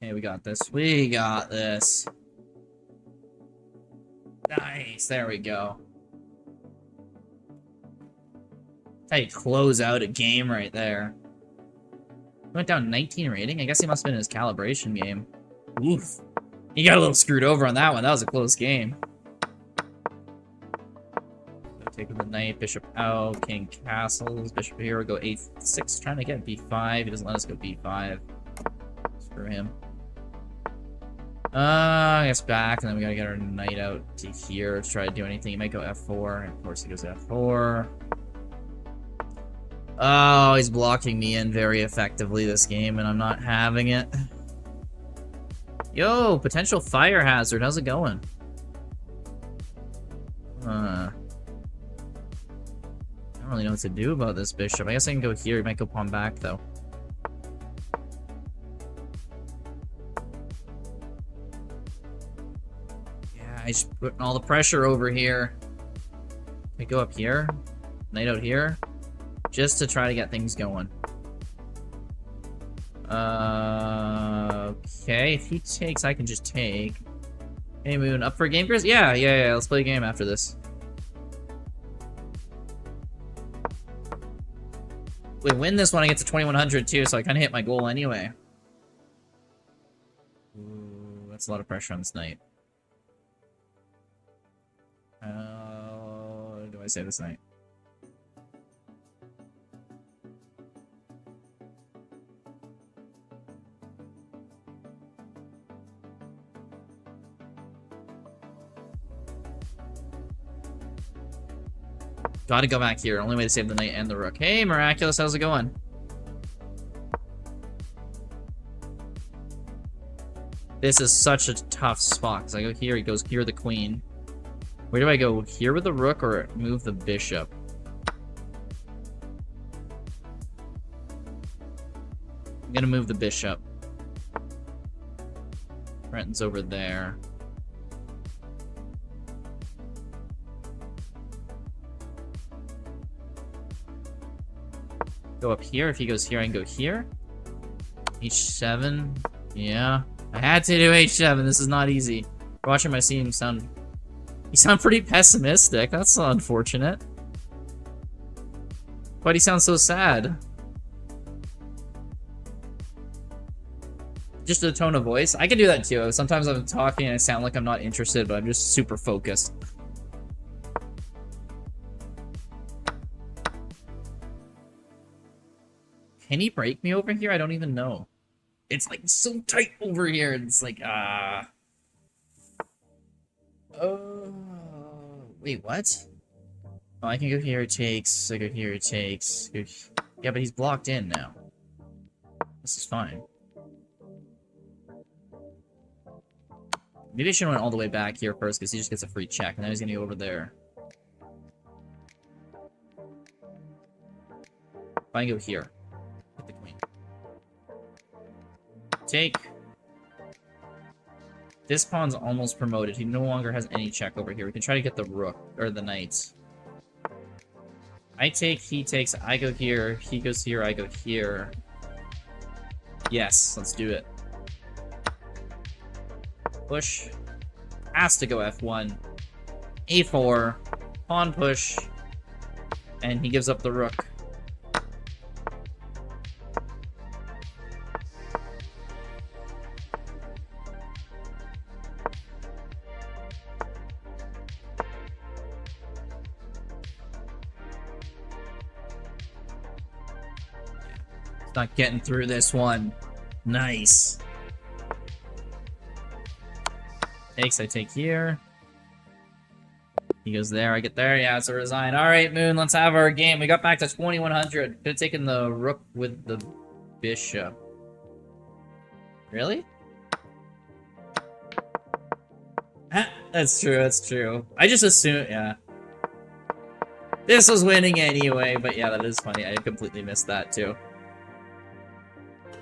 Okay, we got this. We got this. Nice. There we go. That's how you close out a game right there. Went down 19 rating? I guess he must have been in his calibration game. Oof. He got a little screwed over on that one. That was a close game. Take the knight, bishop out, king castles, bishop here, go a6, trying to get b5. He doesn't let us go b5. Screw him. I guess back, and then we gotta get our knight out to here to try to do anything. He might go f4, and of course he goes f4. Oh, he's blocking me in very effectively this game, and I'm not having it. Yo, potential fire hazard. How's it going? I don't really know what to do about this bishop. I guess I can go here. He might go pawn back, though. Yeah, he's putting all the pressure over here. Can we go up here? Knight out here? Just to try to get things going. Okay, if he takes, I can just take. Hey, Moon, up for a game, Chris? Yeah, let's play a game after this. We win this one, I get to 2100 too, so I kind of hit my goal anyway. Ooh, that's a lot of pressure on this knight. How do I say this knight? Gotta go back here. Only way to save the knight and the rook. Hey, Miraculous, how's it going? This is such a tough spot, because I go here, he goes here, the queen. Where do I go? Here with the rook or move the bishop? I'm gonna move the bishop. Renton's over there. Go up here. If he goes here, I can go here. H7. Yeah. I had to do H7. This is not easy. Watching my team sound... You sound pretty pessimistic. That's unfortunate. Why'd he sound so sad? Just the tone of voice. I can do that too. Sometimes I'm talking and I sound like I'm not interested, but I'm just super focused. Can he break me over here? I don't even know. It's like so tight over here. It's like, oh, wait, what? Oh, I can go here, it takes. I go here, it takes. Yeah, but he's blocked in now. This is fine. Maybe I should have went all the way back here first, because he just gets a free check, and now he's gonna go over there. If I go here. The queen. Take. This pawn's almost promoted. He no longer has any check over here. We can try to get the rook, or the knight. I take, he takes, I go here, he goes here, I go here. Yes, let's do it. Push. Has to go F1. A4. Pawn push. And he gives up the rook. Not getting through this one. Nice. Takes, I take here. He goes there, I get there. Yeah, it's a resign. Alright, Moon, let's have our game. We got back to 2100. Could have taken the rook with the bishop. Really? That's true, that's true. I just assumed, yeah. This was winning anyway, but yeah, that is funny. I completely missed that too.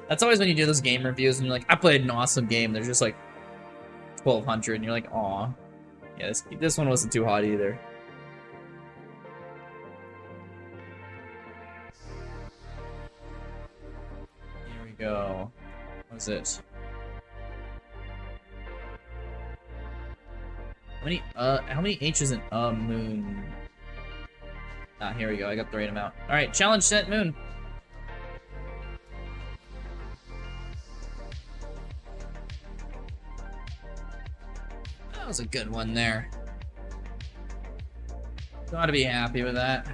That's always when you do those game reviews and you're like, I played an awesome game. There's just like 1200 and you're like, aw. Yeah, this one wasn't too hot either. Here we go. What is it? How many H's in Moon? Ah, here we go. I got the right amount. Alright, challenge set, Moon. That was a good one there. Gotta be happy with that.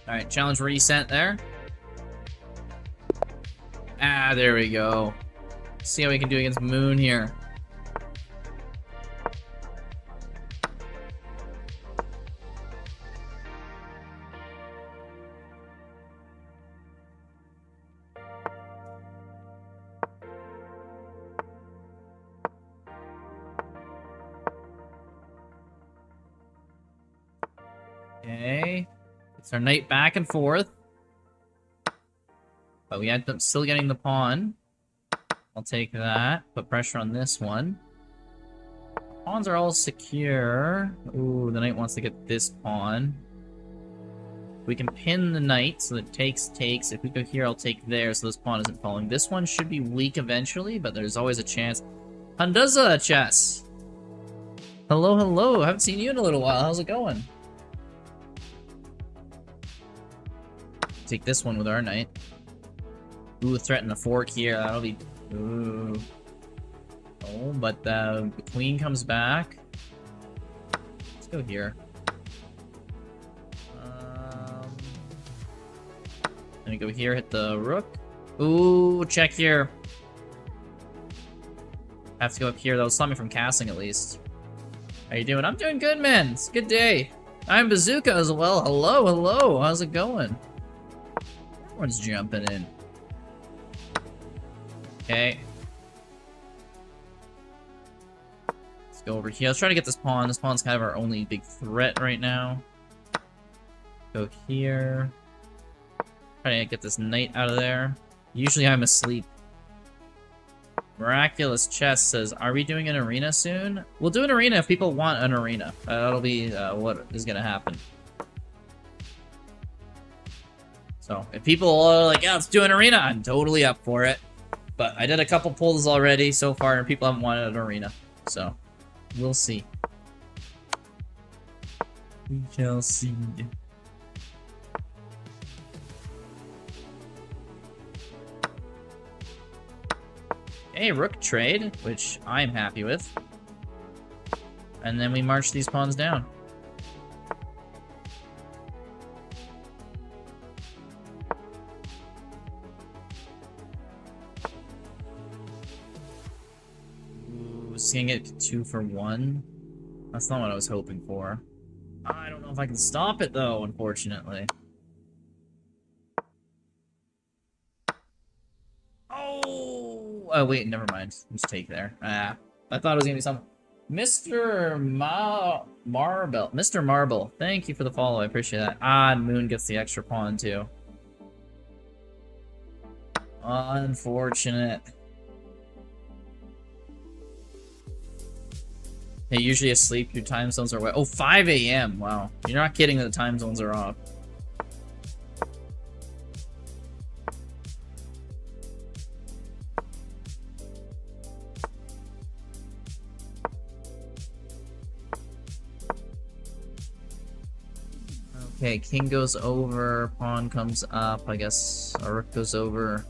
Alright, challenge reset there. Ah, there we go. See how we can do against Moon here. Okay. It's our knight back and forth. But we end up still getting the pawn. I'll take that. Put pressure on this one. Pawns are all secure. Ooh, the knight wants to get this pawn. We can pin the knight so that takes. If we go here, I'll take there so this pawn isn't falling. This one should be weak eventually, but there's always a chance. Handaza chess! Hello, hello. I haven't seen you in a little while. How's it going? Take this one with our knight. Ooh, threaten a fork here. That'll be... Ooh. Oh, but the queen comes back. Let's go here. Gonna go here, hit the rook. Ooh, check here. Have to go up here. That'll stop me from castling at least. How you doing? I'm doing good, man. It's a good day. I'm Bazooka as well. Hello, hello. How's it going? Everyone's jumping in. Okay. Let's go over here. Let's try to get this pawn. This pawn's kind of our only big threat right now. Go here. Try to get this knight out of there. Usually I'm asleep. Miraculous Chess says, are we doing an arena soon? We'll do an arena if people want an arena. That'll be what is going to happen. So, if people are like, yeah, let's do an arena, I'm totally up for it. But I did a couple polls already so far, and people haven't wanted an arena. So, we'll see. We shall see. Okay, rook trade, which I'm happy with. And then we march these pawns down. Ooh, seeing it 2 for 1. That's not what I was hoping for. I don't know if I can stop it though, unfortunately. Oh, wait, never mind. Just take there. Ah, I thought it was gonna be something Mr. Marble. Mr. Marble. Thank you for the follow. I appreciate that. Ah, and Moon gets the extra pawn too. Unfortunate. Hey, usually asleep. Your time zones are what? Oh, 5 a.m. Wow. You're not kidding that the time zones are off. Okay, king goes over, pawn comes up, I guess our rook goes over.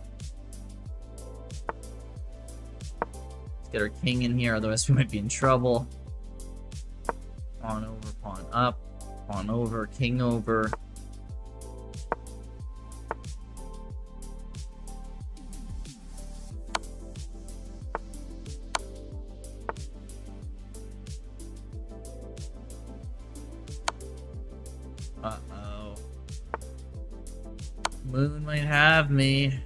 Let's get our king in here, otherwise we might be in trouble. Pawn over, pawn up, pawn over, king over. Uh-oh. Moon might have me.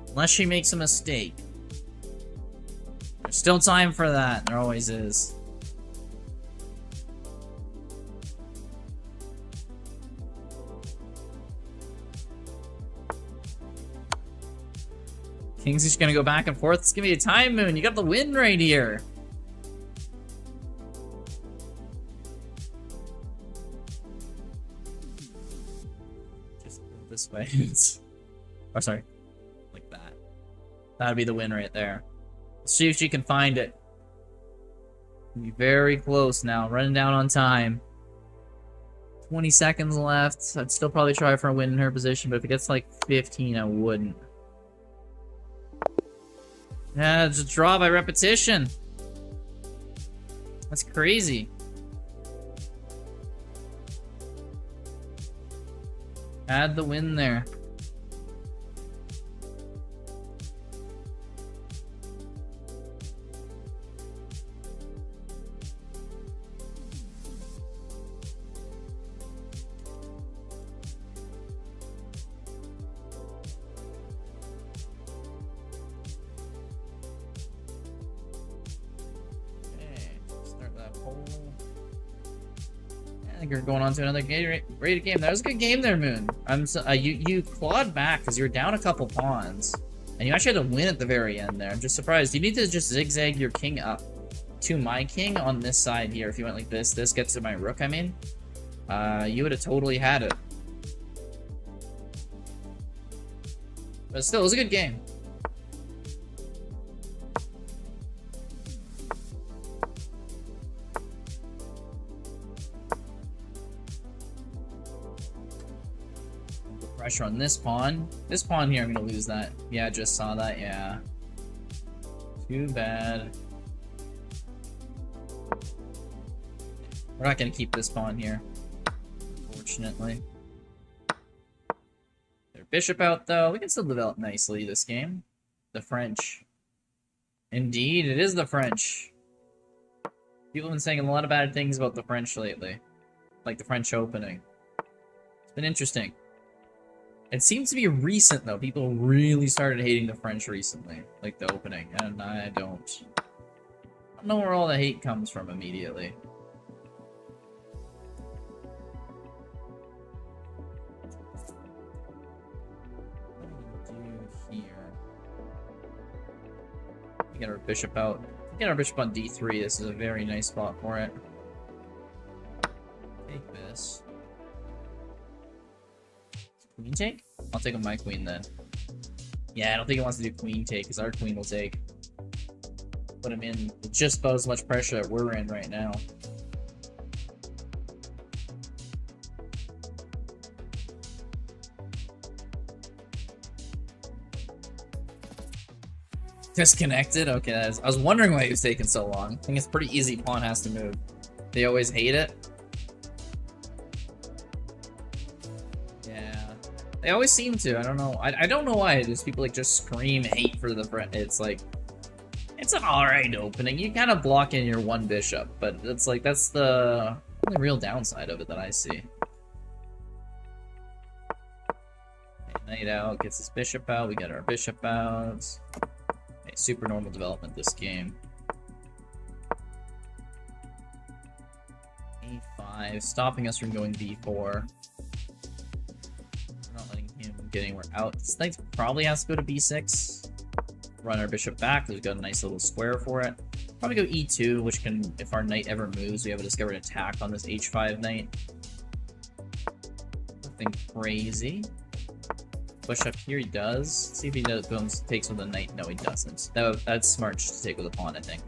Unless she makes a mistake. There's still time for that. There always is. King's just gonna go back and forth. It's gonna be a time, Moon. You got the win right here. This way. Oh, sorry. Like that. That'd be the win right there. Let's see if she can find it. Be very close now. Running down on time. 20 seconds left. I'd still probably try for a win in her position, but if it gets like 15, I wouldn't. Yeah, it's a draw by repetition. That's crazy. Had the win there. I think we're going on to another rated game. That was a good game there, Moon. You clawed back because you were down a couple pawns, and you actually had to win at the very end there. I'm just surprised. You need to just zigzag your king up to my king on this side here. If you went like this gets to my rook. I mean, you would have totally had it. But still, it was a good game. Pressure on this pawn. This pawn here, I'm gonna lose that. Yeah, I just saw that, yeah. Too bad. We're not gonna keep this pawn here, unfortunately. Their bishop out, though. We can still develop nicely this game. The French. Indeed, it is the French. People have been saying a lot of bad things about the French lately. Like the French opening. It's been interesting. It seems to be recent, though. People really started hating the French recently, like the opening, and I don't know where all the hate comes from immediately. What do we do here? We get our bishop out. Get our bishop on d3. This is a very nice spot for it. Take this. Queen take? I'll take on my queen then. Yeah, I don't think he wants to do queen take because our queen will take. Put him in just about as much pressure that we're in right now. Disconnected? Okay, I was wondering why he was taking so long. I think it's pretty easy. Pawn has to move. They always hate it. They always seem to. I don't know. I don't know why. Just people like just scream hate for the French. It's like, it's an alright opening. You kind of block in your one bishop, but it's like that's the only real downside of it that I see. Okay, knight out gets his bishop out. We get our bishop out. Okay, super normal development this game. A5, stopping us from going B4. We're not letting him get anywhere out. This knight probably has to go to B6. Run our bishop back. We've got a nice little square for it. Probably go E2, which can, if our knight ever moves, we have a discovered attack on this H5 knight. Nothing crazy. Push up here, he does. See if he takes with a knight. No, he doesn't. That's smart to take with a pawn, I think.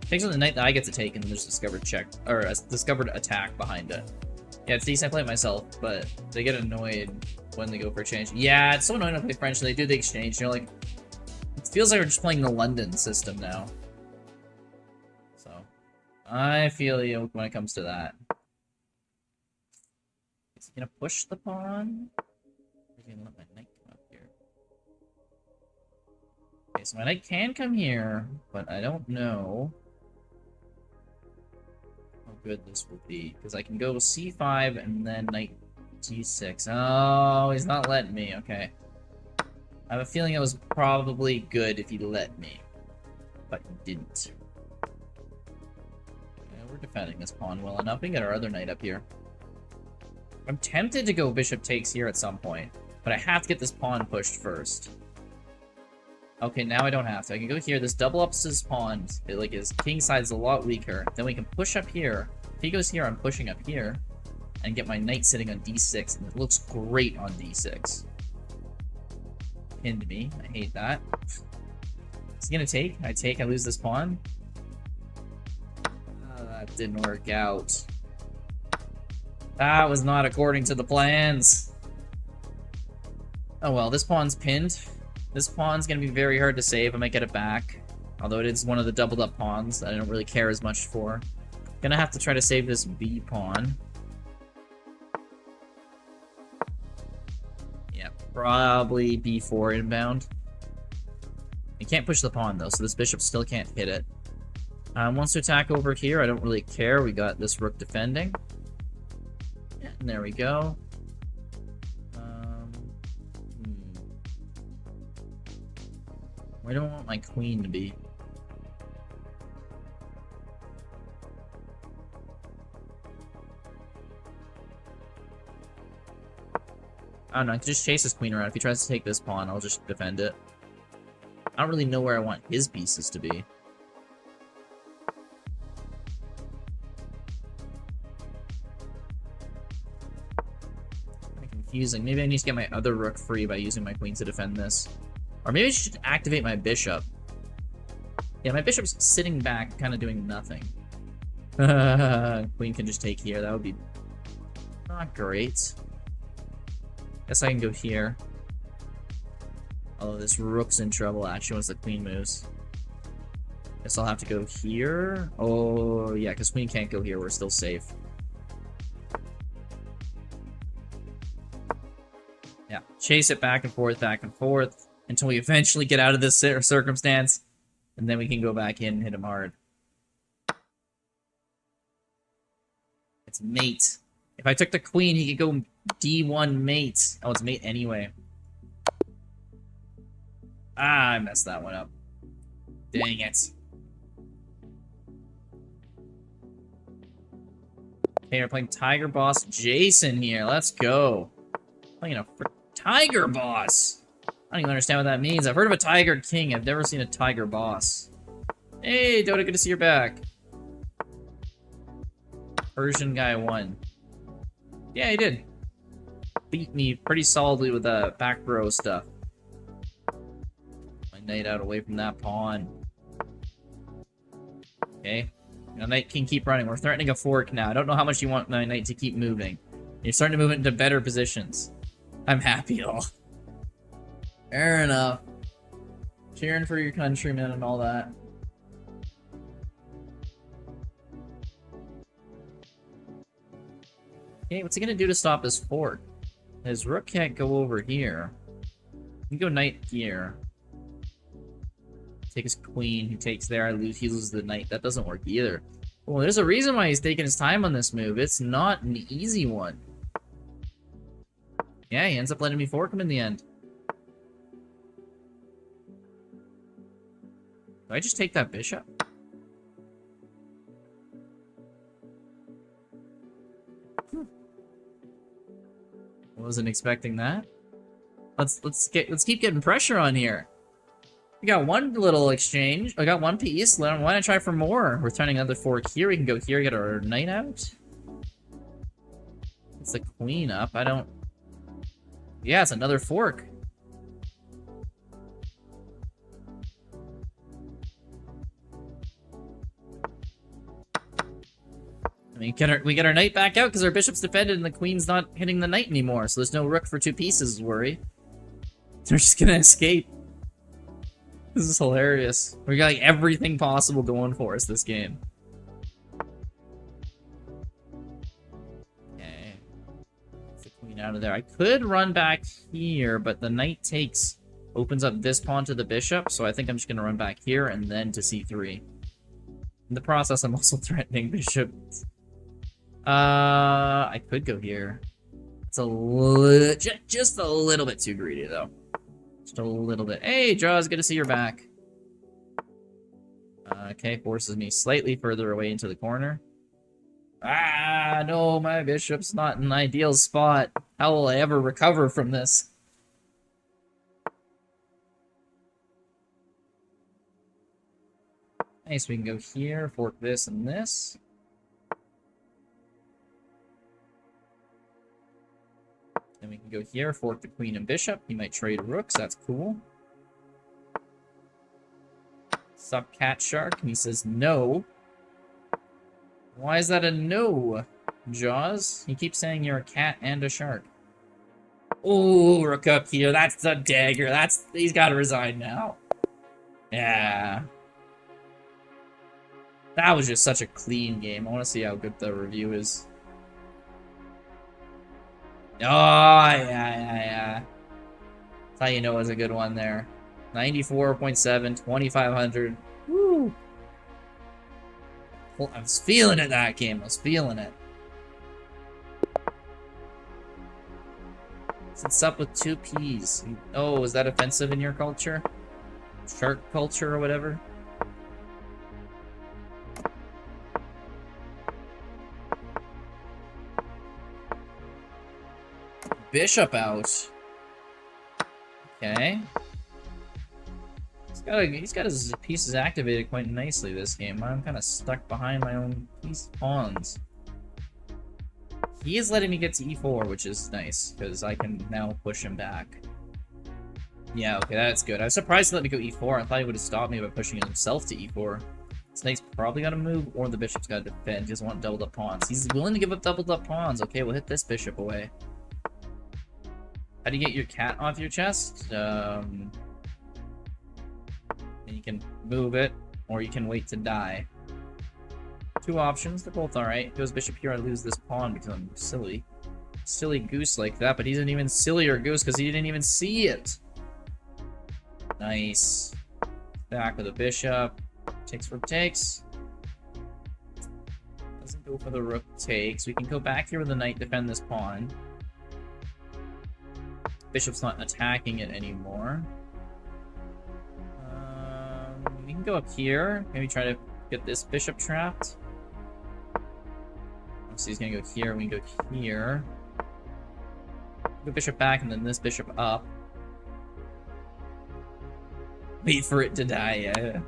Takes with a knight that I get to take, and then there's discovered check, or a discovered attack behind it. Yeah, it's decent. I play it myself, but they get annoyed when they go for a change. Yeah, it's so annoying to play French. They do the exchange. You're like, it feels like we're just playing the London system now. So, I feel you when it comes to that. Is he gonna push the pawn? Or is he gonna let my knight come up here? Okay, so my knight can come here, but I don't know how good this will be. Because I can go C5 and then knight G6. Oh, he's not letting me. Okay. I have a feeling it was probably good if he let me, but he didn't. Yeah, we're defending this pawn well enough. We can get our other knight up here. I'm tempted to go bishop takes here at some point, but I have to get this pawn pushed first. Okay, now I don't have to. I can go here. This double ups his pawns. Like his king side's a lot weaker. Then we can push up here. If he goes here, I'm pushing up here, and get my knight sitting on D6, and it looks great on D6. Pinned me. I hate that. Is he gonna take? I take, I lose this pawn? That didn't work out. That was not according to the plans. Oh well, this pawn's pinned. This pawn's gonna be very hard to save. I might get it back. Although it is one of the doubled up pawns that I don't really care as much for. Gonna have to try to save this B pawn. Probably B4 inbound. You can't push the pawn, though, so this bishop still can't hit it. Wants to attack over here. I don't really care. We got this rook defending. Yeah, and there we go. Where do I want my queen to be? I don't know, I can just chase his queen around. If he tries to take this pawn, I'll just defend it. I don't really know where I want his pieces to be. Kind of confusing. Maybe I need to get my other rook free by using my queen to defend this. Or maybe I should activate my bishop. Yeah, my bishop's sitting back, kind of doing nothing. Queen can just take here. That would be not great. Guess I can go here. Although this rook's in trouble, actually, once the queen moves. Guess I'll have to go here. Oh, yeah, because queen can't go here. We're still safe. Yeah, chase it back and forth, until we eventually get out of this circumstance. And then we can go back in and hit him hard. It's mate. If I took the queen, he could go D1 mate. Oh, it's mate anyway. Ah, I messed that one up. Dang it. Okay, we're playing Tiger Boss Jason here. Let's go. Playing a Tiger Boss. I don't even understand what that means. I've heard of a Tiger King. I've never seen a Tiger Boss. Hey, Dota, good to see you're back. Persian guy won. Yeah, he did. Beat me pretty solidly with the back row stuff. My knight out away from that pawn. Okay. My knight can keep running. We're threatening a fork now. I don't know how much you want my knight to keep moving. You're starting to move into better positions. I'm happy though. Fair enough. Cheering for your countrymen and all that. Okay, what's he gonna do to stop his fork? His rook can't go over here. He can go knight here. Take his queen, he takes there, he loses the knight. That doesn't work either. Well, there's a reason why he's taking his time on this move. It's not an easy one. Yeah, he ends up letting me fork him in the end. Do I just take that bishop? Wasn't expecting that. Let's keep getting pressure on here. We got one little exchange. I got one piece. Why don't I try for more? We're turning another fork here. We can go here, get our knight out. It's the queen up. I don't... Yeah, it's another fork. I mean, we get our knight back out because our bishop's defended and the queen's not hitting the knight anymore, so there's no rook for 2 pieces, worry. They're just gonna escape. This is hilarious. We got like everything possible going for us this game. Okay. Get the queen out of there. I could run back here, but the knight opens up this pawn to the bishop, so I think I'm just gonna run back here and then to c3. In the process, I'm also threatening bishop. I could go here. It's just a little bit too greedy, though. Just a little bit. Hey, Jaws, good to see you're back. Okay, forces me slightly further away into the corner. Ah, no, my bishop's not in an ideal spot. How will I ever recover from this? Nice, we can go here, fork this and this. Then we can go here, fork the queen and bishop. He might trade rooks, that's cool. Sup, cat shark? And he says no. Why is that a no, Jaws? He keeps saying you're a cat and a shark. Oh, rook up here. That's the dagger. He's got to resign now. Yeah. That was just such a clean game. I want to see how good the review is. Oh, yeah. That's how you know it was a good one there. 94.7, 2,500. Woo! I was feeling it that game. I was feeling it. What's up with 2 Ps? Oh, is that offensive in your culture? Shark culture or whatever? Bishop out. Okay. He's got his pieces activated quite nicely this game. I'm kind of stuck behind my own pawns. He is letting me get to e4, which is nice, because I can now push him back. Yeah, okay, that's good. I was surprised to let me go e4. I thought he would have stopped me by pushing himself to e4. This knight's probably got to move, or the bishop's got to defend. He doesn't want doubled up pawns. He's willing to give up doubled up pawns. Okay, we'll hit this bishop away. How do you get your cat off your chest? And you can move it, or you can wait to die. 2 options, they're both alright. Goes bishop here, I lose this pawn because I'm silly. Silly goose like that, but he's an even sillier goose because he didn't even see it. Nice. Back with a bishop. Takes rook takes. Doesn't go for the rook takes. We can go back here with the knight, defend this pawn. Bishop's not attacking it anymore. We can go up here. Maybe try to get this bishop trapped. So he's gonna go here. We can go here. Go bishop back and then this bishop up. Wait for it to die, yeah.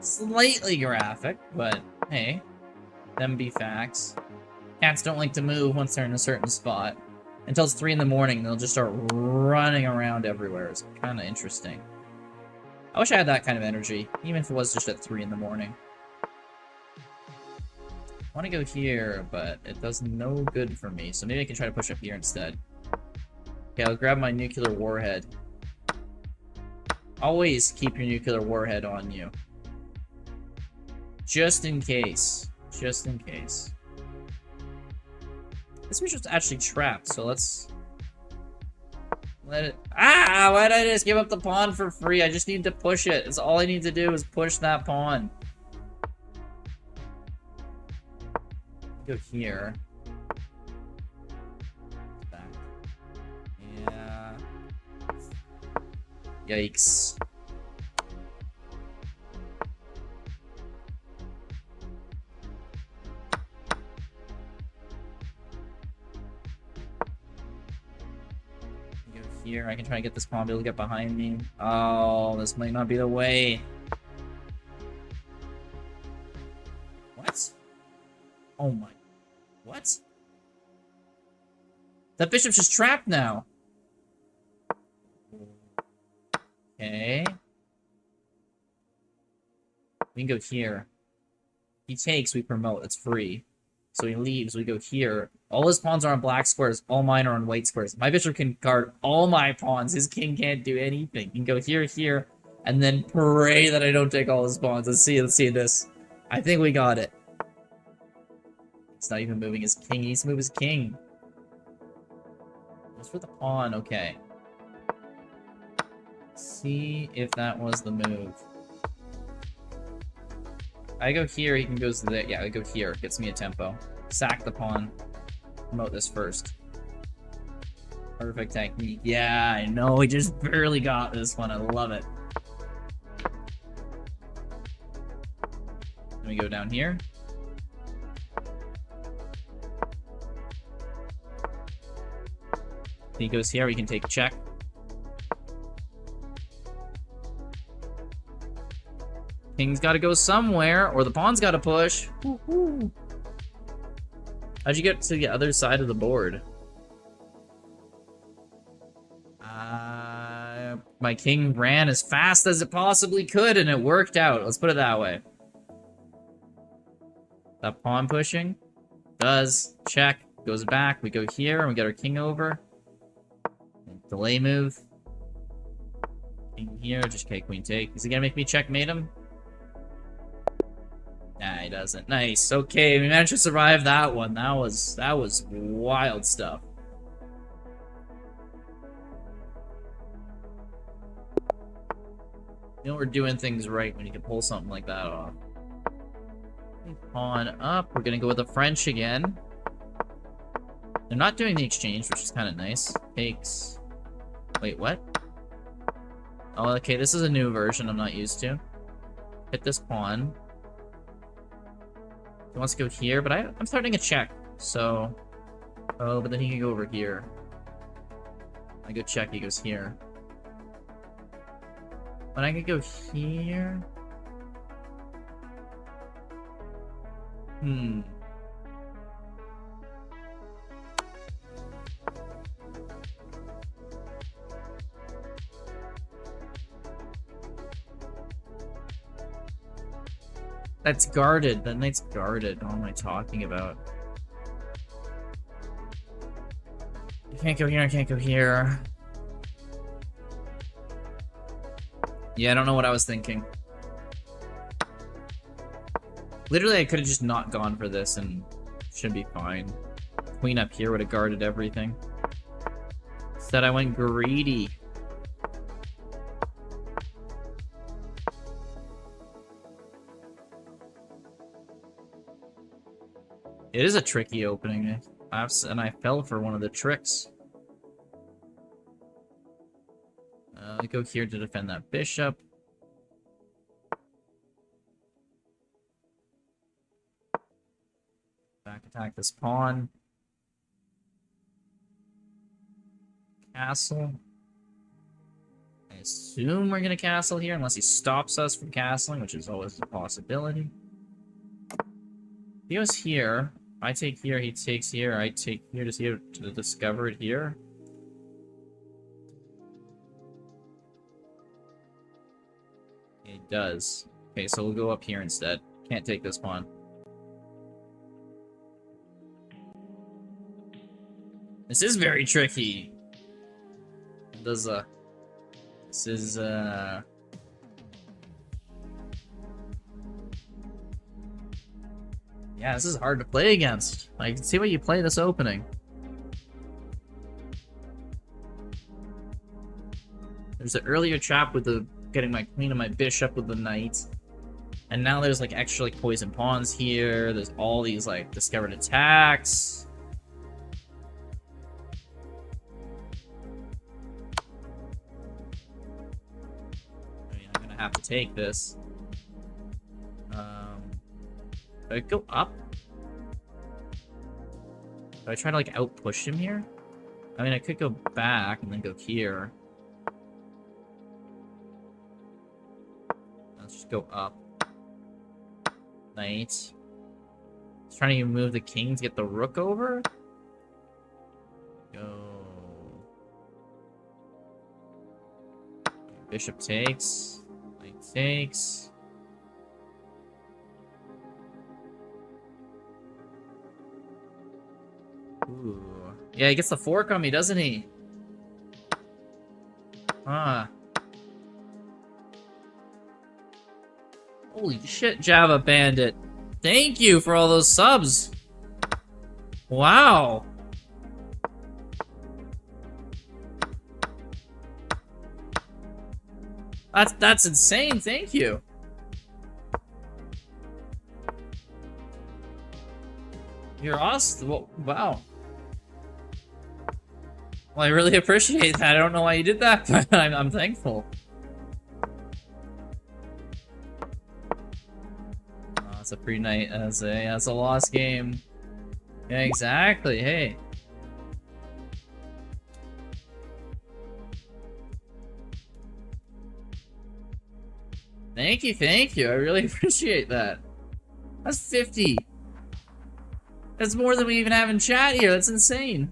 Slightly graphic, but hey. Them be facts. Cats don't like to move once they're in a certain spot. Until it's 3 in the morning, they'll just start running around everywhere. It's kind of interesting. I wish I had that kind of energy, even if it was just at 3 in the morning. I want to go here, but it does no good for me, so maybe I can try to push up here instead. Okay, I'll grab my nuclear warhead. Always keep your nuclear warhead on you. Just in case. Just in case. This bishop's actually trapped, so let's let it... Ah! Why did I just give up the pawn for free? I just need to push it. It's all I need to do is push that pawn. Go here. Back. Yeah. Yikes. here. I can try to get this pawn, be able to get behind me. Oh, this might not be the way. What? Oh my... What? That bishop's just trapped now. Okay. We can go here. He takes, we promote. It's free. So he leaves, we go here. All his pawns are on black squares. All mine are on white squares. My bishop can guard all my pawns. His king can't do anything. He can go here, here, and then pray that I don't take all his pawns. Let's see this. I think we got it. He's not even moving his king. He needs to move his king. What's for the pawn? Okay. See if that was the move. I go here, he can go to the... Yeah, I go here. Gets me a tempo. Sack the pawn. Promote this first. Perfect technique. Yeah, I know. We just barely got this one. I love it. Then we go down here. He goes here. We can take check. King's got to go somewhere, or the pawn's got to push. Woo-hoo. How'd you get to the other side of the board? My king ran as fast as it possibly could, and it worked out. Let's put it that way. That pawn pushing does check, goes back. We go here, and we get our king over. Delay move. King here, just okay, queen take. Is he gonna make me checkmate him? Nah, he doesn't. Nice. Okay, we managed to survive that one. That was wild stuff. You know we're doing things right when you can pull something like that off. Pawn up. We're gonna go with the French again. They're not doing the exchange, which is kind of nice. Takes. Wait, what? Oh, okay. This is a new version I'm not used to. Hit this pawn. He wants to go here, but I'm starting a check, so... Oh, but then he can go over here. I go check, he goes here. But I could go here... That's guarded. That knight's guarded. What am I talking about? I can't go here. I can't go here. Yeah, I don't know what I was thinking. Literally, I could have just not gone for this and should be fine. Queen up here would have guarded everything. Instead, I went greedy. It is a tricky opening, and I fell for one of the tricks. I go here to defend that bishop. Back attack this pawn. Castle. I assume we're gonna castle here, unless he stops us from castling, which is always a possibility. He goes here. I take here, he takes here, I take here to discover it here. It does. Okay, so we'll go up here instead. Can't take this pawn. This is very tricky. This is yeah, this is hard to play against. I can see why you play this opening. There's an earlier trap with the getting my queen and my bishop with the knight. And now there's like extra like poison pawns here. There's all these like discovered attacks. I mean, I'm gonna have to take this. Do I go up? Do I try to like out-push him here? I mean, I could go back and then go here. Let's just go up. Knight. Just trying to move the king to get the rook over. Go. Bishop takes. Knight takes. Ooh. Yeah, he gets the fork on me, doesn't he? Ah. Holy shit, Java Bandit. Thank you for all those subs. Wow. That's insane, thank you. You're awesome. Wow. Well, I really appreciate that. I don't know why you did that, but I'm thankful. Oh, it's a pre-night as that's a lost game. Yeah, exactly. Hey. Thank you. I really appreciate that. That's 50. That's more than we even have in chat here. That's insane.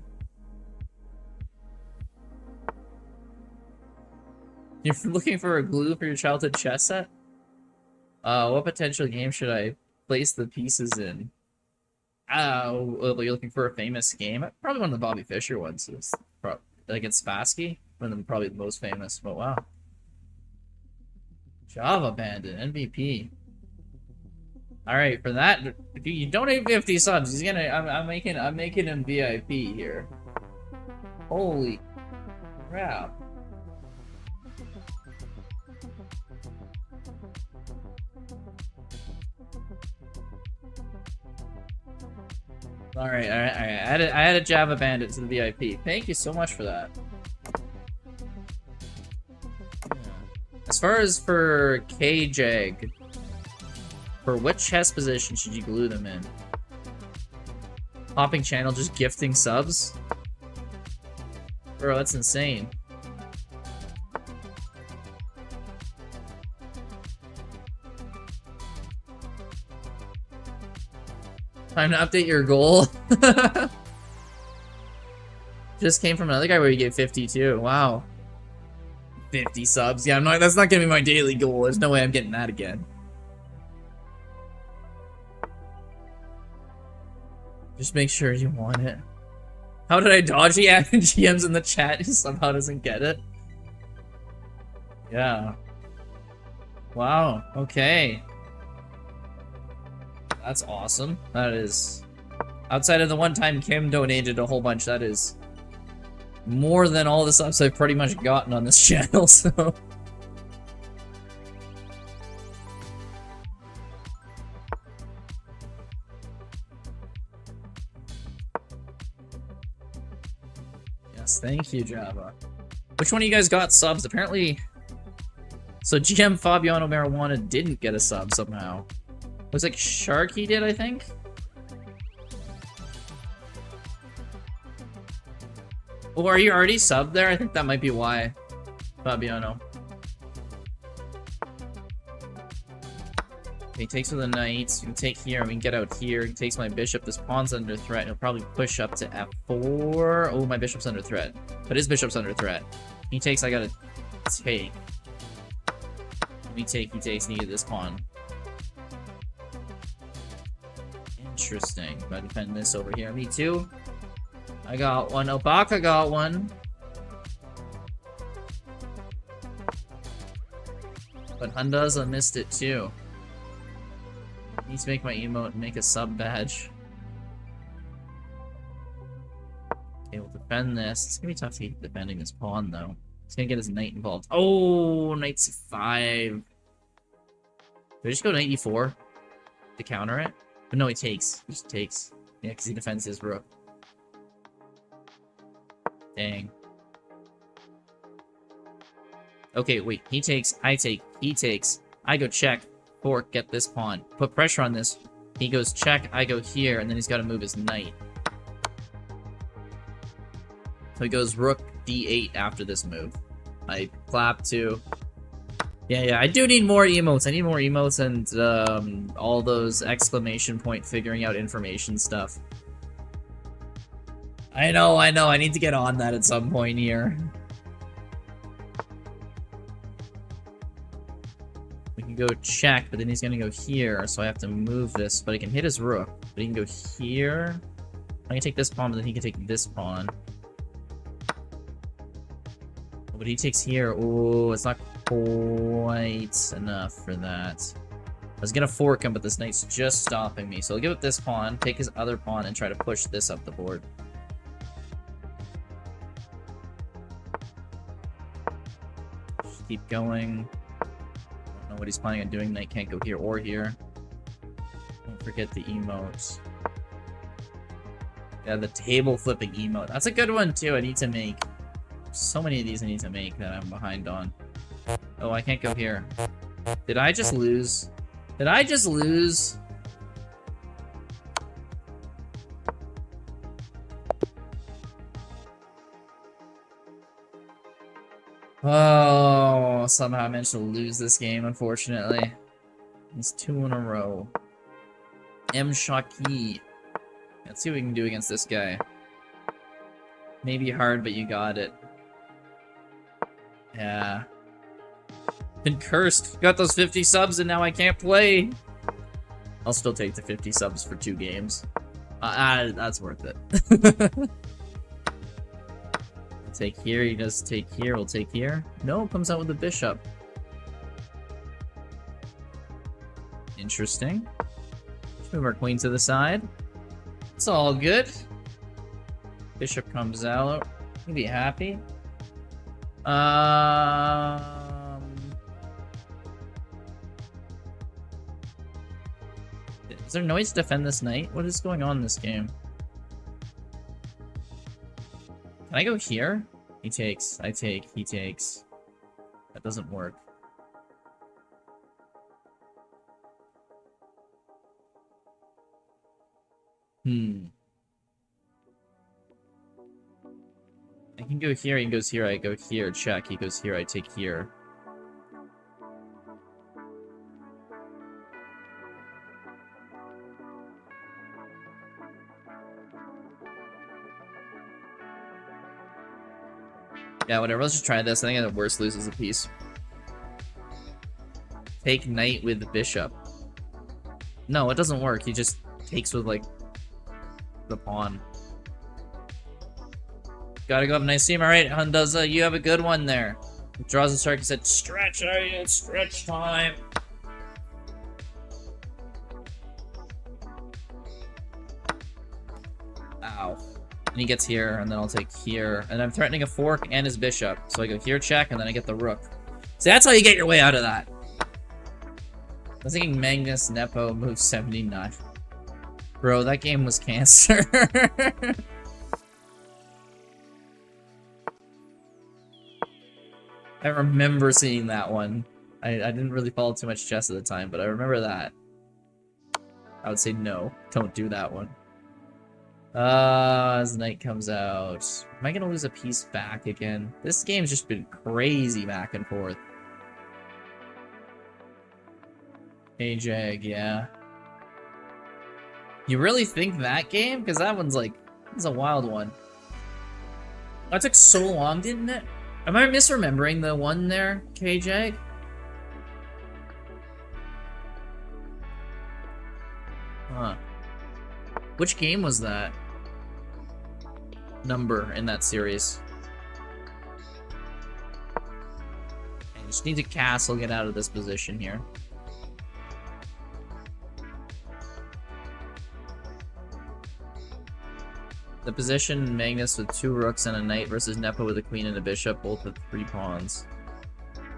You're looking for a glue for your childhood chess set? What potential game should I place the pieces in? Well, you're looking for a famous game? Probably one of the Bobby Fischer ones. It's against Spassky. One of them probably the most famous, but wow. Java Bandit, MVP. Alright, for that, if you donate 50 subs, he's gonna I'm making him VIP here. Holy crap. Alright. I added Java Bandit to the VIP. Thank you so much for that. Yeah. As far as for KJag, for what chess position should you glue them in? Hopping channel, just gifting subs? Bro, that's insane. Time to update your goal. Just came from another guy where you get 52. Wow. 50 subs. Yeah, that's not gonna be my daily goal. There's no way I'm getting that again. Just make sure you want it. How did I dodge the admin GMs in the chat? He somehow doesn't get it. Yeah. Wow. Okay. That's awesome. That is... Outside of the one time Kim donated a whole bunch, that is more than all the subs I've pretty much gotten on this channel, so... Yes, thank you, Java. Which one of you guys got subs? Apparently... So GM Fabiano Marijuana didn't get a sub somehow. Looks like Sharky did, I think? Oh, are you already subbed there? I think that might be why. Fabiano. Okay, he takes with the knights. We can take here, and we can get out here. He takes my bishop. This pawn's under threat. He'll probably push up to f4. Oh, my bishop's under threat. But his bishop's under threat. He takes, I gotta take. We take, he takes, needed this pawn. Interesting. Gotta defend this over here. Me too. I got one. Obaka got one. But Hundaza missed it too. I need to make my emote and make a sub badge. Okay, we'll defend this. It's gonna be tough to keep defending this pawn though. He's gonna get his knight involved. Oh, knight c5. Did I just go knight e4 to counter it? But no, he takes. He just takes. Yeah, because he defends his rook. Dang. Okay, wait. He takes. I take. He takes. I go check. Fork. Get this pawn. Put pressure on this. He goes check. I go here, and then he's got to move his knight. So he goes rook d8 after this move. I clap too. Yeah, I do need more emotes. I need more emotes and all those exclamation point figuring out information stuff. I know. I need to get on that at some point here. We can go check, but then he's gonna go here, so I have to move this. But he can hit his rook. But he can go here. I can take this pawn, but then he can take this pawn. But he takes here. Oh, it's not quite enough for that. I was gonna fork him, but this knight's just stopping me. So I'll give up this pawn, take his other pawn, and try to push this up the board. Just keep going. Don't know what he's planning on doing. Knight can't go here or here. Don't forget the emotes. Yeah, the table flipping emote. That's a good one too. I need to make. So many of these I need to make that I'm behind on. Oh, I can't go here. Did I just lose? Did I just lose? Oh, somehow I managed to lose this game, unfortunately. It's 2 in a row. M. Shaki. Let's see what we can do against this guy. Maybe hard, but you got it. Yeah. Been cursed. Got those 50 subs and now I can't play. I'll still take the 50 subs for 2 games. That's worth it. Take here, he does take here, we'll take here. No, comes out with the bishop. Interesting. Let's move our queen to the side. It's all good. Bishop comes out. He'll be happy. Is there no way to defend this knight? What is going on in this game? Can I go here? He takes. I take. He takes. That doesn't work. I can go here, he goes here, I go here, check, he goes here, I take here. Yeah, whatever, let's just try this. I think the worst loses a piece. Take knight with the bishop. No, it doesn't work, he just takes with, like, the pawn. Gotta go up, nice team. Alright, Hundaza, you have a good one there. Draws a start, he said, stretch, it's stretch time. Ow. And he gets here, and then I'll take here. And I'm threatening a fork and his bishop. So I go here, check, and then I get the rook. So that's how you get your way out of that. I was thinking Magnus Nepo moves 79. Bro, that game was cancer. I remember seeing that one. I didn't really follow too much chess at the time, but I remember that. I would say no, don't do that one. As knight comes out. Am I gonna lose a piece back again? This game's just been crazy back and forth. A-Jag, yeah. You really think that game? Because that one's like, it's a wild one. That took so long, didn't it? Am I misremembering the one there, KJ? Huh. Which game was that? Number in that series. I just need to castle, get out of this position here. The position, Magnus with 2 rooks and a knight versus Nepo with a queen and a bishop, both with 3 pawns.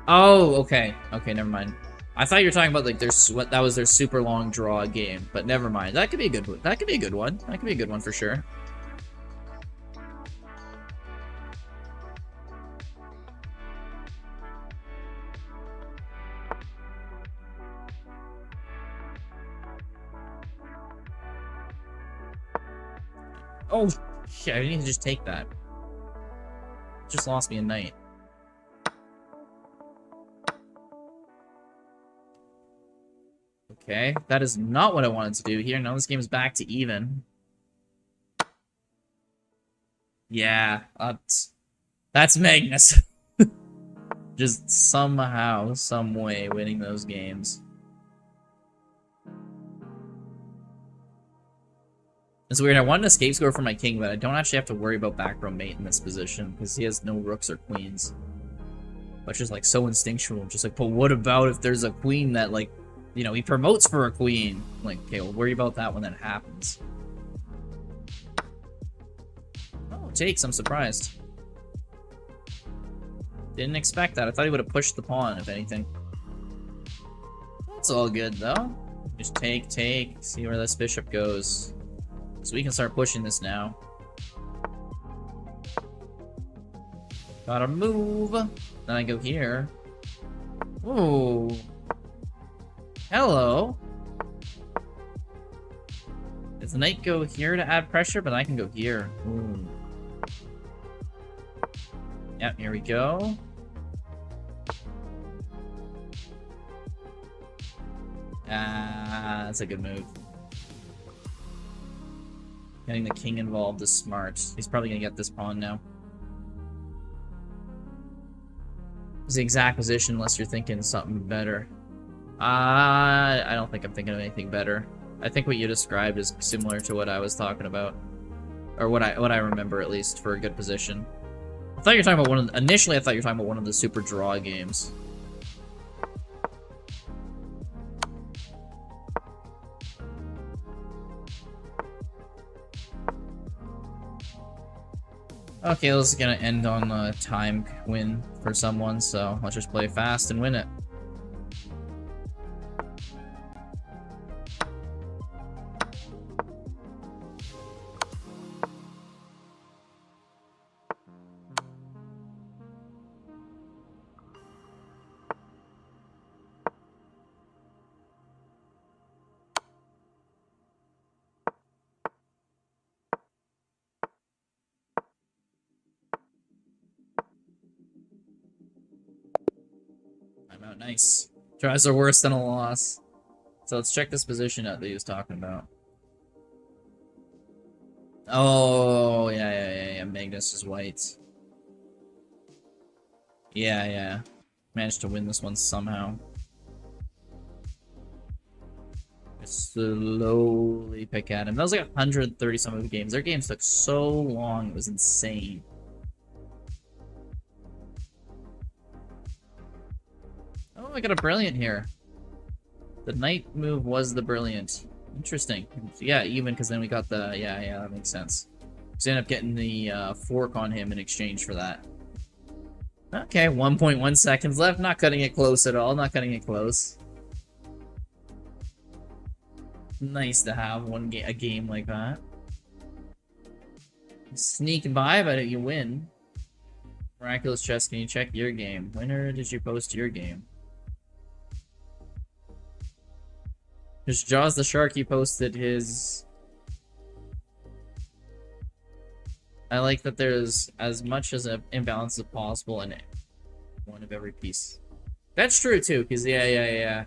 Oh, okay. Okay, never mind. I thought you were talking about like that was their super long draw game, but never mind. That could be a good one. That could be a good one. That could be a good one for sure. Oh, shit, I need to just take that. Just lost me a knight. Okay, that is not what I wanted to do here. Now this game is back to even. Yeah, that's Magnus. Just somehow, some way winning those games. It's weird, I want an escape score for my king, but I don't actually have to worry about back row mate in this position, because he has no rooks or queens. Which is like so instinctual, just like, but what about if there's a queen that like, you know, he promotes for a queen? Like, okay, we'll worry about that when that happens. Oh, takes, I'm surprised. Didn't expect that. I thought he would have pushed the pawn, if anything. That's all good, though. Just take, see where this bishop goes. So we can start pushing this now. Gotta move. Then I go here. Ooh. Hello. Does the knight go here to add pressure? But I can go here. Ooh. Yep, here we go. Ah, that's a good move. Getting the king involved is smart. He's probably gonna get this pawn now. It's the exact position unless you're thinking something better. I don't think I'm thinking of anything better. I think what you described is similar to what I was talking about. Or what I remember, at least, for a good position. I thought you were talking about one of the, initially I thought you were talking about one of the super draw games. Okay, this is gonna end on a time win for someone, so let's just play fast and win it. I'm out, nice. Tries are worse than a loss. So let's check this position out that he was talking about. Oh, yeah. Magnus is white. Yeah. Managed to win this one somehow. I slowly pick at him. That was like 130 some of the games. Their games took so long, it was insane. Oh, I got a brilliant here. The knight move was the brilliant. Interesting. Yeah, even because then we got the... Yeah, that makes sense. So end up getting the fork on him in exchange for that. Okay, 1.1 seconds left. Not cutting it close at all. Not cutting it close. Nice to have a game like that. Sneak by, but you win. Miraculous Chess, can you check your game? When did you post your game? Just Jaws the Shark, he posted his... I like that there's as much as an imbalance as possible in one of every piece. That's true too, because yeah.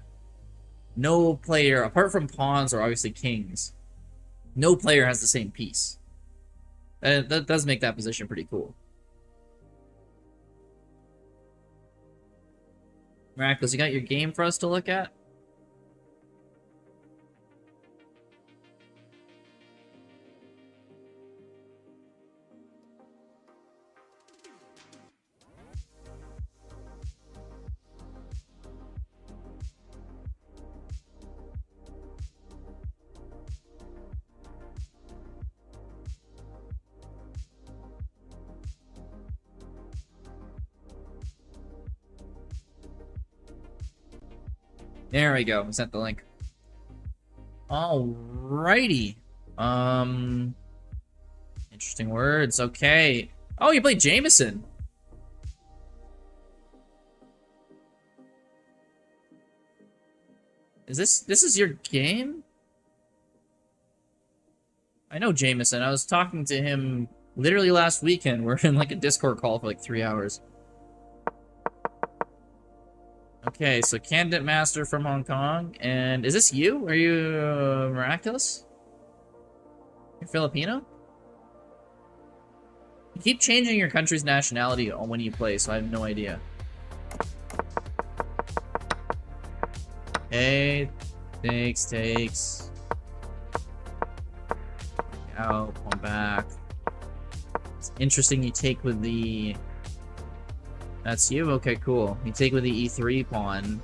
No player, apart from pawns or obviously kings, no player has the same piece. That does make that position pretty cool. Miraculous, you got your game for us to look at? There we go. Sent the link. Alrighty. Interesting words. Okay. Oh, you played Jameson. This is your game? I know Jameson. I was talking to him Literally last weekend, we're in like a Discord call for like 3 hours. Okay, so Candidate Master from Hong Kong. And is this you? Are you Miraculous? You're Filipino? You keep changing your country's nationality when you play, so I have no idea. Hey, takes. Out, pull back. It's interesting you take with the... That's you? Okay, cool. You take with the E3 pawn.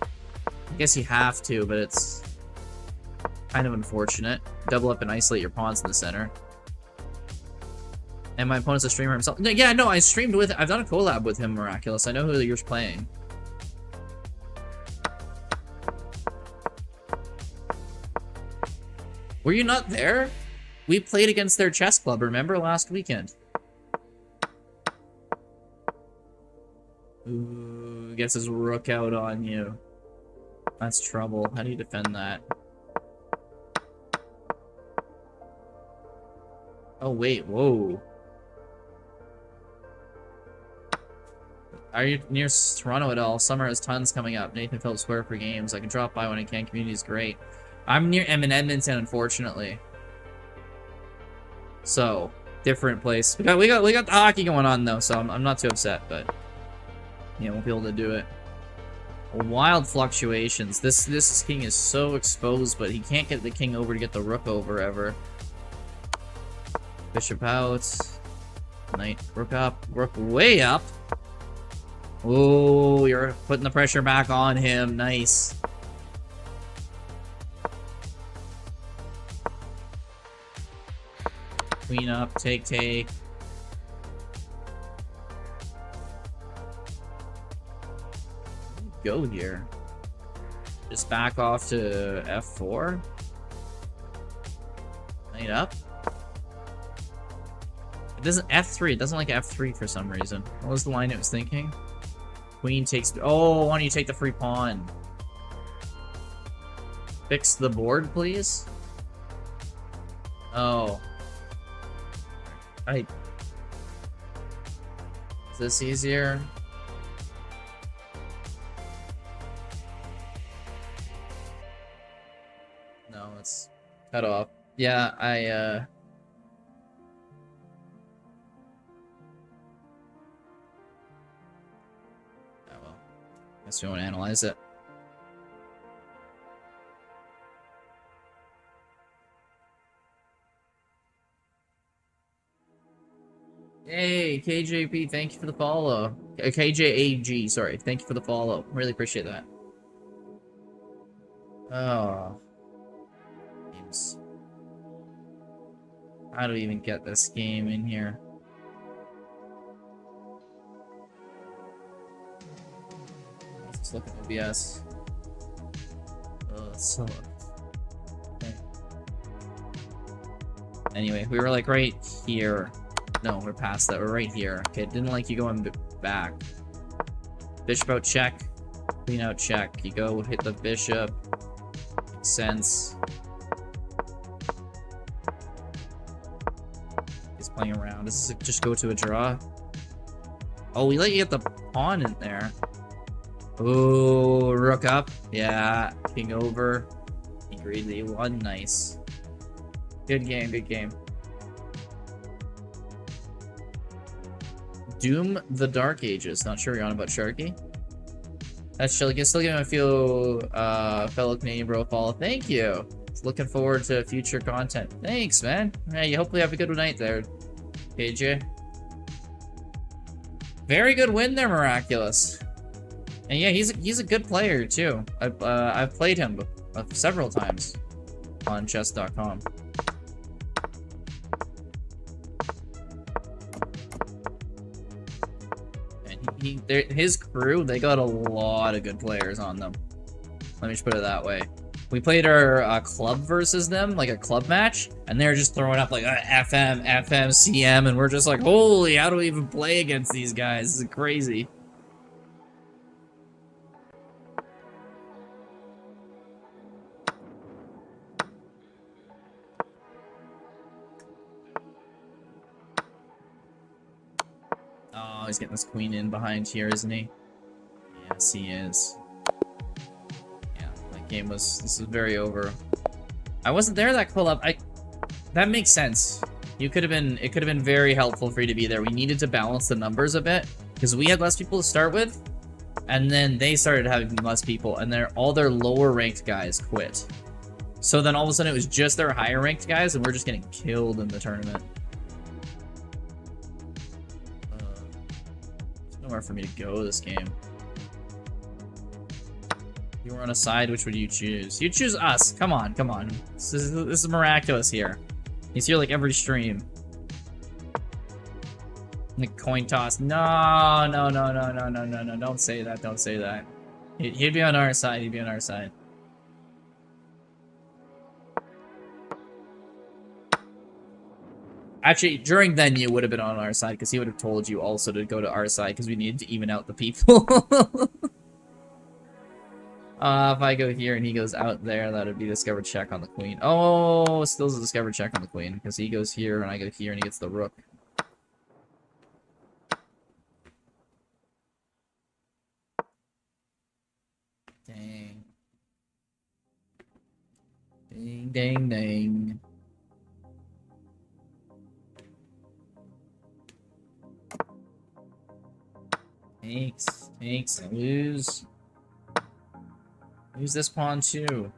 I guess you have to, but it's kind of unfortunate. Double up and isolate your pawns in the center. And my opponent's a streamer himself. Yeah, no, I streamed with... I've done a collab with him, Miraculous. I know who you're playing. Were you not there? We played against their chess club, remember, last weekend? Ooh, gets his rook out on you. That's trouble. How do you defend that? Oh, wait, whoa. Are you near Toronto at all? Summer has tons coming up. Nathan Phillips Square for games. I can drop by when I can. Community is great. I'm in Edmonton, unfortunately. So, different place. We got the hockey going on though, so I'm not too upset, but yeah, won't be able to do it. Wild fluctuations. This king is so exposed, but he can't get the king over to get the rook over ever. Bishop out. Knight, rook up, rook way up. Oh, you're putting the pressure back on him. Nice. Queen up, take. Go here. Just back off to F4. Knight up. It doesn't F3. It doesn't like F3 for some reason. What was the line it was thinking? Queen takes. Oh, why don't you take the free pawn? Fix the board, please. Oh. Is this easier? No, it's cut off. Yeah, oh well. Guess we won't analyze it. Hey, KJP, thank you for the follow. KJAG, sorry. Thank you for the follow. Really appreciate that. Oh. Games. How do we even get this game in here? Let's look at OBS. Oh, it's so... Okay. Anyway, we were like right here. No, we're past that. We're right here. Okay, didn't like you going back. Bishop out check. Queen out check. You go hit the bishop. Makes sense. He's playing around. Does this just go to a draw? Oh, we let you get the pawn in there. Oh, rook up. Yeah, king over. Agreed that you won. Nice. Good game, good game. Doom the Dark Ages. Not sure you're on about Sharky. That's chill. Still giving a few fellow Canadian bro follow. Thank you. Looking forward to future content. Thanks, man. Yeah, you hopefully have a good night there, KJ. Very good win there, Miraculous. And yeah, he's a good player too. I've played him several times on chess.com. His crew, they got a lot of good players on them. Let me just put it that way. We played our club versus them, like a club match, and they're just throwing up like FM, CM, and we're just like, holy, how do we even play against these guys? This is crazy. he's getting this queen in behind here, isn't he? Yes, he is. Yeah, that game was... This is very over. I wasn't there that pull-up. That makes sense. You could have been... It could have been very helpful for you to be there. We needed to balance the numbers a bit, because we had less people to start with, and then they started having less people, and all their lower-ranked guys quit. So then all of a sudden it was just their higher-ranked guys, and we're just getting killed in the tournament. There's nowhere for me to go this game. If you were on a side, which would you choose? You'd choose us. Come on, come on. This is miraculous here. He's here like every stream. The coin toss. No, no, no, no, no, no, no, no. Don't say that. Don't say that. He'd be on our side. He'd be on our side. Actually, during then, you would have been on our side, because he would have told you also to go to our side, because we needed to even out the people. If I go here and he goes out there, that would be discovered check on the queen. Oh, still a discovered check on the queen, because he goes here and I go here and he gets the rook. Dang. Dang, dang, dang. Takes, I lose. Lose this pawn too.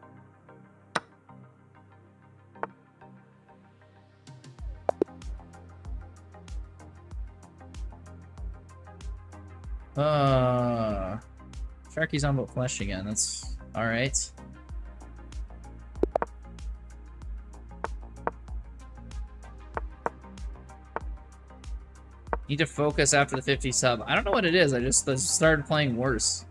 Sharky's on about flesh again. That's alright. Need to focus after the 50 sub. I don't know what it is. I just started playing worse.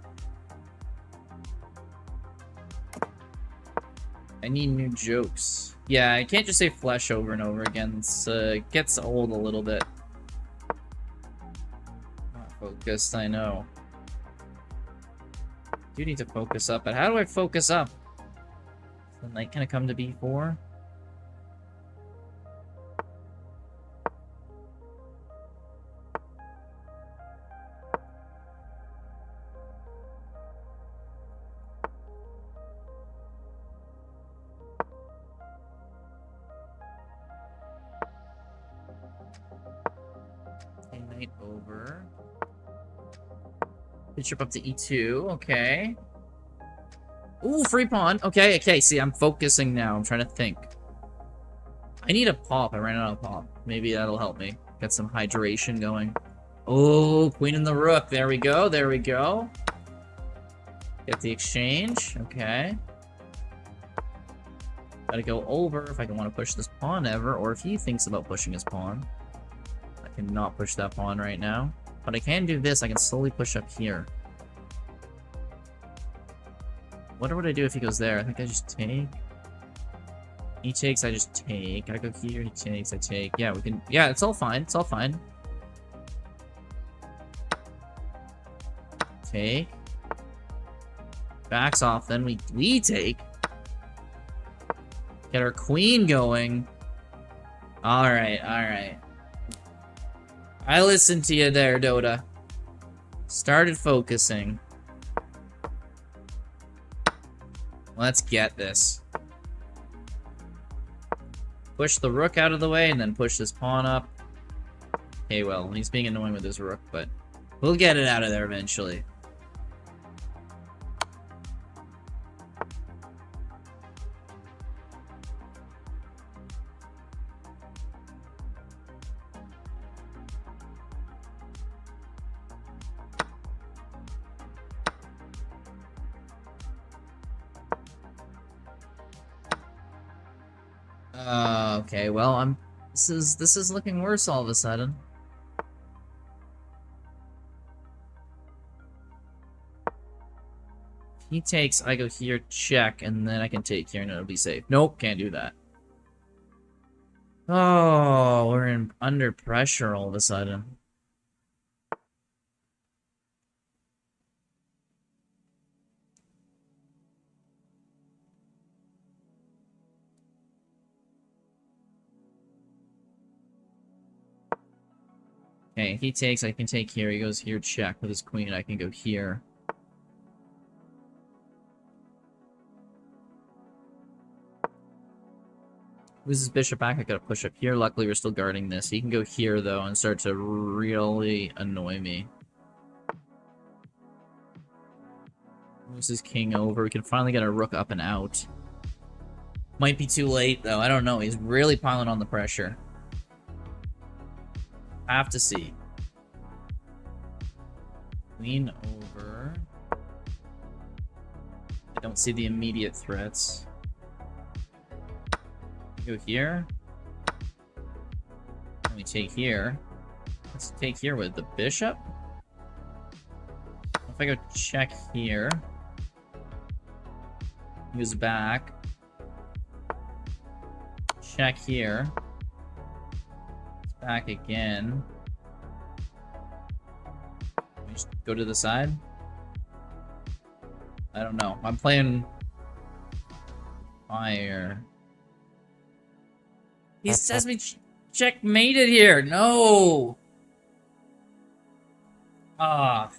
I need new jokes. Yeah, I can't just say flesh over and over again. It's gets old a little bit. Not focused, I know. Do need to focus up, but how do I focus up? Is the knight gonna come to b4? Over. Bishop up to e2, okay. Ooh, free pawn. Okay, okay, see, I'm focusing now. I'm trying to think. I need a pop. I ran out of pop. Maybe that'll help me. Get some hydration going. Oh, queen and the rook. There we go, there we go. Get the exchange, okay. Gotta go over if I can want to push this pawn ever, or if he thinks about pushing his pawn. I cannot push that pawn right now. But I can do this. I can slowly push up here. What would I do if he goes there? I think I just take. He takes, I just take. I go here, he takes, I take. Yeah, we can... Yeah, it's all fine. It's all fine. Take. Backs off, then we take. Get our queen going. Alright, alright. I listened to you there, Dota. Started focusing. Let's get this. Push the rook out of the way and then push this pawn up. Okay, well, he's being annoying with his rook, but we'll get it out of there eventually. Okay, well, this is looking worse all of a sudden. He takes, I go here, check, and then I can take here and it'll be safe. Nope, can't do that. Oh, we're under pressure all of a sudden. Okay, he takes, I can take here. He goes here, check with his queen. I can go here. Loses bishop back, I gotta push up here. Luckily, we're still guarding this. He can go here, though, and start to really annoy me. Moves his king over. We can finally get our rook up and out. Might be too late, though. I don't know. He's really piling on the pressure. Have to see. Queen over. I don't see the immediate threats. Go here. Let me take here. Let's take here with the bishop. If I go check here, goes back. Check here. It's back again. Let me just go to the side. I don't know. I'm playing fire. He says me checkmated here. No. Ah.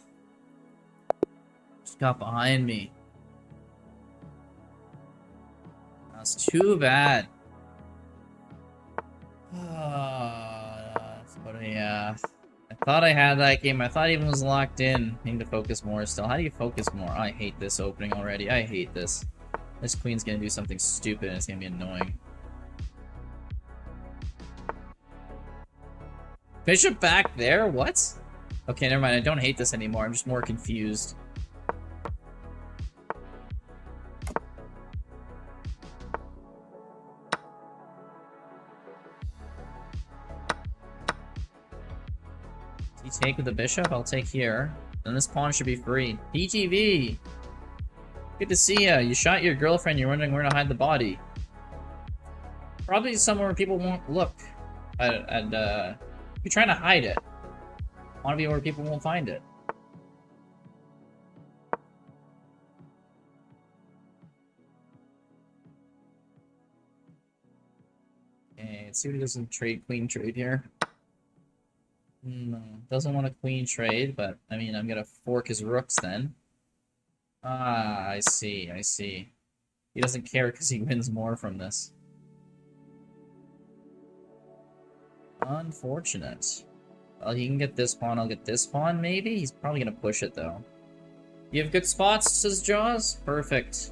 Just got behind me. That's too bad. But yeah. I thought I had that game. I thought even was locked in. Need to focus more still. How do you focus more? I hate this opening already. I hate this. This queen's gonna do something stupid and it's gonna be annoying. Bishop back there? What? Okay, never mind. I don't hate this anymore. I'm just more confused. You take with the bishop? I'll take here. Then this pawn should be free. PGV! Good to see ya. You shot your girlfriend. You're wondering where to hide the body. Probably somewhere where people won't look. You're trying to hide it. I want to be where people won't find it. Okay, let's see what he does in trade, queen trade here. No, doesn't want a queen trade, but I mean, I'm gonna fork his rooks then. Ah, I see, I see. He doesn't care because he wins more from this. Unfortunate. Well, he can get this pawn, I'll get this pawn, maybe? He's probably gonna push it, though. You have good spots, says Jaws? Perfect.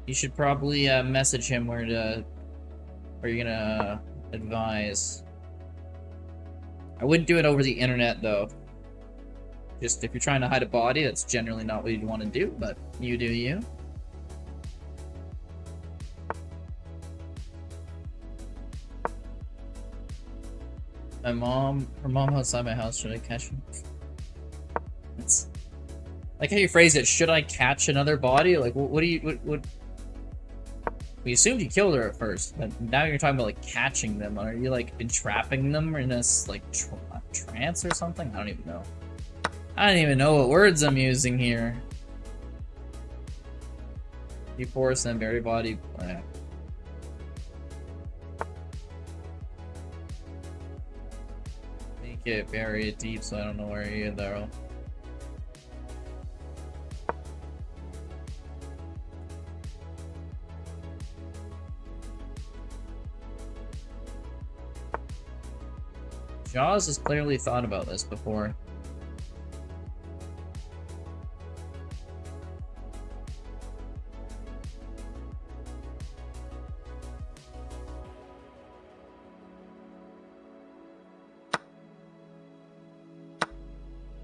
You should probably message him where you're gonna advise. I wouldn't do it over the internet, though. Just if you're trying to hide a body, that's generally not what you'd want to do, but you do you. Her mom outside my house, should I catch him? It's like how you phrase it, should I catch another body? Like, what do you, what? We assumed you killed her at first, but now you're talking about, like, catching them. Are you, like, entrapping them in this, like, trance or something? I don't even know. I don't even know what words I'm using here. You force them, bury body. It, bury it deep, so I don't know where you're there. Jaws has clearly thought about this before.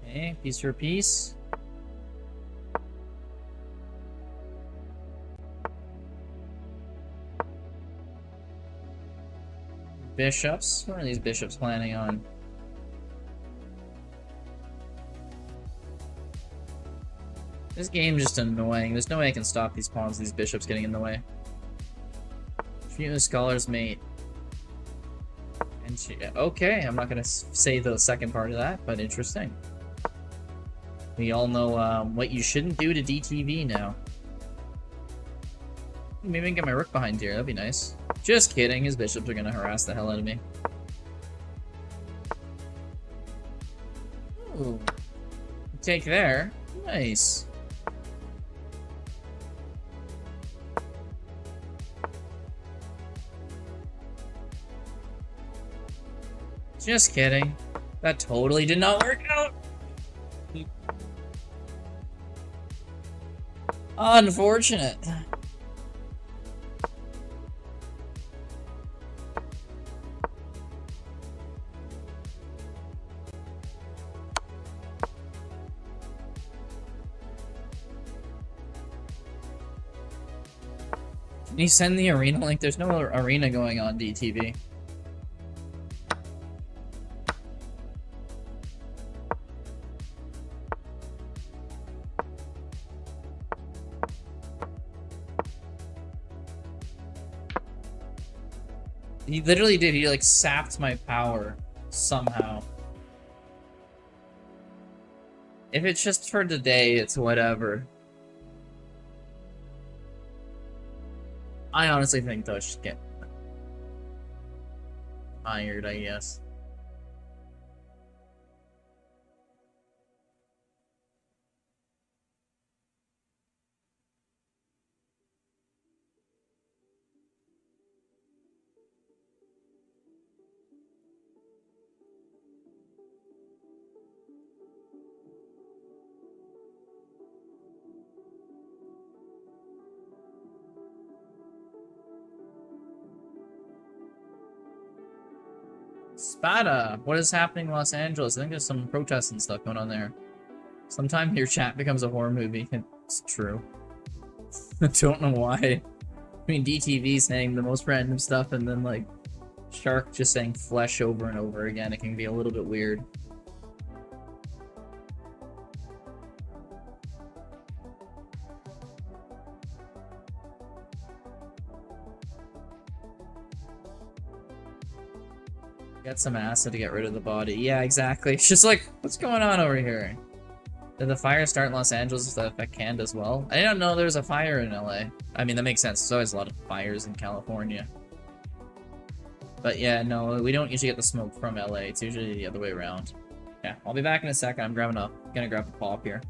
Okay, piece for piece. Bishops? What are these bishops planning on? This game's just annoying. There's no way I can stop these pawns, these bishops getting in the way. Few scholars mate. And she, okay, I'm not gonna say the second part of that, but interesting. We all know what you shouldn't do to DTV now. Maybe I can get my rook behind here, that'd be nice. Just kidding, his bishops are gonna harass the hell out of me. Ooh. Take there. Nice. Just kidding. That totally did not work out. Unfortunate. Can you send the arena link? There's no arena going on DTV. He literally did. He like sapped my power somehow. If it's just for today, it's whatever. I honestly think those should get fired, I guess. Spada, what is happening in Los Angeles? I think there's some protests and stuff going on there. Sometimes your chat becomes a horror movie. It's true. I don't know why. I mean, DTV saying the most random stuff and then, like, Shark just saying flesh over and over again. It can be a little bit weird. Get some acid to get rid of the body. Yeah, exactly. It's just like, what's going on over here? Did the fire start in Los Angeles? Does that affect Canada as well? I didn't know there was a fire in LA. I mean, that makes sense. There's always a lot of fires in California. But yeah, no, we don't usually get the smoke from LA. It's usually the other way around. Yeah, I'll be back in a second. I'm gonna grab a pop here.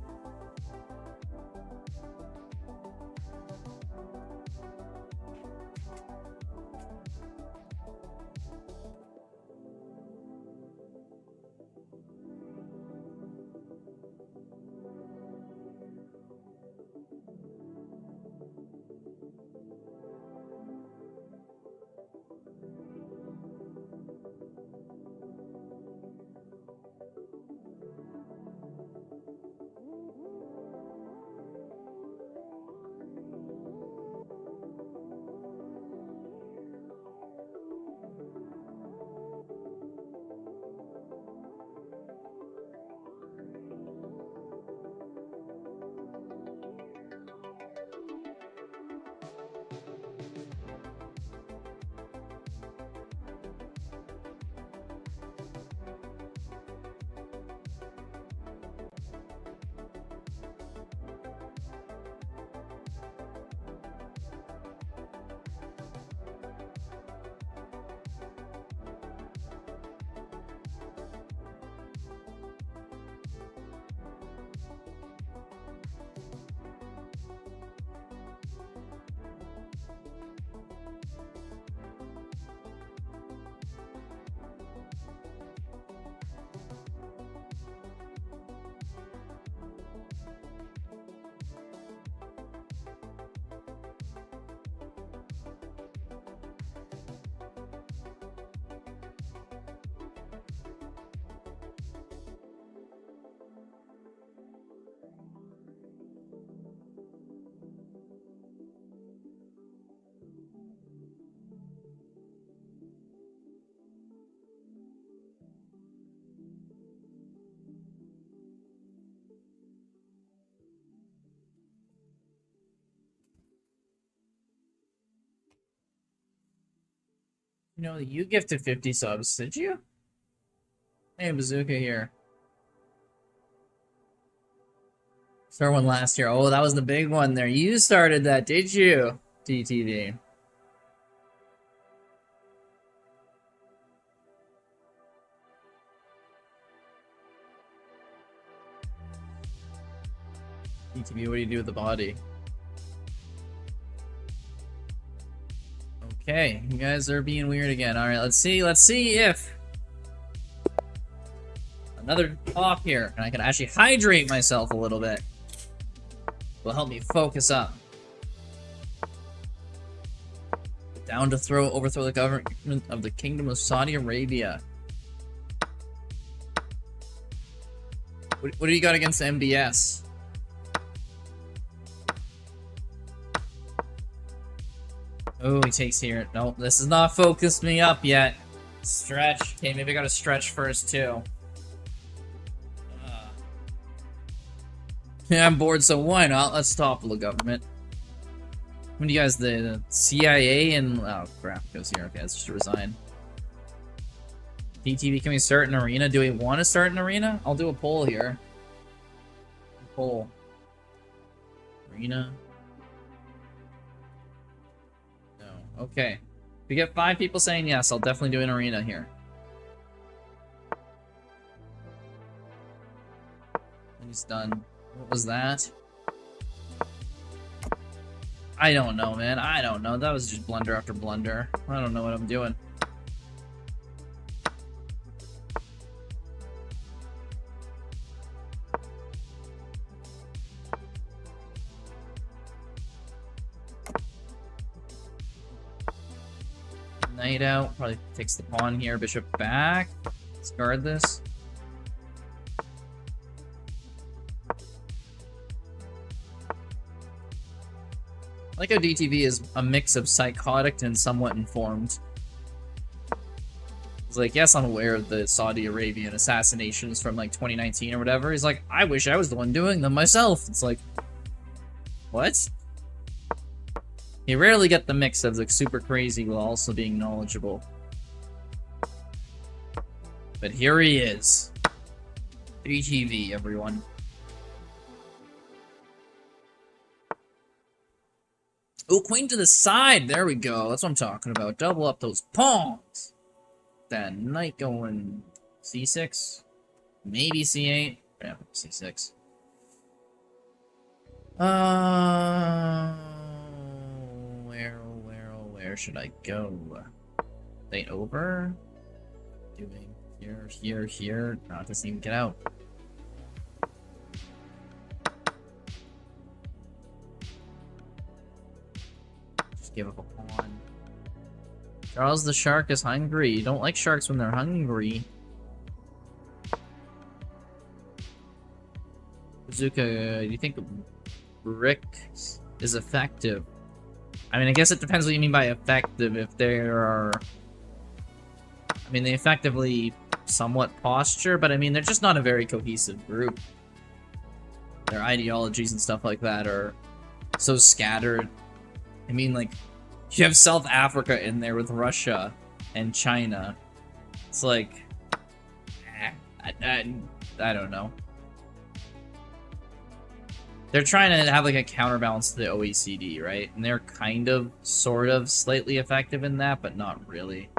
You know, you gifted 50 subs, did you? Hey, Bazooka here. Start one last year. Oh, that was the big one there. You started that, did you? DTV. ETB, what do you do with the body? Okay, you guys are being weird again. Alright, let's see if another talk here, and I can actually hydrate myself a little bit. Will help me focus up. Down to overthrow the government of the Kingdom of Saudi Arabia. What do you got against MBS? Oh, he takes here. Nope, this has not focused me up yet. Stretch. Okay, maybe I gotta stretch first, too. Yeah, I'm bored, so why not? Let's topple the government. What do you guys, the CIA and... Oh, crap, goes here. Okay, let's just resign. DTV, can we start an arena? Do we want to start an arena? I'll do a poll here. Poll. Arena. No. Okay. If we get 5 people saying yes, I'll definitely do an arena here. And he's done. What was that? I don't know, man. I don't know. That was just blunder after blunder. I don't know what I'm doing. Knight out. Probably takes the pawn here. Bishop back. Let's guard this. I like how DTV is a mix of psychotic and somewhat informed. He's like, yes, I'm aware of the Saudi Arabian assassinations from like 2019 or whatever. He's like, I wish I was the one doing them myself. It's like, what? You rarely get the mix of like super crazy while also being knowledgeable. But here he is. DTV, everyone. Oh, queen to the side. There we go. That's what I'm talking about. Double up those pawns. Then knight going c6. Maybe c8. Yeah, c6. Where should I go? Knight over? Doing here. No, it doesn't even get out. Give up a pawn. Charles the Shark is hungry. You don't like sharks when they're hungry. Bazooka, do you think brick is effective? I mean, I guess it depends what you mean by effective. If there are... I mean, they effectively somewhat posture, but I mean, they're just not a very cohesive group. Their ideologies and stuff like that are so scattered. I mean, like, you have South Africa in there with Russia and China. It's like, I don't know. They're trying to have like a counterbalance to the OECD, right? And they're kind of, sort of, slightly effective in that, but not really.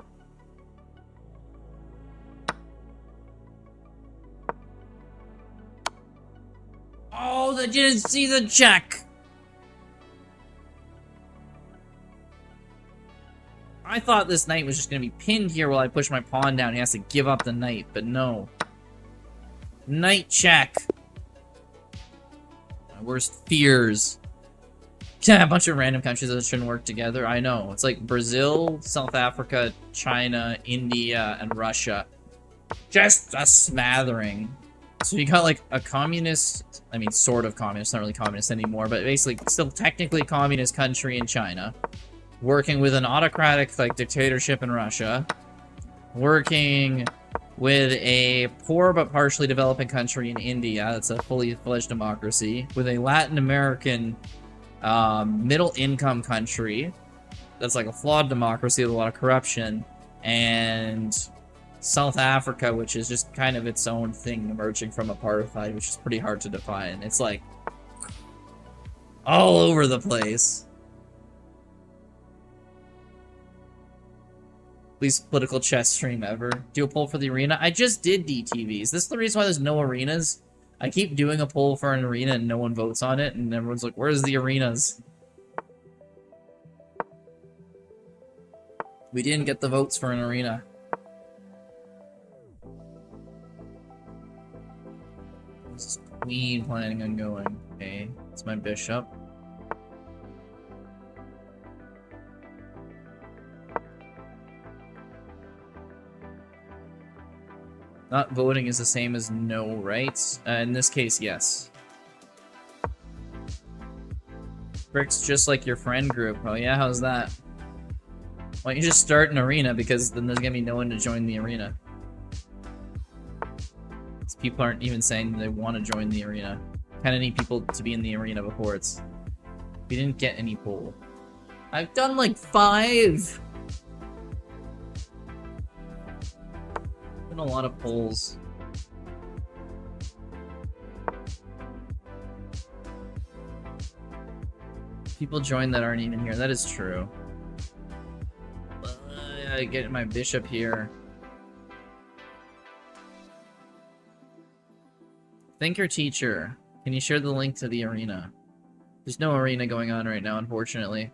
Oh, they didn't see the check! I thought this knight was just going to be pinned here while I push my pawn down. He has to give up the knight, but no. Knight check. My worst fears. Yeah, a bunch of random countries that shouldn't work together. I know. It's like Brazil, South Africa, China, India, and Russia. Just a smattering. So you got like a communist, I mean sort of communist, not really communist anymore, but basically still technically communist country in China. Working with an autocratic, like, dictatorship in Russia. Working with a poor but partially developing country in India. That's a fully fledged democracy. With a Latin American middle-income country. That's like a flawed democracy with a lot of corruption. And South Africa, which is just kind of its own thing emerging from apartheid, which is pretty hard to define. It's like all over the place. Least political chess stream ever. Do a poll for the arena. I just did DTV. Is this the reason why there's no arenas? I keep doing a poll for an arena and no one votes on it, and everyone's like, where's the arenas? We didn't get the votes for an arena. This is Queen planning on going. Okay, it's my bishop. Not voting is the same as no, right? In this case, yes. Brick's just like your friend group. Oh yeah, how's that? Why don't you just start an arena, because then there's gonna be no one to join the arena. These people aren't even saying they want to join the arena. Kinda need people to be in the arena before it's... We didn't get any poll. I've done like 5! Been a lot of polls. People join that aren't even here. That is true. I get my bishop here. Thinker teacher, can you share the link to the arena? There's no arena going on right now, unfortunately.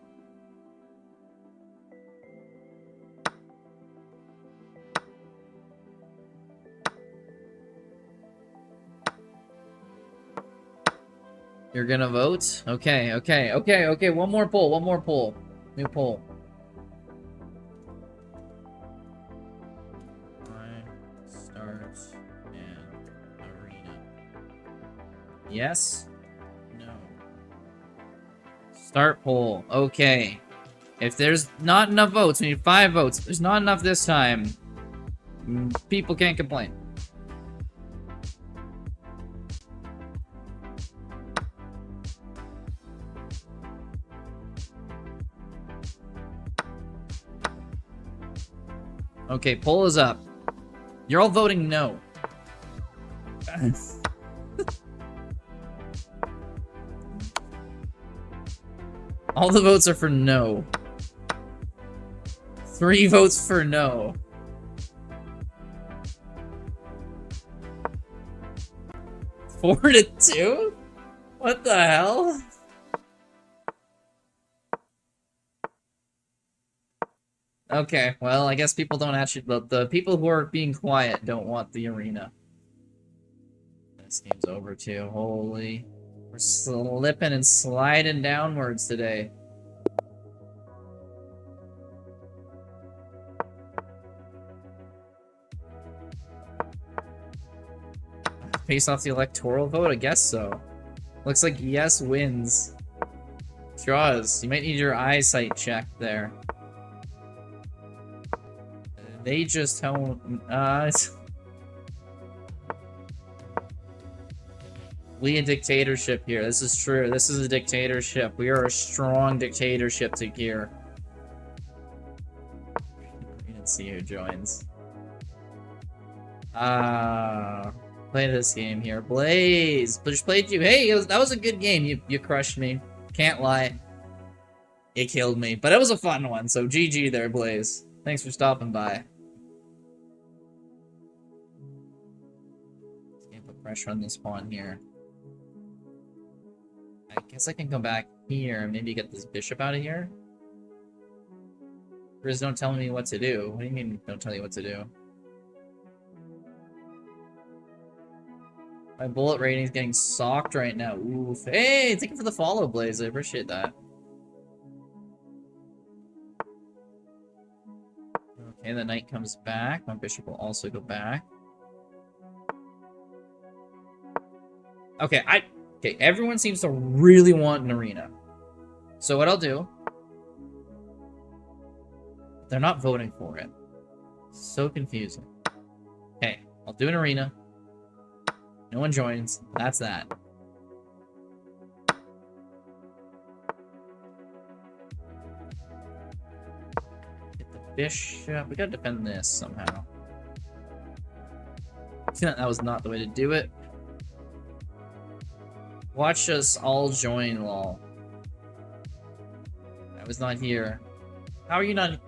You're gonna vote? Okay, okay, okay, okay. One more poll, one more poll. New poll. Start an arena. Yes? No. Start poll. Okay. If there's not enough votes, we need 5 votes. If there's not enough this time, people can't complain. Okay, poll is up. You're all voting no. All the votes are for no. 3 votes for no. 4-2? What the hell? Okay, well, I guess people don't actually... The people who are being quiet don't want the arena. This game's over, too. Holy... We're slipping and sliding downwards today. Based off the electoral vote? I guess so. Looks like yes wins. Draws. You might need your eyesight checked there. They just don't... We a dictatorship here. This is true. This is a dictatorship. We are a strong dictatorship to here. We didn't see who joins. Play this game here. Blaze! Just played you. Hey, that was a good game. You crushed me. Can't lie. You killed me. But it was a fun one, so GG there, Blaze. Thanks for stopping by. Can't put pressure on this pawn here. I guess I can go back here and maybe get this bishop out of here. Riz, don't tell me what to do. What do you mean, don't tell you what to do? My bullet rating is getting socked right now. Oof. Hey, thank you for the follow, Blaze. I appreciate that. Okay, the knight comes back. My bishop will also go back. Okay, Okay, everyone seems to really want an arena. So what I'll do... They're not voting for it. So confusing. Okay, I'll do an arena. No one joins. That's that. Get the bishop. We gotta defend this somehow. That was not the way to do it. Watch us all join, lol. I was not here. How are you not...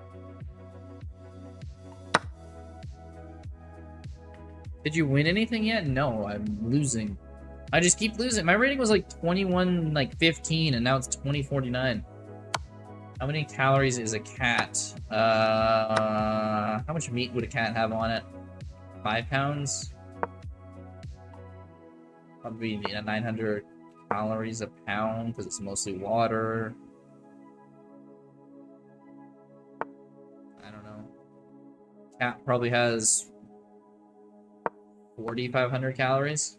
Did you win anything yet? No, I'm losing. I just keep losing. My rating was like 21, like 15, and now it's 2049. How many calories is a cat? How much meat would a cat have on it? 5 pounds? Probably 900 calories a pound because it's mostly water. I don't know. Cat probably has 4,500 calories.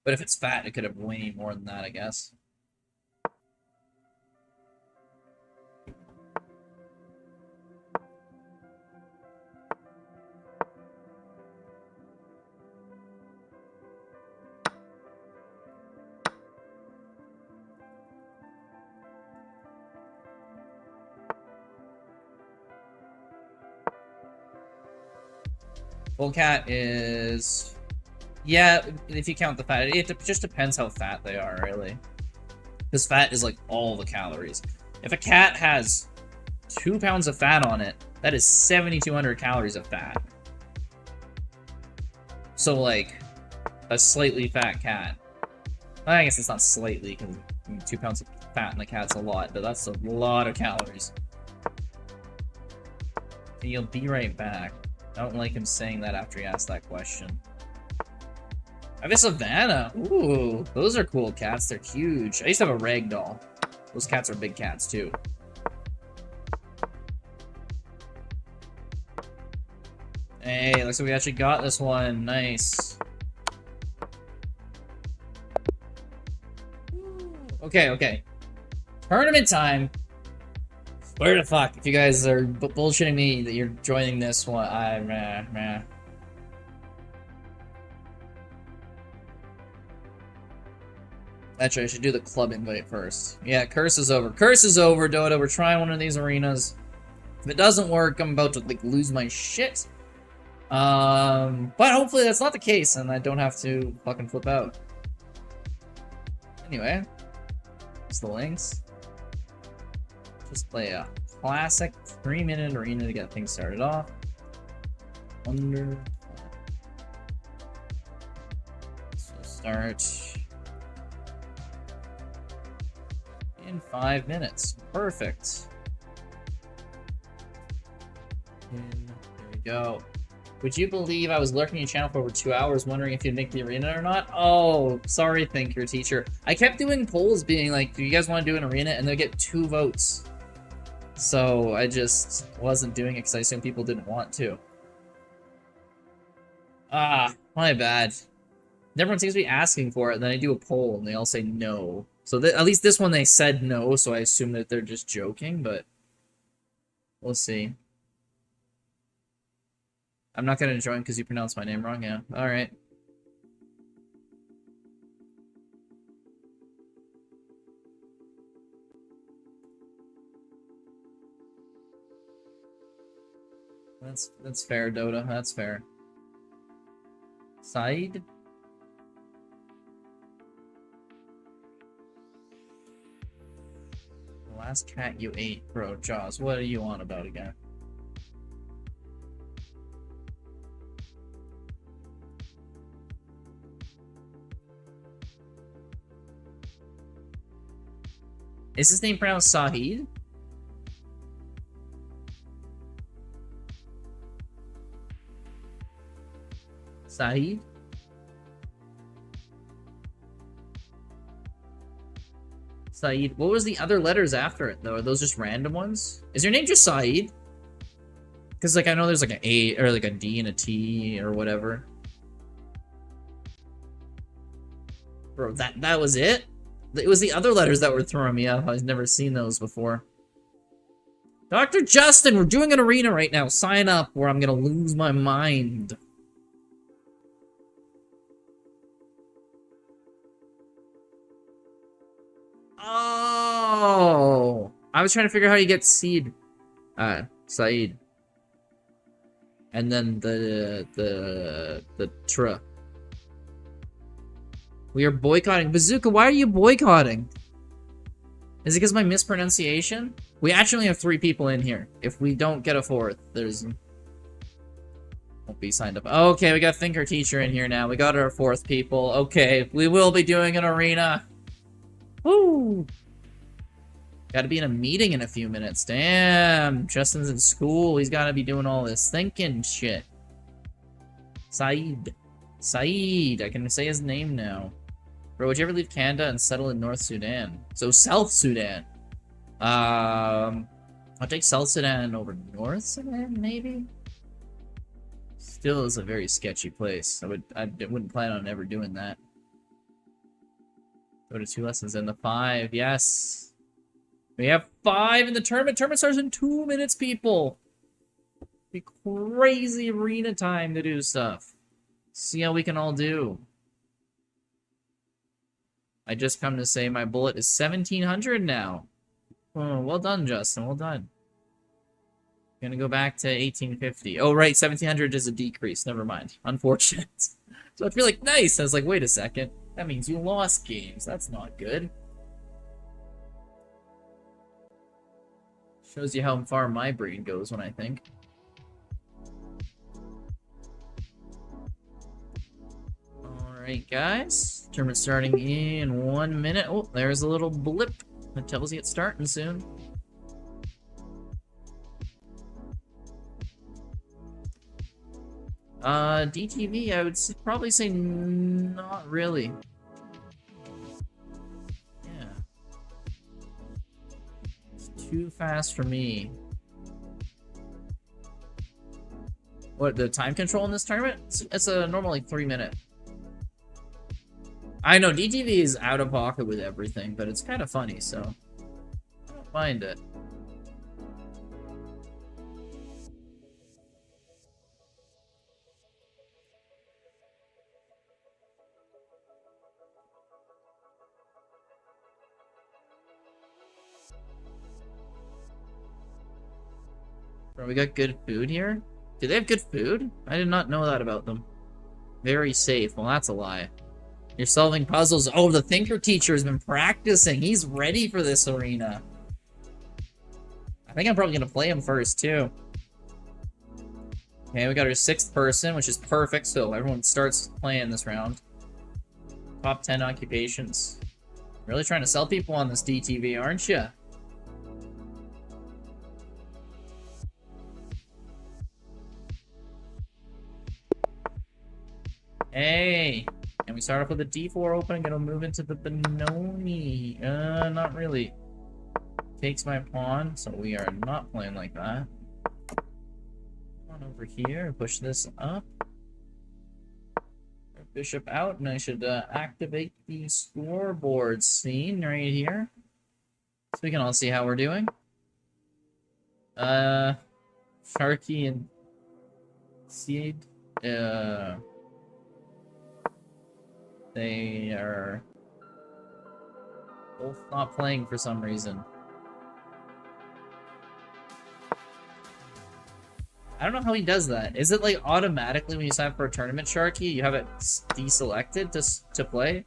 But if it's fat, it could have way more than that, I guess. Full cat is... Yeah, if you count the fat, it just depends how fat they are, really. Because fat is like all the calories. If a cat has 2 pounds of fat on it, that is 7,200 calories of fat. So, like, a slightly fat cat. I guess it's not slightly, because 2 pounds of fat in the cat's a lot, but that's a lot of calories. And you'll be right back. I don't like him saying that after he asked that question. I have a Savannah. Ooh, those are cool cats. They're huge. I used to have a ragdoll. Those cats are big cats, too. Hey, looks like we actually got this one. Nice. Okay, okay. Tournament time. Where the fuck? If you guys are bullshitting me that you're joining this one, meh. Actually, I should do the club invite first. Yeah, curse is over. Curse is over, Dota. We're trying one of these arenas. If it doesn't work, I'm about to, like, lose my shit. But hopefully that's not the case, and I don't have to fucking flip out. Anyway. That's the links. Just play a classic 3-minute arena to get things started off. So start in 5 minutes. Perfect. There we go. Would you believe I was lurking your channel for over 2 hours wondering if you'd make the arena or not? Oh, sorry, Think Your Teacher. I kept doing polls being like, do you guys want to do an arena? And they'll get 2 votes. So I just wasn't doing it because I assumed people didn't want to. Ah, my bad. Everyone seems to be asking for it, and then I do a poll, and they all say no. So at least this one they said no, so I assume that they're just joking, but we'll see. I'm not going to join because you pronounced my name wrong, yeah. Alright. That's fair, Dota. That's fair. Side? The last cat you ate, bro. Jaws, what are you on about again? Is his name pronounced Sahid? Sahid? Saeed. What was the other letters after it, though? Are those just random ones? Is your name just Saeed? Because, like, I know there's, like, an A, or, like, a D and a T, or whatever. Bro, that was it? It was the other letters that were throwing me off. I've never seen those before. Dr. Justin, we're doing an arena right now. Sign up, or I'm gonna lose my mind. Oh, I was trying to figure out how you get seed. Saeed. And then the tra. We are boycotting. Bazooka, why are you boycotting? Is it because of my mispronunciation? We actually have 3 people in here. If we don't get a 4th, there's... won't be signed up. Okay, we got Thinker Teacher in here now. We got our 4th people. Okay, we will be doing an arena. Woo! Gotta be in a meeting in a few minutes. Damn, Justin's in school. He's gotta be doing all this thinking shit. Saeed. Saeed. I can say his name now. Bro, would you ever leave Canada and settle in North Sudan? So, South Sudan. I'll take South Sudan over North Sudan, maybe? Still is a very sketchy place. I wouldn't plan on ever doing that. Go to 2 lessons in the 5. Yes. We have 5 in the tournament. Tournament starts in 2 minutes, people. Be crazy arena time to do stuff. See how we can all do. I just come to say my bullet is 1700 now. Oh, well done, Justin. Well done. Gonna go back to 1850. Oh, right. 1700 is a decrease. Never mind. Unfortunate. So I feel like, nice. I was like, wait a second. That means you lost games. That's not good. Shows you how far my brain goes when I think. Alright, guys. Tournament starting in 1 minute. Oh, there's a little blip that tells you it's starting soon. DTV, I would probably say not really. Yeah. It's too fast for me. What, the time control in this tournament? It's a normal, like, 3 minute. I know, DTV is out of pocket with everything, but it's kind of funny, so I don't mind it. Bro, we got good food here? Do they have good food? I did not know that about them. Very safe. Well, that's a lie. You're solving puzzles. Oh, the Thinker Teacher has been practicing. He's ready for this arena. I think I'm probably going to play him first, too. Okay, we got our 6th person, which is perfect, so everyone starts playing this round. Top 10 occupations. Really trying to sell people on this DTV, aren't you? Hey! And we start off with a D4 open, gonna move into the Benoni. Not really. Takes my pawn, so we are not playing like that. Come on over here, push this up. Bishop out, and I should activate the scoreboard scene right here. So we can all see how we're doing. Sharky and Seed, they are both not playing for some reason. I don't know how he does that. Is it like automatically when you sign up for a tournament, Sharky, you have it deselected to play?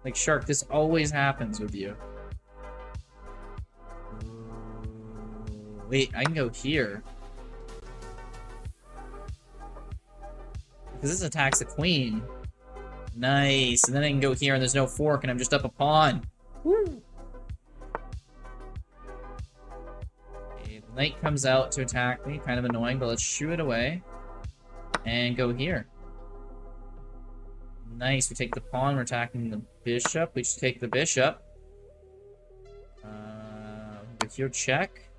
Like, Shark, this always happens with you. Wait, I can go here. Because this attacks the queen. Nice. And then I can go here and there's no fork and I'm just up a pawn. Woo! Okay, the knight comes out to attack me. Kind of annoying, but let's shoo it away. And go here. Nice. We take the pawn. We're attacking the bishop. We just take the bishop. With your check.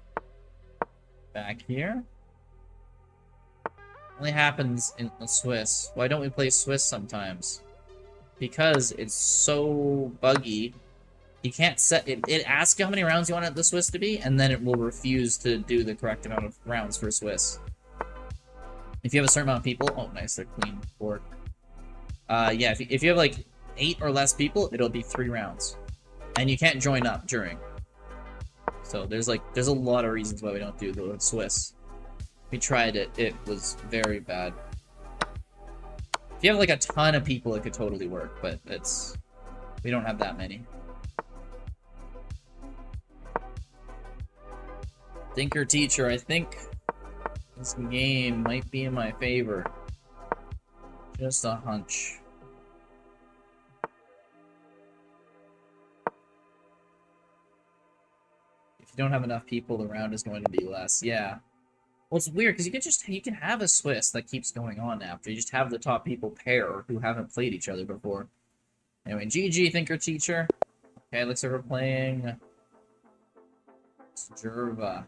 Back here. Only happens in the Swiss. Why don't we play Swiss sometimes? Because it's so buggy. You can't set it. It asks you how many rounds you want the Swiss to be, and then it will refuse to do the correct amount of rounds for Swiss. If you have a certain amount of people, oh nice, they're queen fork. Yeah, if you have like 8 or less people, it'll be 3 rounds, and you can't join up during. So there's a lot of reasons why we don't do the Swiss. We tried it. It was very bad. If you have like a ton of people, it could totally work, but we don't have that many. Thinker Teacher, I think this game might be in my favor. Just a hunch. If you don't have enough people, the round is going to be less. Yeah. Well, it's weird because you can have a Swiss that keeps going on after. You just have the top people pair who haven't played each other before. Anyway, GG Thinker Teacher. Okay, looks like we're playing Jerva.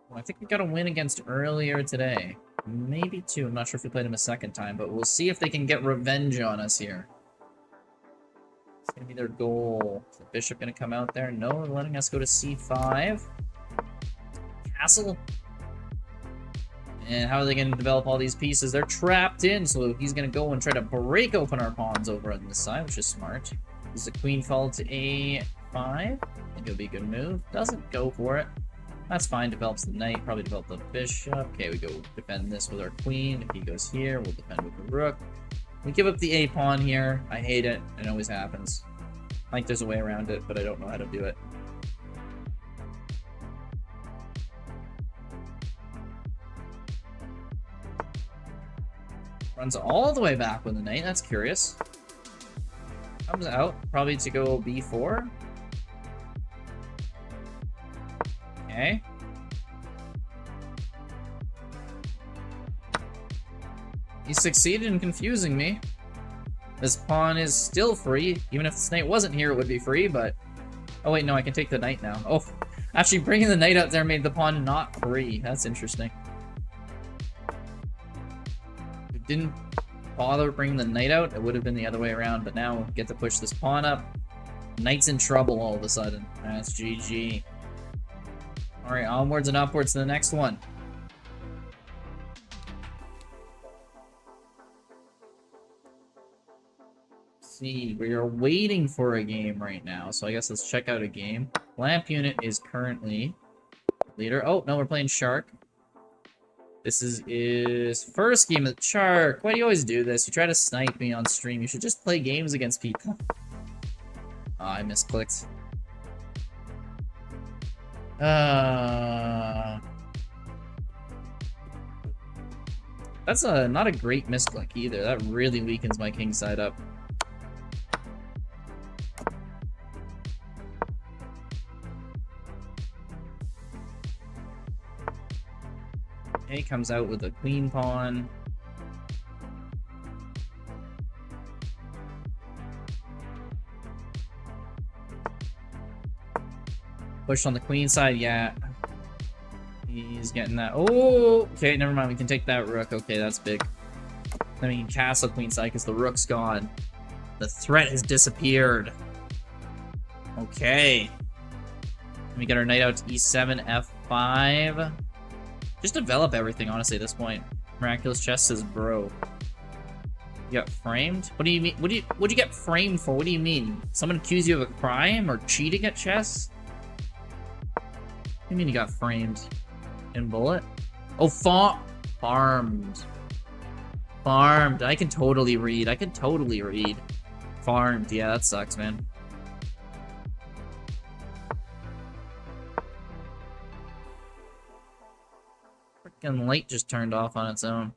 Well, I think we got a win against earlier today. Maybe two. I'm not sure if we played him a second time, but we'll see if they can get revenge on us here. It's gonna be their goal. Is the bishop gonna come out there? No, they're letting us go to c5. Castle. And how are they gonna develop all these pieces? They're trapped in, so he's gonna go and try to break open our pawns over on this side, which is smart. Does the queen fall to a5? I think it'll be a good move. Doesn't go for it. That's fine. Develops the knight. Probably develop the bishop. Okay, we go defend this with our queen. If he goes here, we'll defend with the rook. We give up the a pawn here. I hate it. It always happens. I think there's a way around it, but I don't know how to do it. Runs all the way back with the knight. That's curious. Comes out. Probably to go b4. Okay. He succeeded in confusing me. This pawn is still free. Even if this knight wasn't here, it would be free, but... Oh wait, no, I can take the knight now. Oh, actually bringing the knight out there made the pawn not free. That's interesting. If it didn't bother bringing the knight out, it would have been the other way around, but now we get to push this pawn up. Knight's in trouble all of a sudden. That's GG. Alright, onwards and upwards to the next one. Let's see, we are waiting for a game right now, so I guess let's check out a game. Lamp Unit is currently leader. Oh, no, we're playing Shark. This is his first game of Shark. Why do you always do this? You try to snipe me on stream. You should just play games against people. Oh, I misclicked. That's not a great misclick either. That really weakens my king side up. Okay, comes out with a queen pawn. Push on the queen side, yeah. He's getting that. Oh, okay, never mind. We can take that rook. Okay, that's big. Then we can castle queen side because the rook's gone. The threat has disappeared. Okay. Let me get our knight out to e7, f5. Just develop everything, honestly, at this point. Miraculous Chess says, bro. You got framed? What do you mean? What'd you get framed for? What do you mean? Someone accused you of a crime or cheating at chess? What do you mean you got framed? In bullet? Oh, farmed. Farmed. I can totally read. I can totally read. Farmed. Yeah, that sucks, man. Freaking light just turned off on its own.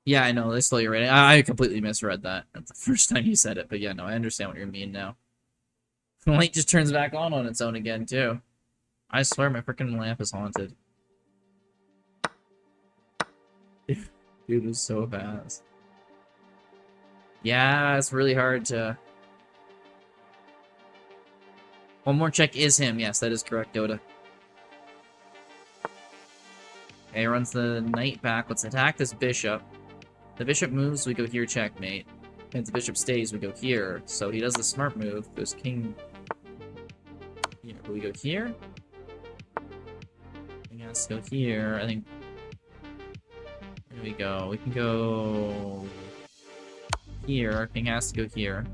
Yeah, I know. They slowly read it. I completely misread that. That's the first time you said it, but yeah, no, I understand what you mean now. The light just turns back on its own again, too. I swear my freaking lamp is haunted. Dude, is so fast. Yeah, it's really hard to... One more check is him. Yes, that is correct, Dota. Okay, runs the knight back. Let's attack this bishop. The bishop moves, we go here, checkmate. If the bishop stays, we go here. So he does the smart move. Goes king... Here. We go here. King has to go here. I think... Here we go. We can go... Here. King has to go here.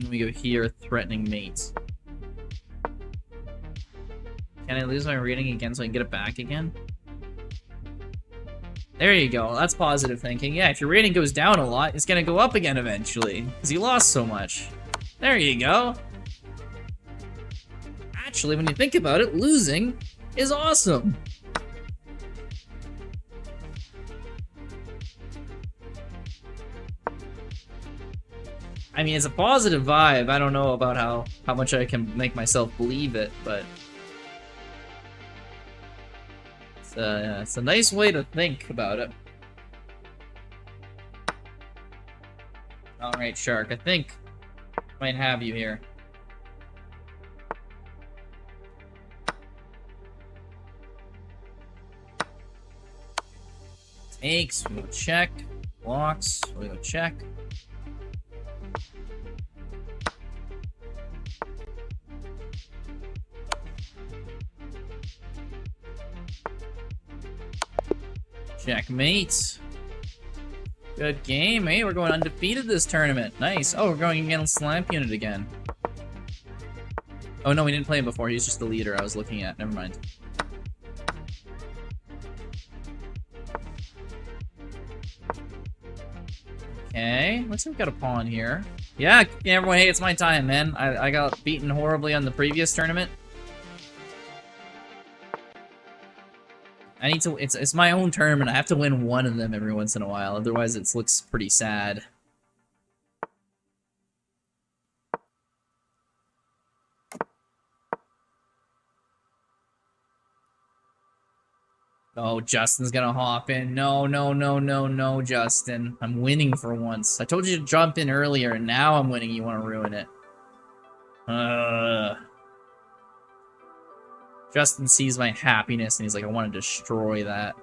And we go here, threatening mate. Can I lose my rating again so I can get it back again? There you go. That's positive thinking. Yeah, if your rating goes down a lot, it's gonna go up again eventually, because you lost so much. There you go. Actually, when you think about it, losing is awesome. I mean, it's a positive vibe. I don't know about how much I can make myself believe it, but it's a nice way to think about it. Alright, Shark, I think I might have you here. Takes, we go check. Blocks, we go check. Checkmate. Good game, eh? We're going undefeated this tournament. Nice. Oh, we're going against Lamp Unit again. Oh no, we didn't play him before. He's just the leader I was looking at. Never mind. Okay, looks like we got a pawn here. Yeah, everyone, hey, it's my time, man. I got beaten horribly on the previous tournament. I need to, it's my own tournament. I have to win one of them every once in a while, otherwise it looks pretty sad. Oh, Justin's gonna hop in. No, no, no, no, no, Justin. I'm winning for once. I told you to jump in earlier, and now I'm winning. You want to ruin it. Justin sees my happiness, and he's like, I want to destroy that.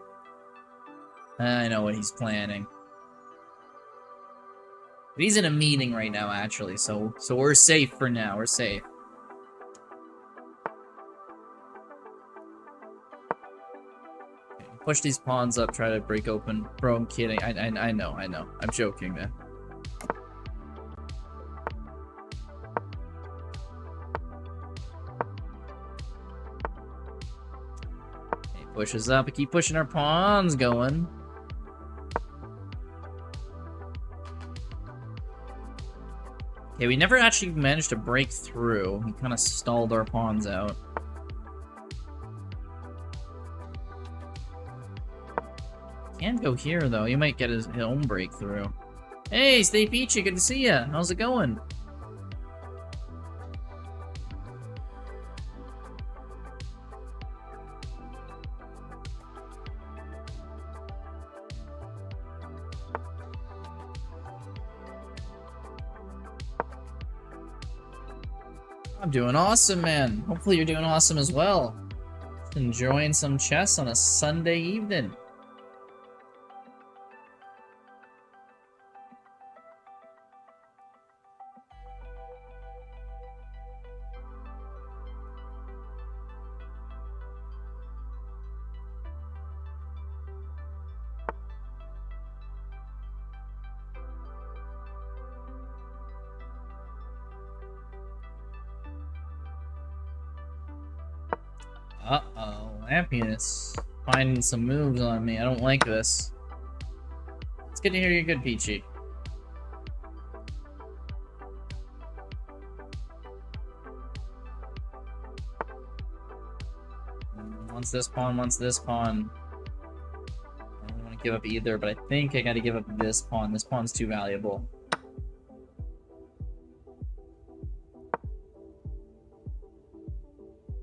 I know what he's planning. But he's in a meeting right now, actually, so we're safe for now. We're safe. Push these pawns up, try to break open. Bro, I'm kidding. I know. I'm joking, man. Okay, pushes up. We keep pushing our pawns going. Okay, we never actually managed to break through. We kind of stalled our pawns out. Can go here, though. He might get his own breakthrough. Hey, Stay Peachy, good to see ya. How's it going? I'm doing awesome, man. Hopefully you're doing awesome as well. Enjoying some chess on a Sunday evening. Uh-oh, Lampius finding some moves on me. I don't like this. It's good to hear you're good, Peachy. Once this pawn, once this pawn. I don't want to give up either, but I think I gotta give up this pawn. This pawn's too valuable.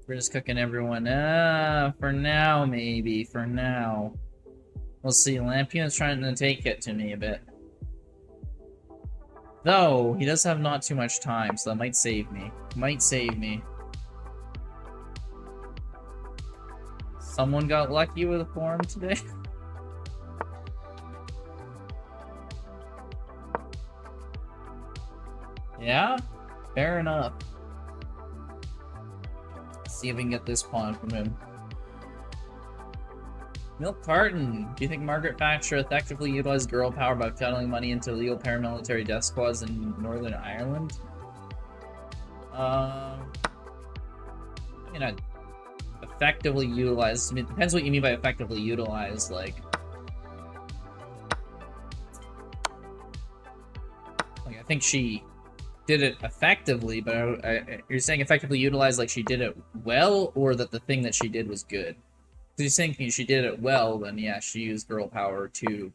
We're just cooking everyone. For now, maybe. For now. We'll see. Lampion's trying to take it to me a bit. Though, he does have not too much time, so that might save me. Might save me. Someone got lucky with a form today? Yeah? Fair enough. See if we can get this pawn from him. Milk Carton. Do you think Margaret Thatcher effectively utilized girl power by funneling money into illegal paramilitary death squads in Northern Ireland? I mean, effectively utilized. I mean, it depends what you mean by effectively utilized, like I think she did it effectively, but you're saying effectively utilized like she did it well, or that the thing that she did was good? Because you're saying she did it well, then yeah, she used girl power to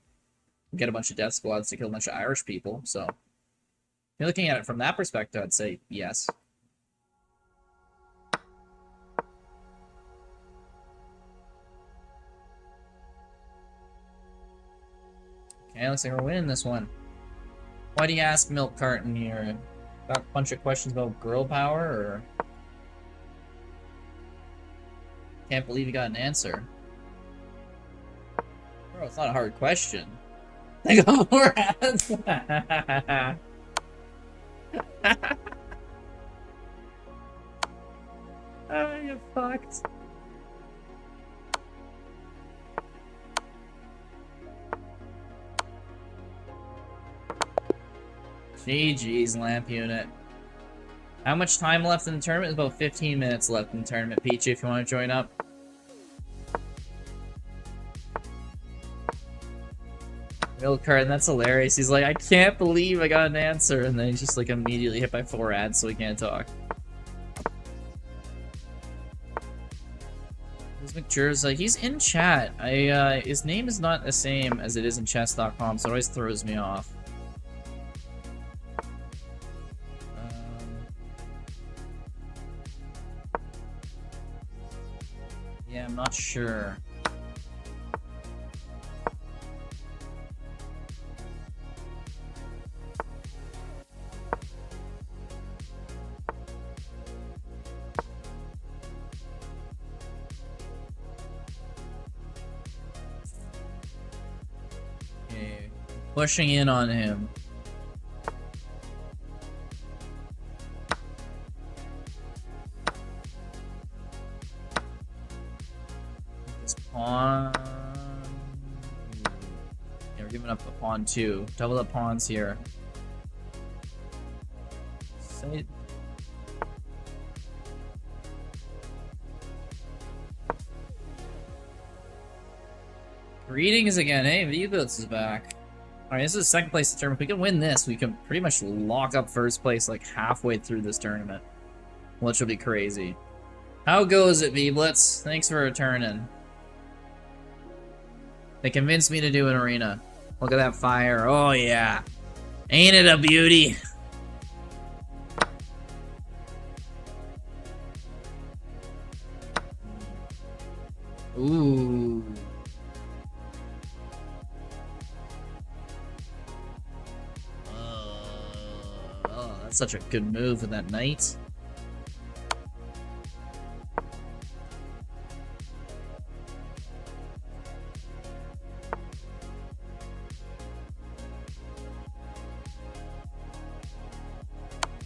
get a bunch of death squads to kill a bunch of Irish people, so if you're looking at it from that perspective, I'd say yes. Okay, looks like we're winning this one. Why do you ask Milk Carton here? Got a bunch of questions about girl power, or... Can't believe you got an answer. Bro, it's not a hard question. Think of more ads. Oh, you're fucked. GG's, Lamp Unit. How much time left in the tournament? There's about 15 minutes left in the tournament. Peachy, if you want to join up. Real card, that's hilarious. He's like, I can't believe I got an answer, and then he's just like immediately hit by 4 ads, so he can't talk. McJur's like, he's in chat. His name is not the same as it is in chess.com, so it always throws me off. Yeah, I'm not sure. Okay, pushing in on him. Pawn. Yeah, we're giving up a pawn too. Double up pawns here. Say... Greetings again. Hey, V-Blitz is back. Alright, this is second place tournament. If we can win this, we can pretty much lock up first place like halfway through this tournament. Which will be crazy. How goes it, V-Blitz? Thanks for returning. They convinced me to do an arena. Look at that fire. Oh, yeah. Ain't it a beauty? Ooh. Oh, that's such a good move with that knight.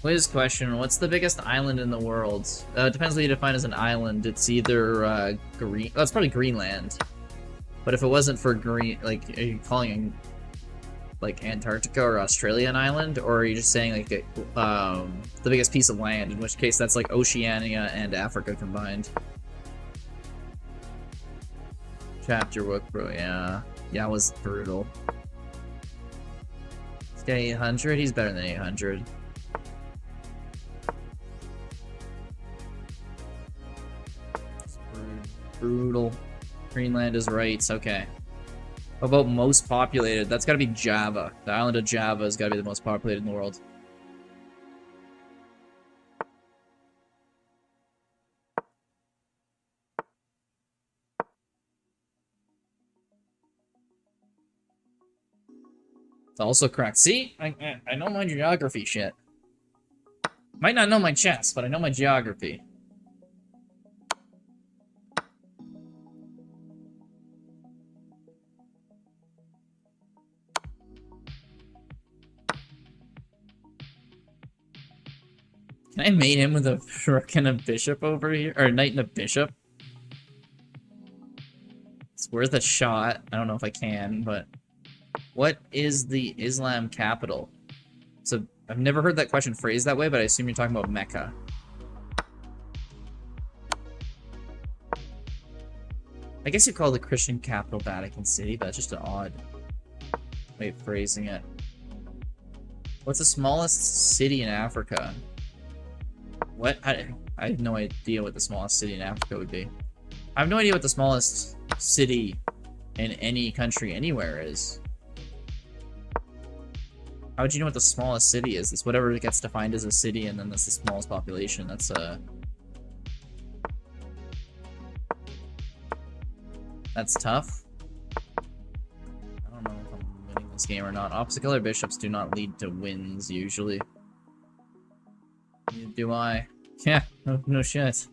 Quiz question, what's the biggest island in the world? Depends what you define as an island. It's either, green... Oh, it's probably Greenland. But if it wasn't for green... Like, are you calling like, Antarctica or Australia an island? Or are you just saying, like, the biggest piece of land? In which case, that's, like, Oceania and Africa combined. Chapter book, bro, yeah. Yeah, it was brutal. This guy 800? He's better than 800. Brutal. Greenland is right, okay. How about most populated? That's gotta be Java. The island of Java has gotta be the most populated in the world. It's also correct. See? I know my geography shit. Might not know my chess, but I know my geography. Can I mate him with a rook and a bishop over here? Or a knight and a bishop? It's worth a shot. I don't know if I can, but... What is the Islam capital? So, I've never heard that question phrased that way, but I assume you're talking about Mecca. I guess you call the Christian capital Vatican City, but it's just an odd way of phrasing it. What's the smallest city in Africa? What? I have no idea what the smallest city in Africa would be. I have no idea what the smallest city in any country anywhere is. How would you know what the smallest city is? It's whatever gets defined as a city, and then that's the smallest population. That's tough. I don't know if I'm winning this game or not. Opposite color bishops do not lead to wins, usually. Neither do I. Yeah, no shit.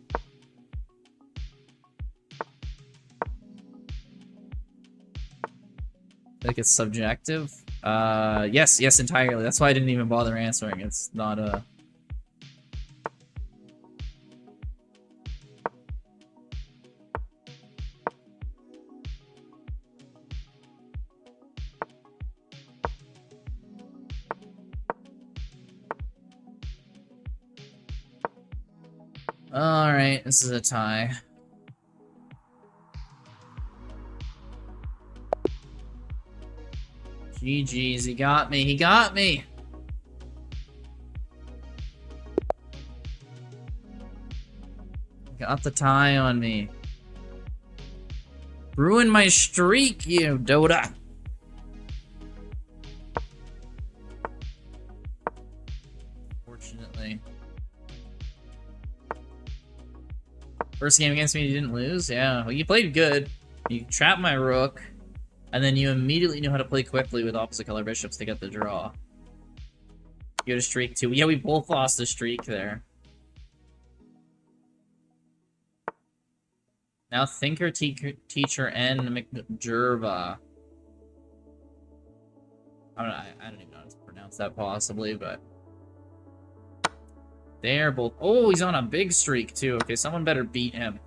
Like it's subjective? Yes, entirely. That's why I didn't even bother answering. It's not a... Alright, this is a tie. GG's, he got me, he got me! Got the tie on me. Ruin my streak, you Dota! Fortunately. First game against me, you didn't lose? Yeah, well, you played good. You trapped my rook, and then you immediately knew how to play quickly with opposite color bishops to get the draw. You had a streak too. Yeah, we both lost a streak there. Now Thinker, Teacher, and McJerva. I don't even know how to pronounce that possibly, but... They're both... Oh, he's on a big streak, too. Okay, someone better beat him.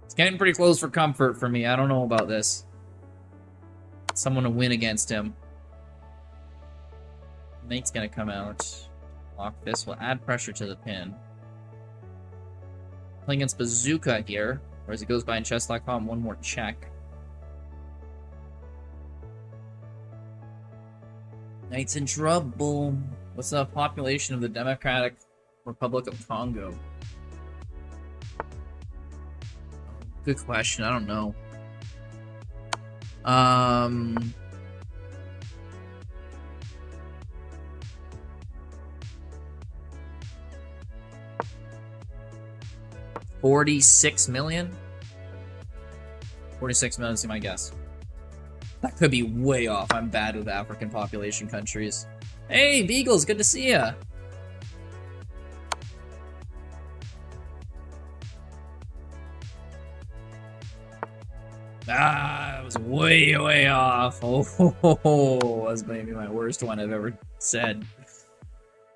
It's getting pretty close for comfort for me. I don't know about this. Someone to win against him. Mate's gonna come out. Lock this. Will add pressure to the pin. Playing against Bazooka here. Or as it goes by in chess.com, one more check. Knight's in trouble. What's the population of the Democratic Republic of Congo? Good question. I don't know. 46 million? 46 million is my guess. That could be way off. I'm bad with African population countries. Hey, Beagles, good to see ya. Ah, it was way off. Oh, that's maybe my worst one I've ever said.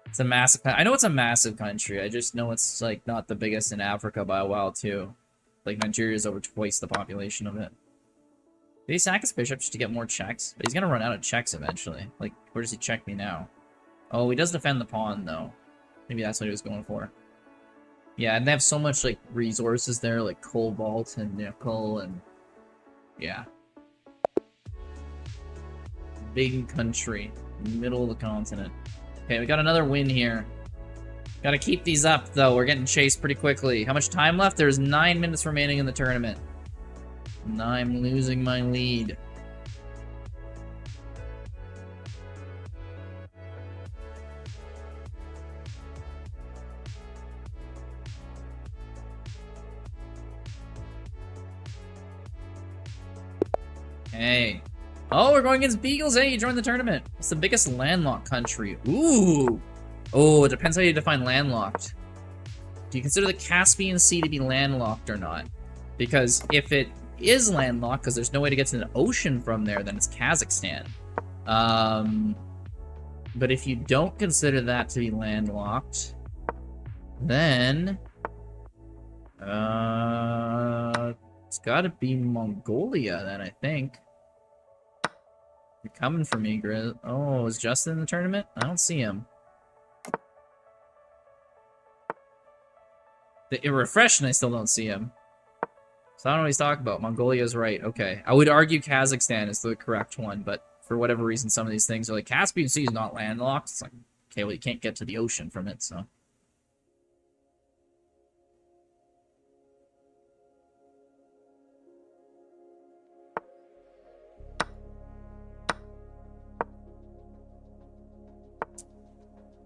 It's a massive... I know it's a massive country. I just know it's, like, not the biggest in Africa by a while, too. Like, Nigeria's over twice the population of it. Did he sack his bishop just to get more checks? But he's gonna run out of checks eventually. Like, where does he check me now? Oh, he does defend the pawn, though. Maybe that's what he was going for. Yeah, and they have so much, like, resources there, like cobalt and nickel and... Yeah. Big country. Middle of the continent. Okay, we got another win here. Gotta keep these up, though. We're getting chased pretty quickly. How much time left? There's 9 minutes remaining in the tournament. And I'm losing my lead. Hey. Oh, we're going against Beagles. Hey, you joined the tournament. It's the biggest landlocked country. Ooh. Oh, it depends how you define landlocked. Do you consider the Caspian Sea to be landlocked or not? Because if it is landlocked, because there's no way to get to the ocean from there, then it's Kazakhstan. But if you don't consider that to be landlocked, then... it's gotta be Mongolia, then, I think. You're coming for me, Grizz. Oh, is Justin in the tournament? I don't see him. It refreshed and I still don't see him. So I don't know what he's talking about. Mongolia's right. Okay. I would argue Kazakhstan is the correct one, but for whatever reason, some of these things are like, Caspian Sea is not landlocked. It's like, okay, well, you can't get to the ocean from it, so.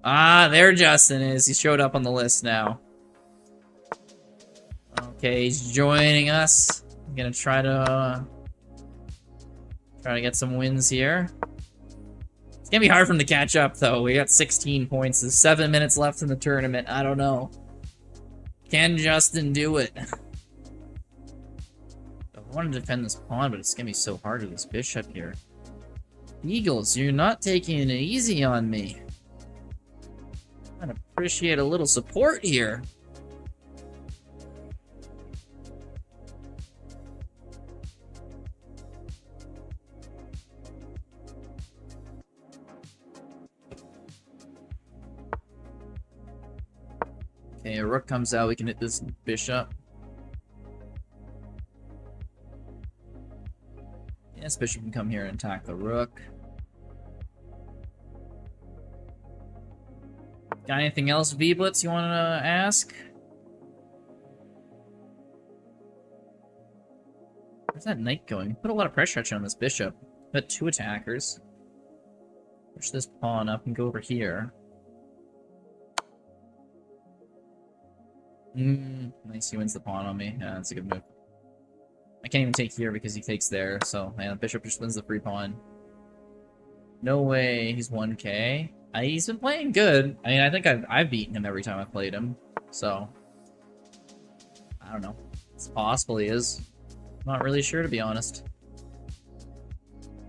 Ah, there Justin is. He showed up on the list now. Okay, he's joining us. I'm gonna try to get some wins here. It's gonna be hard for him to catch up, though. We got 16 points. There's 7 minutes left in the tournament. I don't know. Can Justin do it? I want to defend this pawn, but it's gonna be so hard with this bishop here. Eagles, you're not taking it easy on me. I'd appreciate a little support here. Okay, a rook comes out, we can hit this bishop. Yes, bishop can come here and attack the rook. Got anything else, V-Blitz, you want to ask? Where's that knight going? Put a lot of pressure actually on this bishop. Got 2 attackers. Push this pawn up and go over here. Nice, he wins the pawn on me. Yeah, that's a good move. I can't even take here because he takes there, so man, the bishop just wins the free pawn. No way, he's 1k. He's been playing good. I mean, I think I've beaten him every time I've played him, so I don't know. It's possible he is. I'm not really sure, to be honest.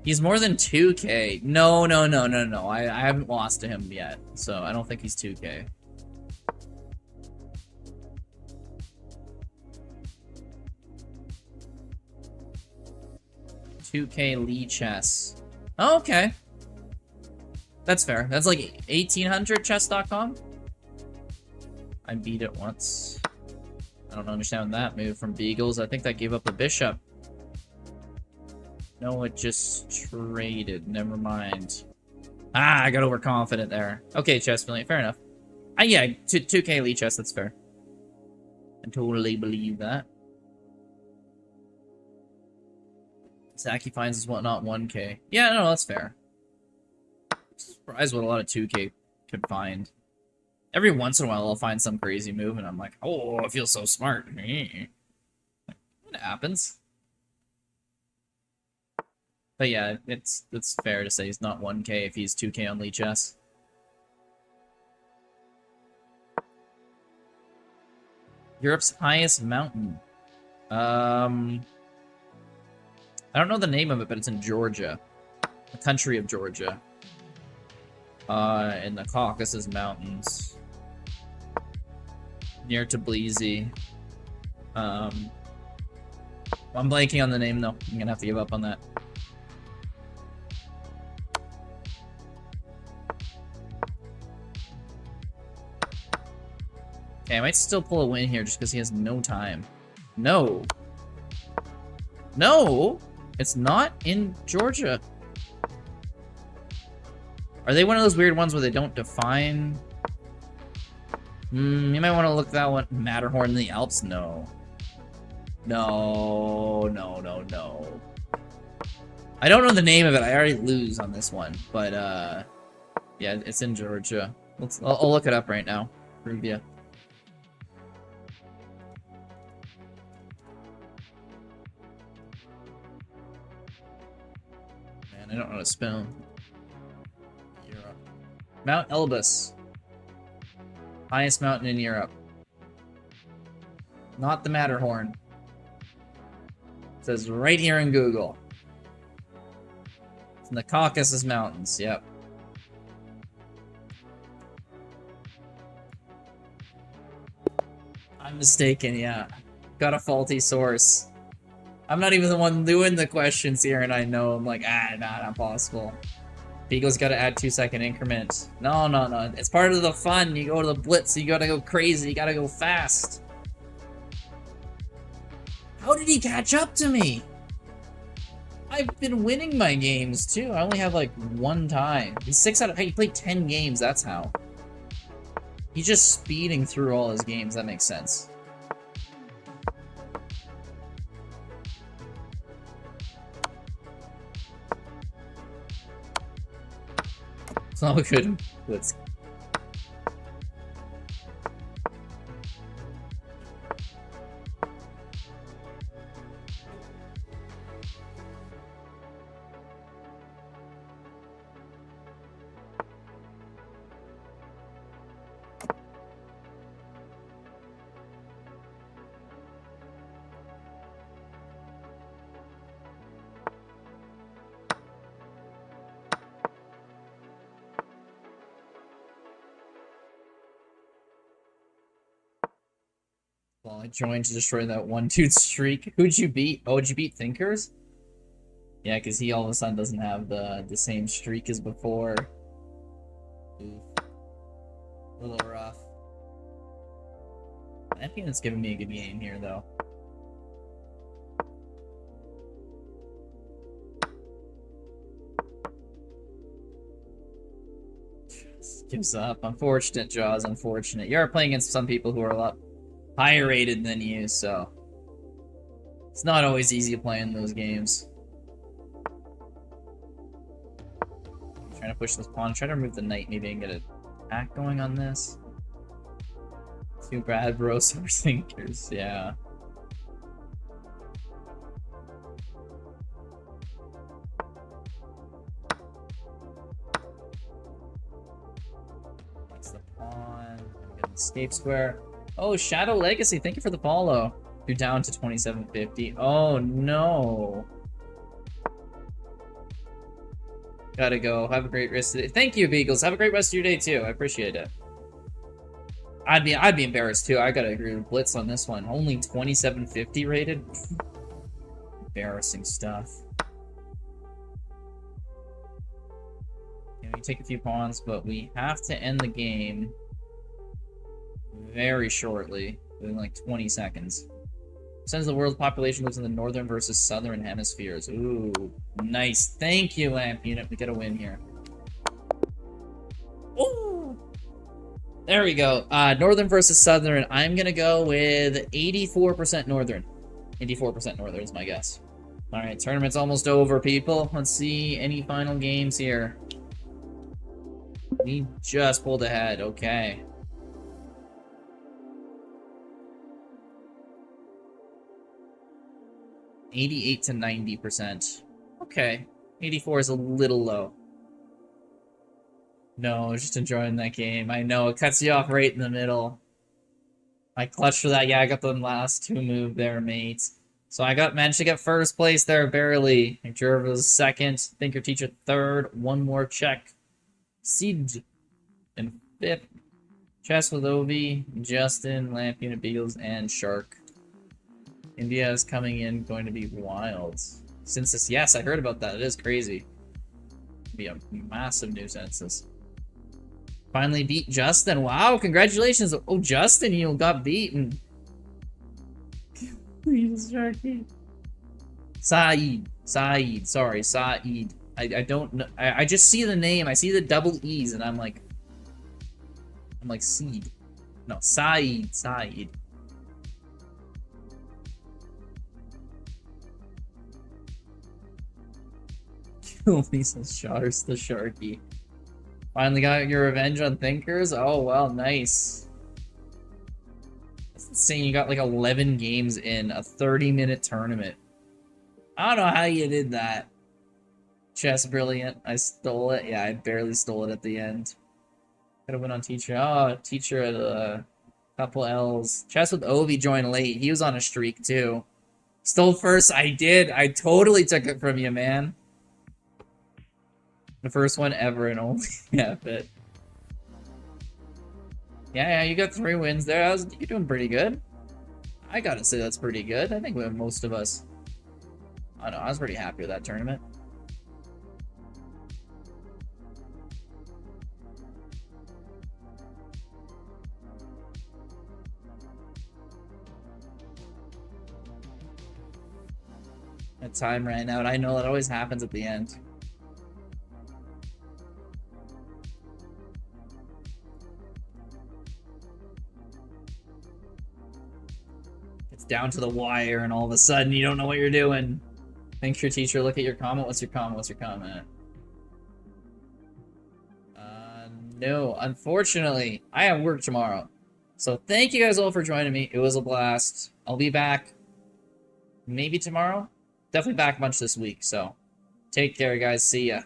He's more than 2k. No. I haven't lost to him yet, so I don't think he's 2k. $2k Lee chess. Oh, okay. That's fair. That's like 1800chess.com. I beat it once. I don't understand that move from Beagles. I think that gave up the bishop. No, it just traded. Never mind. Ah, I got overconfident there. Okay, chess million. Fair enough. Yeah, 2k Lee chess. That's fair. I totally believe that. Saki finds his whatnot 1k. Yeah, no, that's fair. Surprised what a lot of 2k could find. Every once in a while I'll find some crazy move and I'm like, oh, I feel so smart. It happens. But yeah, it's fair to say he's not 1k if he's 2k on Lee chess. Europe's highest mountain. I don't know the name of it, but it's in Georgia. The country of Georgia. In the Caucasus Mountains. Near Tbilisi. I'm blanking on the name, though. I'm gonna have to give up on that. Okay, I might still pull a win here just because he has no time. No! No! It's not in Georgia. Are they one of those weird ones where they don't define? You might want to look that one. Matterhorn in the Alps? No. No. I don't know the name of it. I already lose on this one. But, yeah, it's in Georgia. I'll look it up right now. Prove ya. I don't know how to spell. Europe. Mount Elbrus. Highest mountain in Europe. Not the Matterhorn. It says right here in Google. It's in the Caucasus Mountains, yep. I'm mistaken, yeah. Got a faulty source. I'm not even the one doing the questions here, and I know I'm like, not possible. Beagle's got to add 2-second increment. No. It's part of the fun. You go to the Blitz, you gotta go crazy. You gotta go fast. How did he catch up to me? I've been winning my games too. I only have like one time. He's 6 out of. Hey, he played 10 games. That's how. He's just speeding through all his games. That makes sense. It's not good. Blitz. Well, I joined to destroy that one dude streak. Who'd you beat? Oh, did you beat Thinkers? Yeah, because he all of a sudden doesn't have the same streak as before. Oof. A little rough. I think that's giving me a good game here, though. Just gives up. Unfortunate, Jaws. Unfortunate. You are playing against some people who are a lot higher rated than you, so it's not always easy playing those games. I'm trying to push this pawn. Try to remove the knight. Maybe I can get an attack going on this. Too bad, bro. Super Thinkers. Yeah. That's the pawn. Get an escape square. Oh, Shadow Legacy, thank you for the follow. You're down to 2750. Oh, no. Gotta go. Have a great rest of the day. Thank you, Beagles. Have a great rest of your day, too. I appreciate it. I'd be embarrassed, too. I gotta agree with Blitz on this one. Only 2750 rated? Embarrassing stuff. We take a few pawns, but we have to end the game very shortly, within like 20 seconds. Since the world's population lives in the northern versus southern hemispheres. Ooh, nice. Thank you, Lamp Unit. We get a win here. Ooh! There we go. Northern versus southern. I'm gonna go with 84% northern. 84% northern is my guess. Alright, tournament's almost over, people. Let's see any final games here. We just pulled ahead. Okay. 88 to 90%. Okay. 84 is a little low. No, just enjoying that game. I know, it cuts you off right in the middle. I clutched for that. Yeah, I got the last two move there, mates. So I managed to get first place there, barely. Jerv was second. Thinker Teacher third. One more check. Seed in fifth. Chess with Ovi, Justin, Lamp Unit Beagles, and Shark. India is coming in, going to be wild. Census, yes, I heard about that. It is crazy. It'll be a massive new census. Finally beat Justin. Wow, congratulations. Oh, Justin, you got beaten. Please, Sharky. Saeed. Sorry, Saeed. I don't know. I just see the name. I see the double E's, and I'm like Seed. No, Saeed. Kill me some Shars the Sharky. Finally got your revenge on Thinkers? Oh, well, nice. That's insane. You got like 11 games in a 30-minute tournament. I don't know how you did that. Chess brilliant. I stole it. Yeah, I barely stole it at the end. Gotta win on Teacher. Oh, Teacher at a couple L's. Chess with Ovi joined late. He was on a streak too. Stole first. I did. I totally took it from you, man. The first one ever and only. Yeah, but yeah, you got 3 wins there. You're doing pretty good. I gotta say that's pretty good. I think we have most of us. I don't know. I was pretty happy with that tournament. The time ran out. I know that always happens at the end. It's down to the wire, and all of a sudden you don't know what you're doing. Thanks, your teacher. Look at your comment. What's your comment? What's your comment? No, unfortunately, I have work tomorrow. So thank you guys all for joining me. It was a blast. I'll be back maybe tomorrow. Definitely back a bunch this week. So take care, guys. See ya.